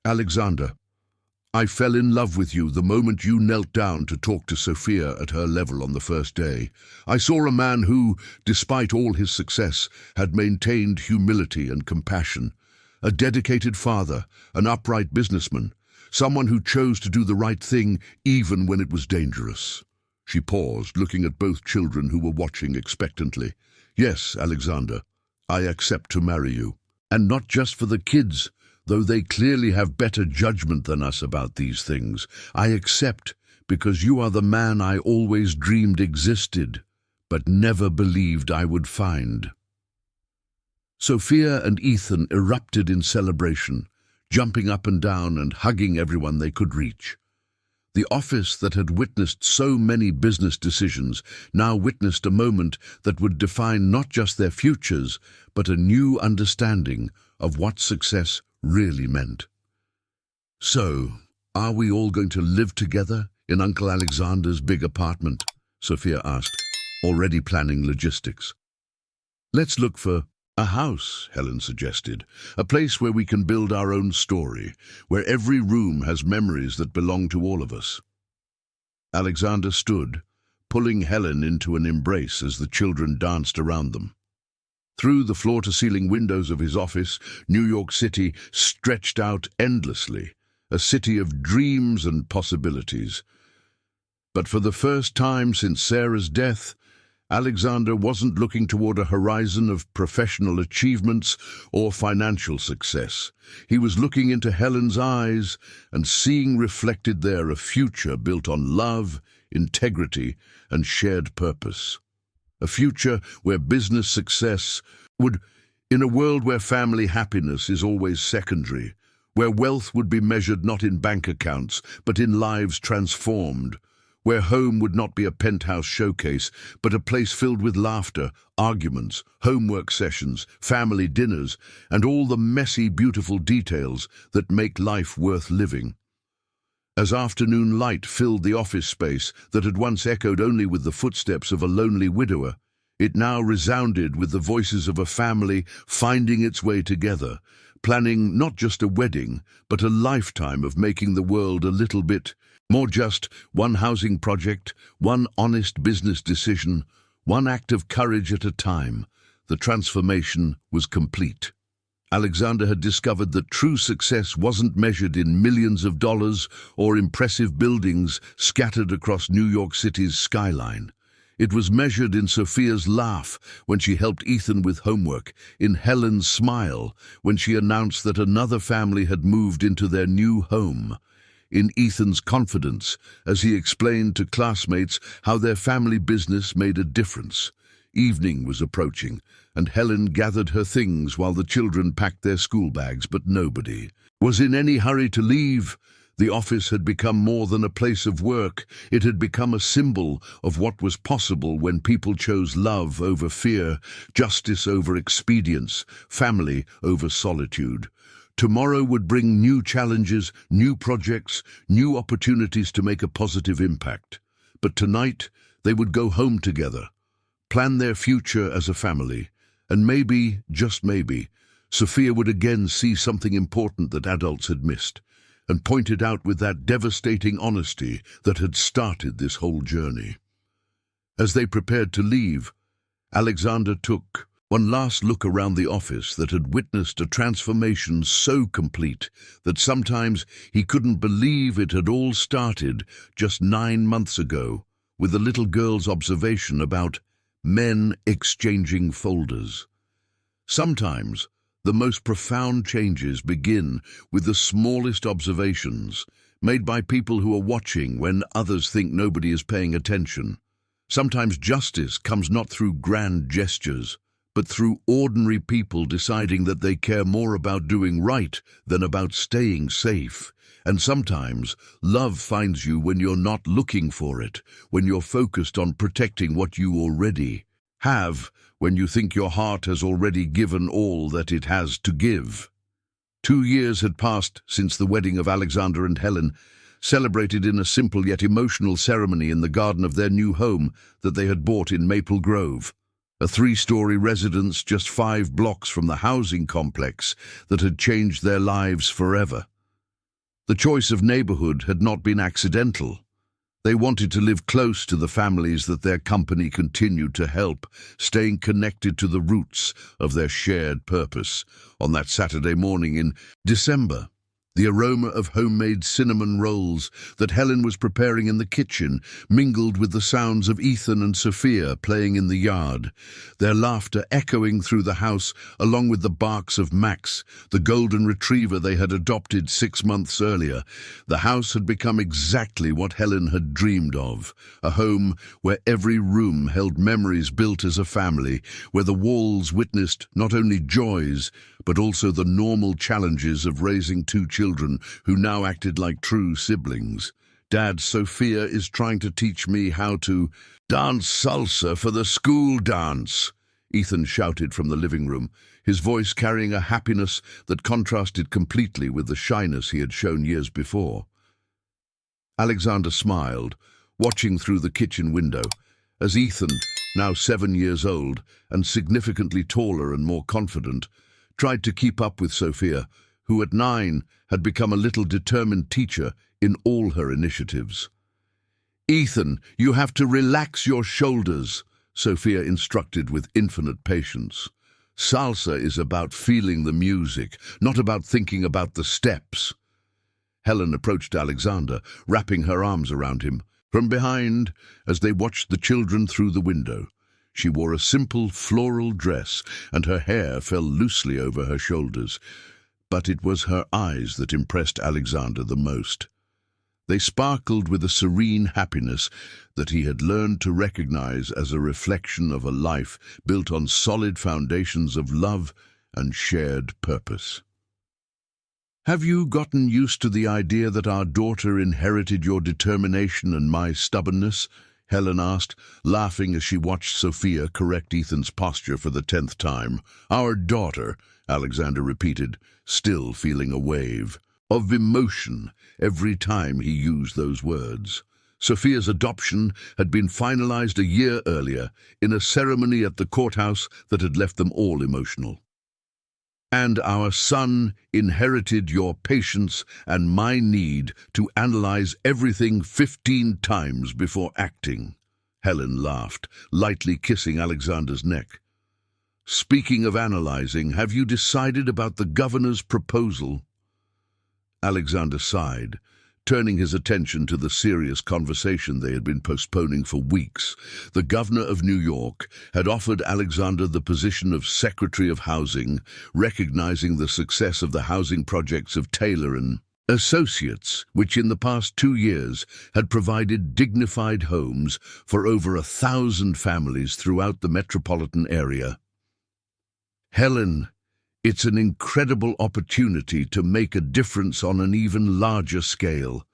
[SPEAKER 1] "Alexander, I fell in love with you the moment you knelt down to talk to Sophia at her level on the first day. I saw a man who, despite all his success, had maintained humility and compassion. A dedicated father, an upright businessman, someone who chose to do the right thing even when it was dangerous." She paused, looking at both children who were watching expectantly. "Yes, Alexander, I accept to marry you. And not just for the kids, though they clearly have better judgment than us about these things. I accept because you are the man I always dreamed existed, but never believed I would find." Sophia and Ethan erupted in celebration, jumping up and down and hugging everyone they could reach. The office that had witnessed so many business decisions now witnessed a moment that would define not just their futures, but a new understanding of what success really meant. "So, are we all going to live together in Uncle Alexander's big apartment?" Sophia asked, already planning logistics. "Let's look for a house," Helen suggested, "a place where we can build our own story, where every room has memories that belong to all of us." Alexander stood, pulling Helen into an embrace as the children danced around them. Through the floor-to-ceiling windows of his office, New York City stretched out endlessly, a city of dreams and possibilities. But for the first time since Sarah's death, Alexander wasn't looking toward a horizon of professional achievements or financial success. He was looking into Helen's eyes and seeing reflected there a future built on love, integrity, and shared purpose. A future where business success would, in a world where family happiness is always secondary, where wealth would be measured not in bank accounts, but in lives transformed, where home would not be a penthouse showcase, but a place filled with laughter, arguments, homework sessions, family dinners, and all the messy, beautiful details that make life worth living. As afternoon light filled the office space that had once echoed only with the footsteps of a lonely widower, it now resounded with the voices of a family finding its way together, planning not just a wedding, but a lifetime of making the world a little bit more just. One housing project, one honest business decision, one act of courage at a time. The transformation was complete. Alexander had discovered that true success wasn't measured in millions of dollars or impressive buildings scattered across New York City's skyline. It was measured in Sophia's laugh when she helped Ethan with homework, in Helen's smile when she announced that another family had moved into their new home, in Ethan's confidence as he explained to classmates how their family business made a difference. Evening was approaching, and Helen gathered her things while the children packed their school bags, but nobody was in any hurry to leave. The office had become more than a place of work. It had become a symbol of what was possible when people chose love over fear, justice over expedience, family over solitude. Tomorrow would bring new challenges, new projects, new opportunities to make a positive impact. But tonight, they would go home together, plan their future as a family, and maybe, just maybe, Sophia would again see something important that adults had missed, and point it out with that devastating honesty that had started this whole journey. As they prepared to leave, Alexander took one last look around the office that had witnessed a transformation so complete that sometimes he couldn't believe it had all started just 9 months ago with the little girl's observation about men exchanging folders. Sometimes the most profound changes begin with the smallest observations made by people who are watching when others think nobody is paying attention. Sometimes justice comes not through grand gestures, but through ordinary people deciding that they care more about doing right than about staying safe. And sometimes love finds you when you're not looking for it, when you're focused on protecting what you already have, when you think your heart has already given all that it has to give. 2 years had passed since the wedding of Alexander and Helen, celebrated in a simple yet emotional ceremony in the garden of their new home that they had bought in Maple Grove. a three-story residence just 5 blocks from the housing complex that had changed their lives forever. The choice of neighborhood had not been accidental. They wanted to live close to the families that their company continued to help, staying connected to the roots of their shared purpose. On that Saturday morning in December, the aroma of homemade cinnamon rolls that Helen was preparing in the kitchen mingled with the sounds of Ethan and Sophia playing in the yard, their laughter echoing through the house along with the barks of Max, the golden retriever they had adopted 6 months earlier. The house had become exactly what Helen had dreamed of, a home where every room held memories built as a family, where the walls witnessed not only joys, but also the normal challenges of raising 2 children who now acted like true siblings. Dad, Sophia is trying to teach me how to dance salsa for the school dance, Ethan shouted from the living room, his voice carrying a happiness that contrasted completely with the shyness he had shown years before. Alexander smiled, watching through the kitchen window, as Ethan, now 7 years old and significantly taller and more confident, tried to keep up with Sophia, who at 9 had become a little determined teacher in all her initiatives. "Ethan, you have to relax your shoulders," Sophia instructed with infinite patience. "Salsa is about feeling the music, not about thinking about the steps." Helen approached Alexander, wrapping her arms around him. From behind, as they watched the children through the window, she wore a simple floral dress, and her hair fell loosely over her shoulders. But it was her eyes that impressed Alexander the most. They sparkled with a serene happiness that he had learned to recognize as a reflection of a life built on solid foundations of love and shared purpose. "Have you gotten used to the idea that our daughter inherited your determination and my stubbornness?" Helen asked, laughing as she watched Sophia correct Ethan's posture for the 10th time. "Our daughter," Alexander repeated, still feeling a wave of emotion every time he used those words. Sophia's adoption had been finalized a year earlier in a ceremony at the courthouse that had left them all emotional. "And our son inherited your patience and my need to analyze everything 15 times before acting," Helen laughed, lightly kissing Alexander's neck. "Speaking of analyzing, have you decided about the governor's proposal?" Alexander sighed, turning his attention to the serious conversation they had been postponing for weeks. The governor of New York had offered Alexander the position of Secretary of Housing, recognizing the success of the housing projects of Taylor and Associates, which in the past 2 years had provided dignified homes for over 1,000 families throughout the metropolitan area. "Helen, it's an incredible opportunity to make a difference on an even larger scale,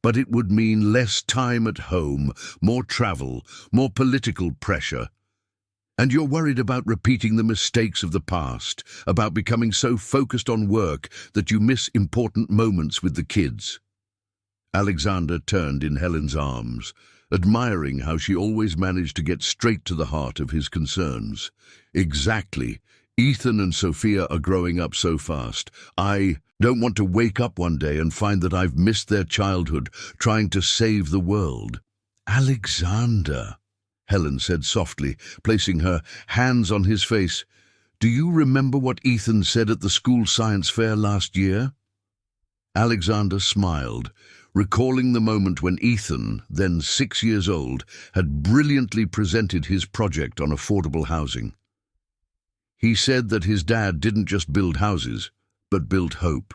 [SPEAKER 1] but it would mean less time at home, more travel, more political pressure. And you're worried about repeating the mistakes of the past, about becoming so focused on work that you miss important moments with the kids." Alexander turned in Helen's arms, admiring how she always managed to get straight to the heart of his concerns. "Exactly. Ethan and Sophia are growing up so fast. I don't want to wake up one day and find that I've missed their childhood trying to save the world." "Alexander," Helen said softly, placing her hands on his face, "do you remember what Ethan said at the school science fair last year?" Alexander smiled, recalling the moment when Ethan, then 6 years old, had brilliantly presented his project on affordable housing. He said that his dad didn't just build houses, but built hope.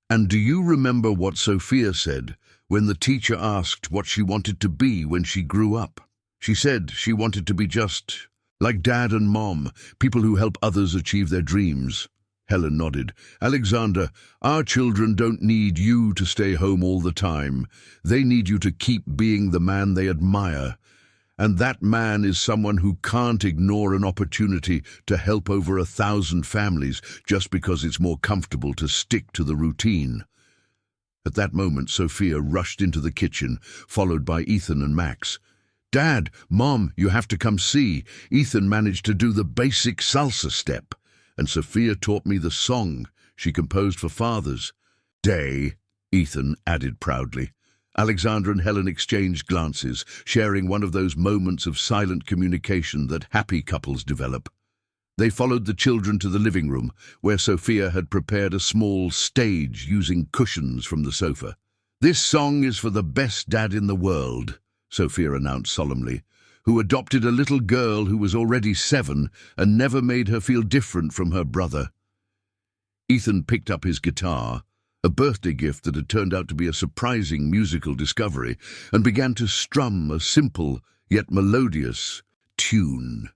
[SPEAKER 1] "And do you remember what Sophia said when the teacher asked what she wanted to be when she grew up? She said she wanted to be just like Dad and Mom, people who help others achieve their dreams." Helen nodded. "Alexander, our children don't need you to stay home all the time. They need you to keep being the man they admire. And that man is someone who can't ignore an opportunity to help over 1,000 families just because it's more comfortable to stick to the routine." At that moment, Sophia rushed into the kitchen, followed by Ethan and Max. "Dad, Mom, you have to come see. Ethan managed to do the basic salsa step. And Sophia taught me the song she composed for Father's Day," Ethan added proudly. Alexander and Helen exchanged glances, sharing one of those moments of silent communication that happy couples develop. They followed the children to the living room, where Sophia had prepared a small stage using cushions from the sofa. "This song is for the best dad in the world," Sophia announced solemnly, "who adopted a little girl who was already 7 and never made her feel different from her brother." Ethan picked up his guitar, a birthday gift that had turned out to be a surprising musical discovery, and began to strum a simple yet melodious tune.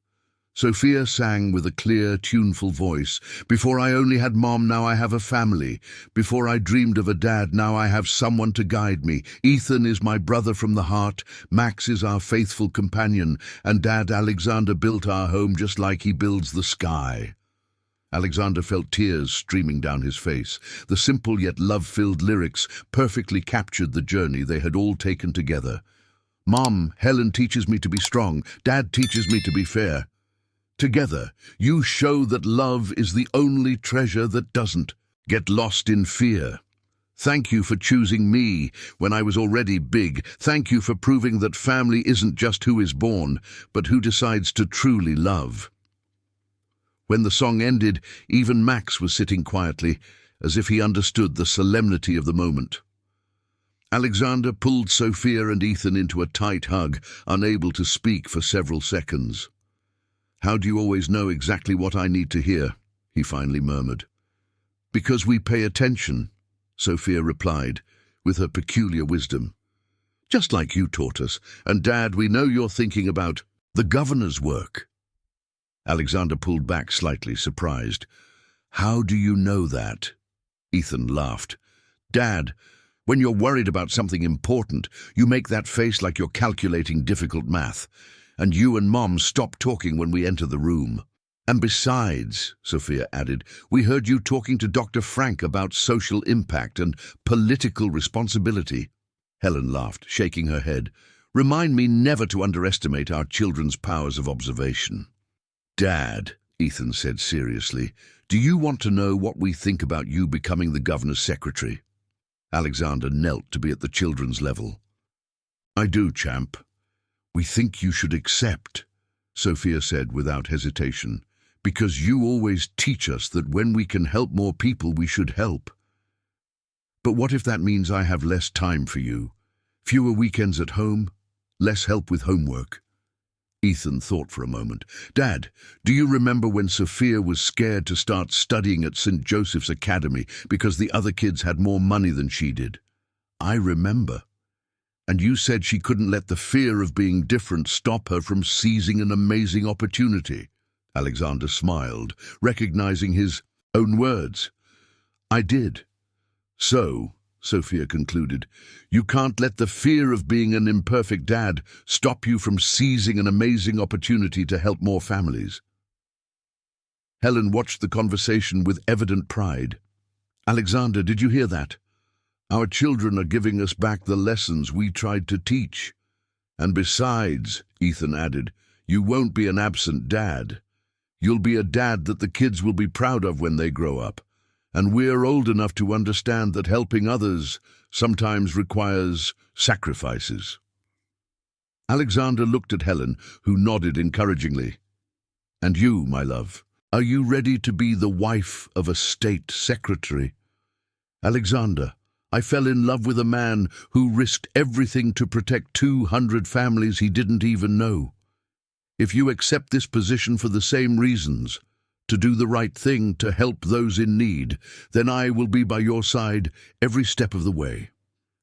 [SPEAKER 1] Sophia sang with a clear, tuneful voice. "Before I only had Mom, now I have a family. Before I dreamed of a dad, now I have someone to guide me. Ethan is my brother from the heart, Max is our faithful companion, and Dad Alexander built our home just like he builds the sky." Alexander felt tears streaming down his face. The simple yet love-filled lyrics perfectly captured the journey they had all taken together. "Mom, Helen teaches me to be strong. Dad teaches me to be fair. Together, you show that love is the only treasure that doesn't get lost in fear. Thank you for choosing me when I was already big. Thank you for proving that family isn't just who is born, but who decides to truly love." When the song ended, even Max was sitting quietly, as if he understood the solemnity of the moment. Alexander pulled Sophia and Ethan into a tight hug, unable to speak for several seconds. "How do you always know exactly what I need to hear?" he finally murmured. "Because we pay attention," Sophia replied, with her peculiar wisdom. "Just like you taught us. And Dad, we know you're thinking about the governor's work." Alexander pulled back slightly, surprised. "How do you know that?" Ethan laughed. "Dad, when you're worried about something important, you make that face like you're calculating difficult math. And you and Mom stop talking when we enter the room. And besides," Sophia added, "we heard you talking to Dr. Frank about social impact and political responsibility." Helen laughed, shaking her head. "Remind me never to underestimate our children's powers of observation." "Dad," Ethan said seriously, "do you want to know what we think about you becoming the governor's secretary?" Alexander knelt to be at the children's level. "I do, champ. We think you should accept," Sophia said without hesitation, "because you always teach us that when we can help more people, we should help. But what if that means I have less time for you? Fewer weekends at home? Less help with homework?" Ethan thought for a moment. "Dad, do you remember when Sophia was scared to start studying at St. Joseph's Academy because the other kids had more money than she did?" "I remember. And you said she couldn't let the fear of being different stop her from seizing an amazing opportunity." Alexander smiled, recognizing his own words. "I did. So," Sophia concluded, "you can't let the fear of being an imperfect dad stop you from seizing an amazing opportunity to help more families." Helen watched the conversation with evident pride. "Alexander, did you hear that? Our children are giving us back the lessons we tried to teach. And besides," Ethan added, "you won't be an absent dad. You'll be a dad that the kids will be proud of when they grow up. And we're old enough to understand that helping others sometimes requires sacrifices." Alexander looked at Helen, who nodded encouragingly. "And you, my love, are you ready to be the wife of a state secretary?" "Alexander, I fell in love with a man who risked everything to protect 200 families he didn't even know. If you accept this position for the same reasons, to do the right thing, to help those in need, then I will be by your side every step of the way."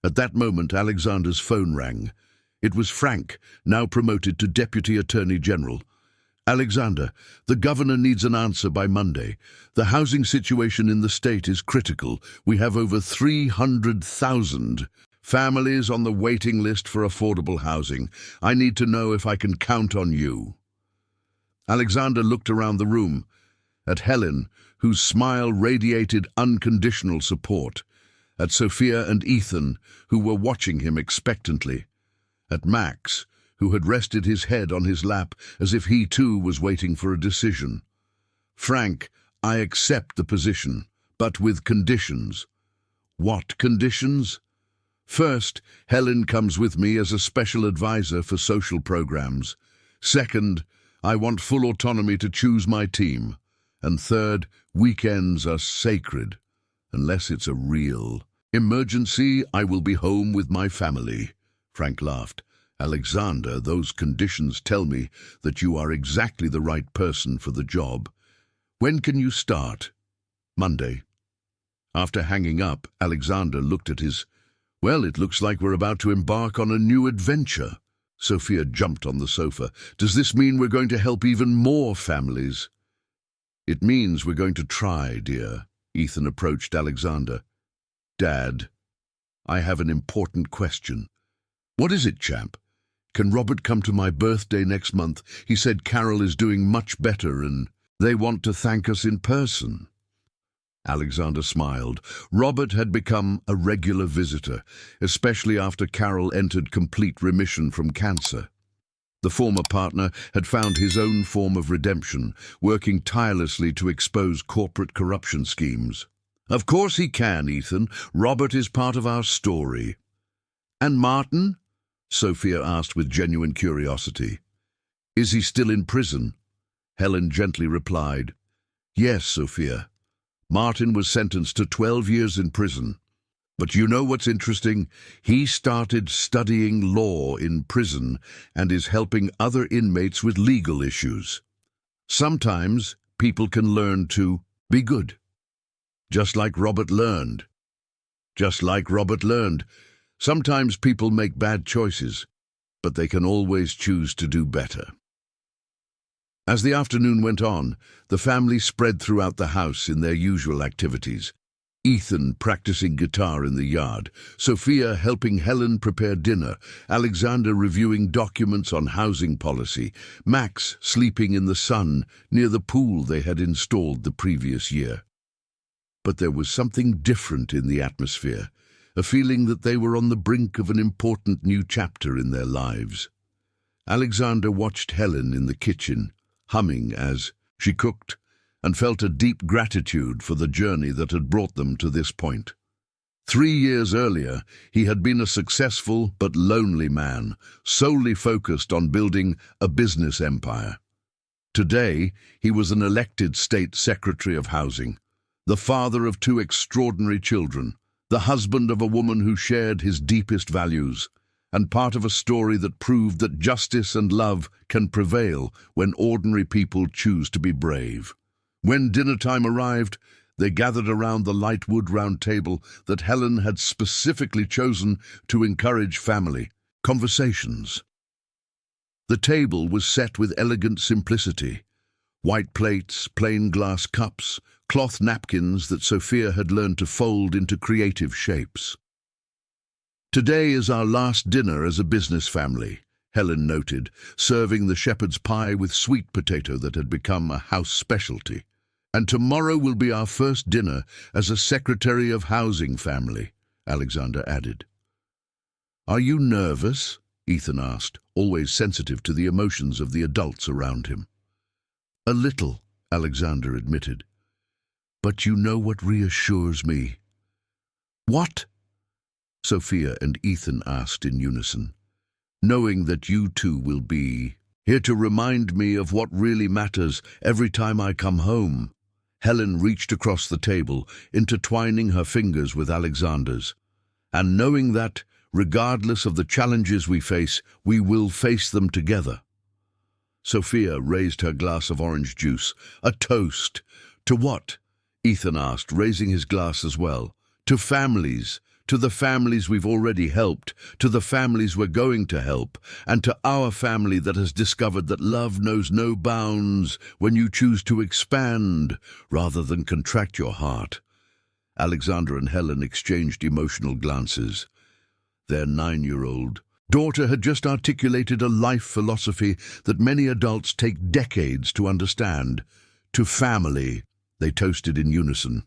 [SPEAKER 1] At that moment, Alexander's phone rang. It was Frank, now promoted to Deputy Attorney General. "Alexander, the governor needs an answer by Monday. The housing situation in the state is critical. We have over 300,000 families on the waiting list for affordable housing. I need to know if I can count on you." Alexander looked around the room, at Helen, whose smile radiated unconditional support, at Sophia and Ethan, who were watching him expectantly, at Max, who had rested his head on his lap as if he too was waiting for a decision. "Frank, I accept the position, but with conditions." "What conditions?" "First, Helen comes with me as a special advisor for social programs. Second, I want full autonomy to choose my team. And third, weekends are sacred. Unless it's a real emergency, I will be home with my family." Frank laughed. "Alexander, those conditions tell me that you are exactly the right person for the job. When can you start?" "Monday." After hanging up, Alexander looked at his, "Well, it looks like we're about to embark on a new adventure." Sophia jumped on the sofa. "Does this mean we're going to help even more families?" "It means we're going to try, dear." Ethan approached Alexander. "Dad, I have an important question." "What is it, champ?" "Can Robert come to my birthday next month? He said Carol is doing much better and they want to thank us in person." Alexander smiled. Robert had become a regular visitor, especially after Carol entered complete remission from cancer. The former partner had found his own form of redemption, working tirelessly to expose corporate corruption schemes. "Of course he can, Ethan. Robert is part of our story." "And Martin?" Sophia asked with genuine curiosity. "Is he still in prison?" Helen gently replied, "Yes, Sophia. Martin was sentenced to 12 years in prison. But you know what's interesting? He started studying law in prison and is helping other inmates with legal issues. Sometimes people can learn to be good. Just like Robert learned. Sometimes people make bad choices, but they can always choose to do better." As the afternoon went on, the family spread throughout the house in their usual activities. Ethan practicing guitar in the yard, Sophia helping Helen prepare dinner, Alexander reviewing documents on housing policy, Max sleeping in the sun near the pool they had installed the previous year. But there was something different in the atmosphere, a feeling that they were on the brink of an important new chapter in their lives. Alexander watched Helen in the kitchen, humming as she cooked, and felt a deep gratitude for the journey that had brought them to this point. 3 years earlier, he had been a successful but lonely man, solely focused on building a business empire. Today, he was an elected state secretary of housing, the father of 2 extraordinary children, the husband of a woman who shared his deepest values, and part of a story that proved that justice and love can prevail when ordinary people choose to be brave. When dinner time arrived, they gathered around the light wood round table that Helen had specifically chosen to encourage family conversations. The table was set with elegant simplicity. White plates, plain glass cups, cloth napkins that Sophia had learned to fold into creative shapes. "Today is our last dinner as a business family," Helen noted, serving the shepherd's pie with sweet potato that had become a house specialty. "And tomorrow will be our first dinner as a Secretary of Housing family," Alexander added. "Are you nervous?" Ethan asked, always sensitive to the emotions of the adults around him. "A little," Alexander admitted. "But you know what reassures me?" "What?" Sophia and Ethan asked in unison. "Knowing that you two will be here to remind me of what really matters every time I come home." Helen reached across the table, intertwining her fingers with Alexander's. "And knowing that, regardless of the challenges we face, we will face them together." Sophia raised her glass of orange juice. "A toast. To what?" Ethan asked, raising his glass as well. "To families. To the families we've already helped, to the families we're going to help, and to our family that has discovered that love knows no bounds when you choose to expand rather than contract your heart." Alexander and Helen exchanged emotional glances. Their 9-year-old daughter had just articulated a life philosophy that many adults take decades to understand. "To family," they toasted in unison.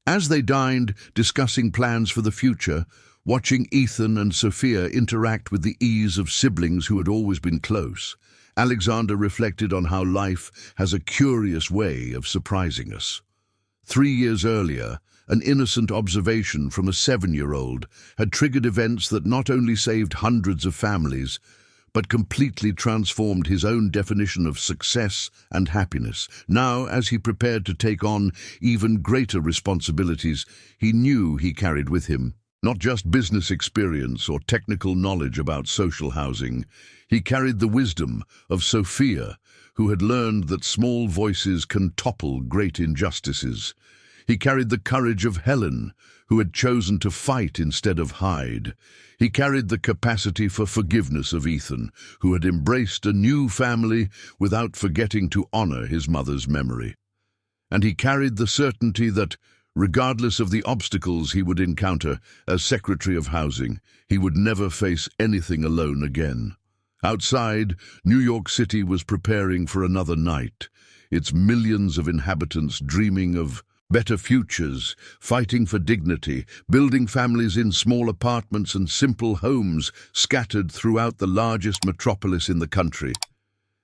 [SPEAKER 1] As they dined, discussing plans for the future, Watching Ethan and Sophia interact with the ease of siblings who had always been close, Alexander reflected on how life has a curious way of surprising us. 3 years earlier, an innocent observation from a 7-year-old had triggered events that not only saved hundreds of families, but completely transformed his own definition of success and happiness. Now, as he prepared to take on even greater responsibilities, he knew he carried with him not just business experience or technical knowledge about social housing. He carried the wisdom of Sophia, who had learned that small voices can topple great injustices. He carried the courage of Helen, who had chosen to fight instead of hide. He carried the capacity for forgiveness of Ethan, who had embraced a new family without forgetting to honor his mother's memory. And he carried the certainty that, regardless of the obstacles he would encounter as Secretary of Housing, he would never face anything alone again. Outside, New York City was preparing for another night, its millions of inhabitants dreaming of better futures, fighting for dignity, building families in small apartments and simple homes scattered throughout the largest metropolis in the country.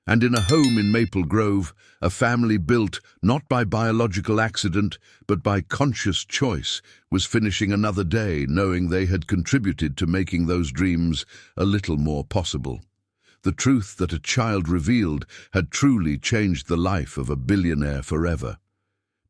[SPEAKER 1] And in a home in Maple Grove, a family built not by biological accident, but by conscious choice, was finishing another day knowing they had contributed to making those dreams a little more possible. The truth that a child revealed had truly changed the life of a billionaire forever.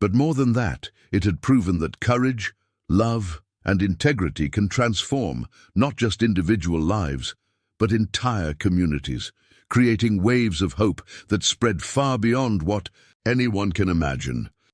[SPEAKER 1] But more than that, it had proven that courage, love, and integrity can transform not just individual lives, but entire communities, creating waves of hope that spread far beyond what anyone can imagine.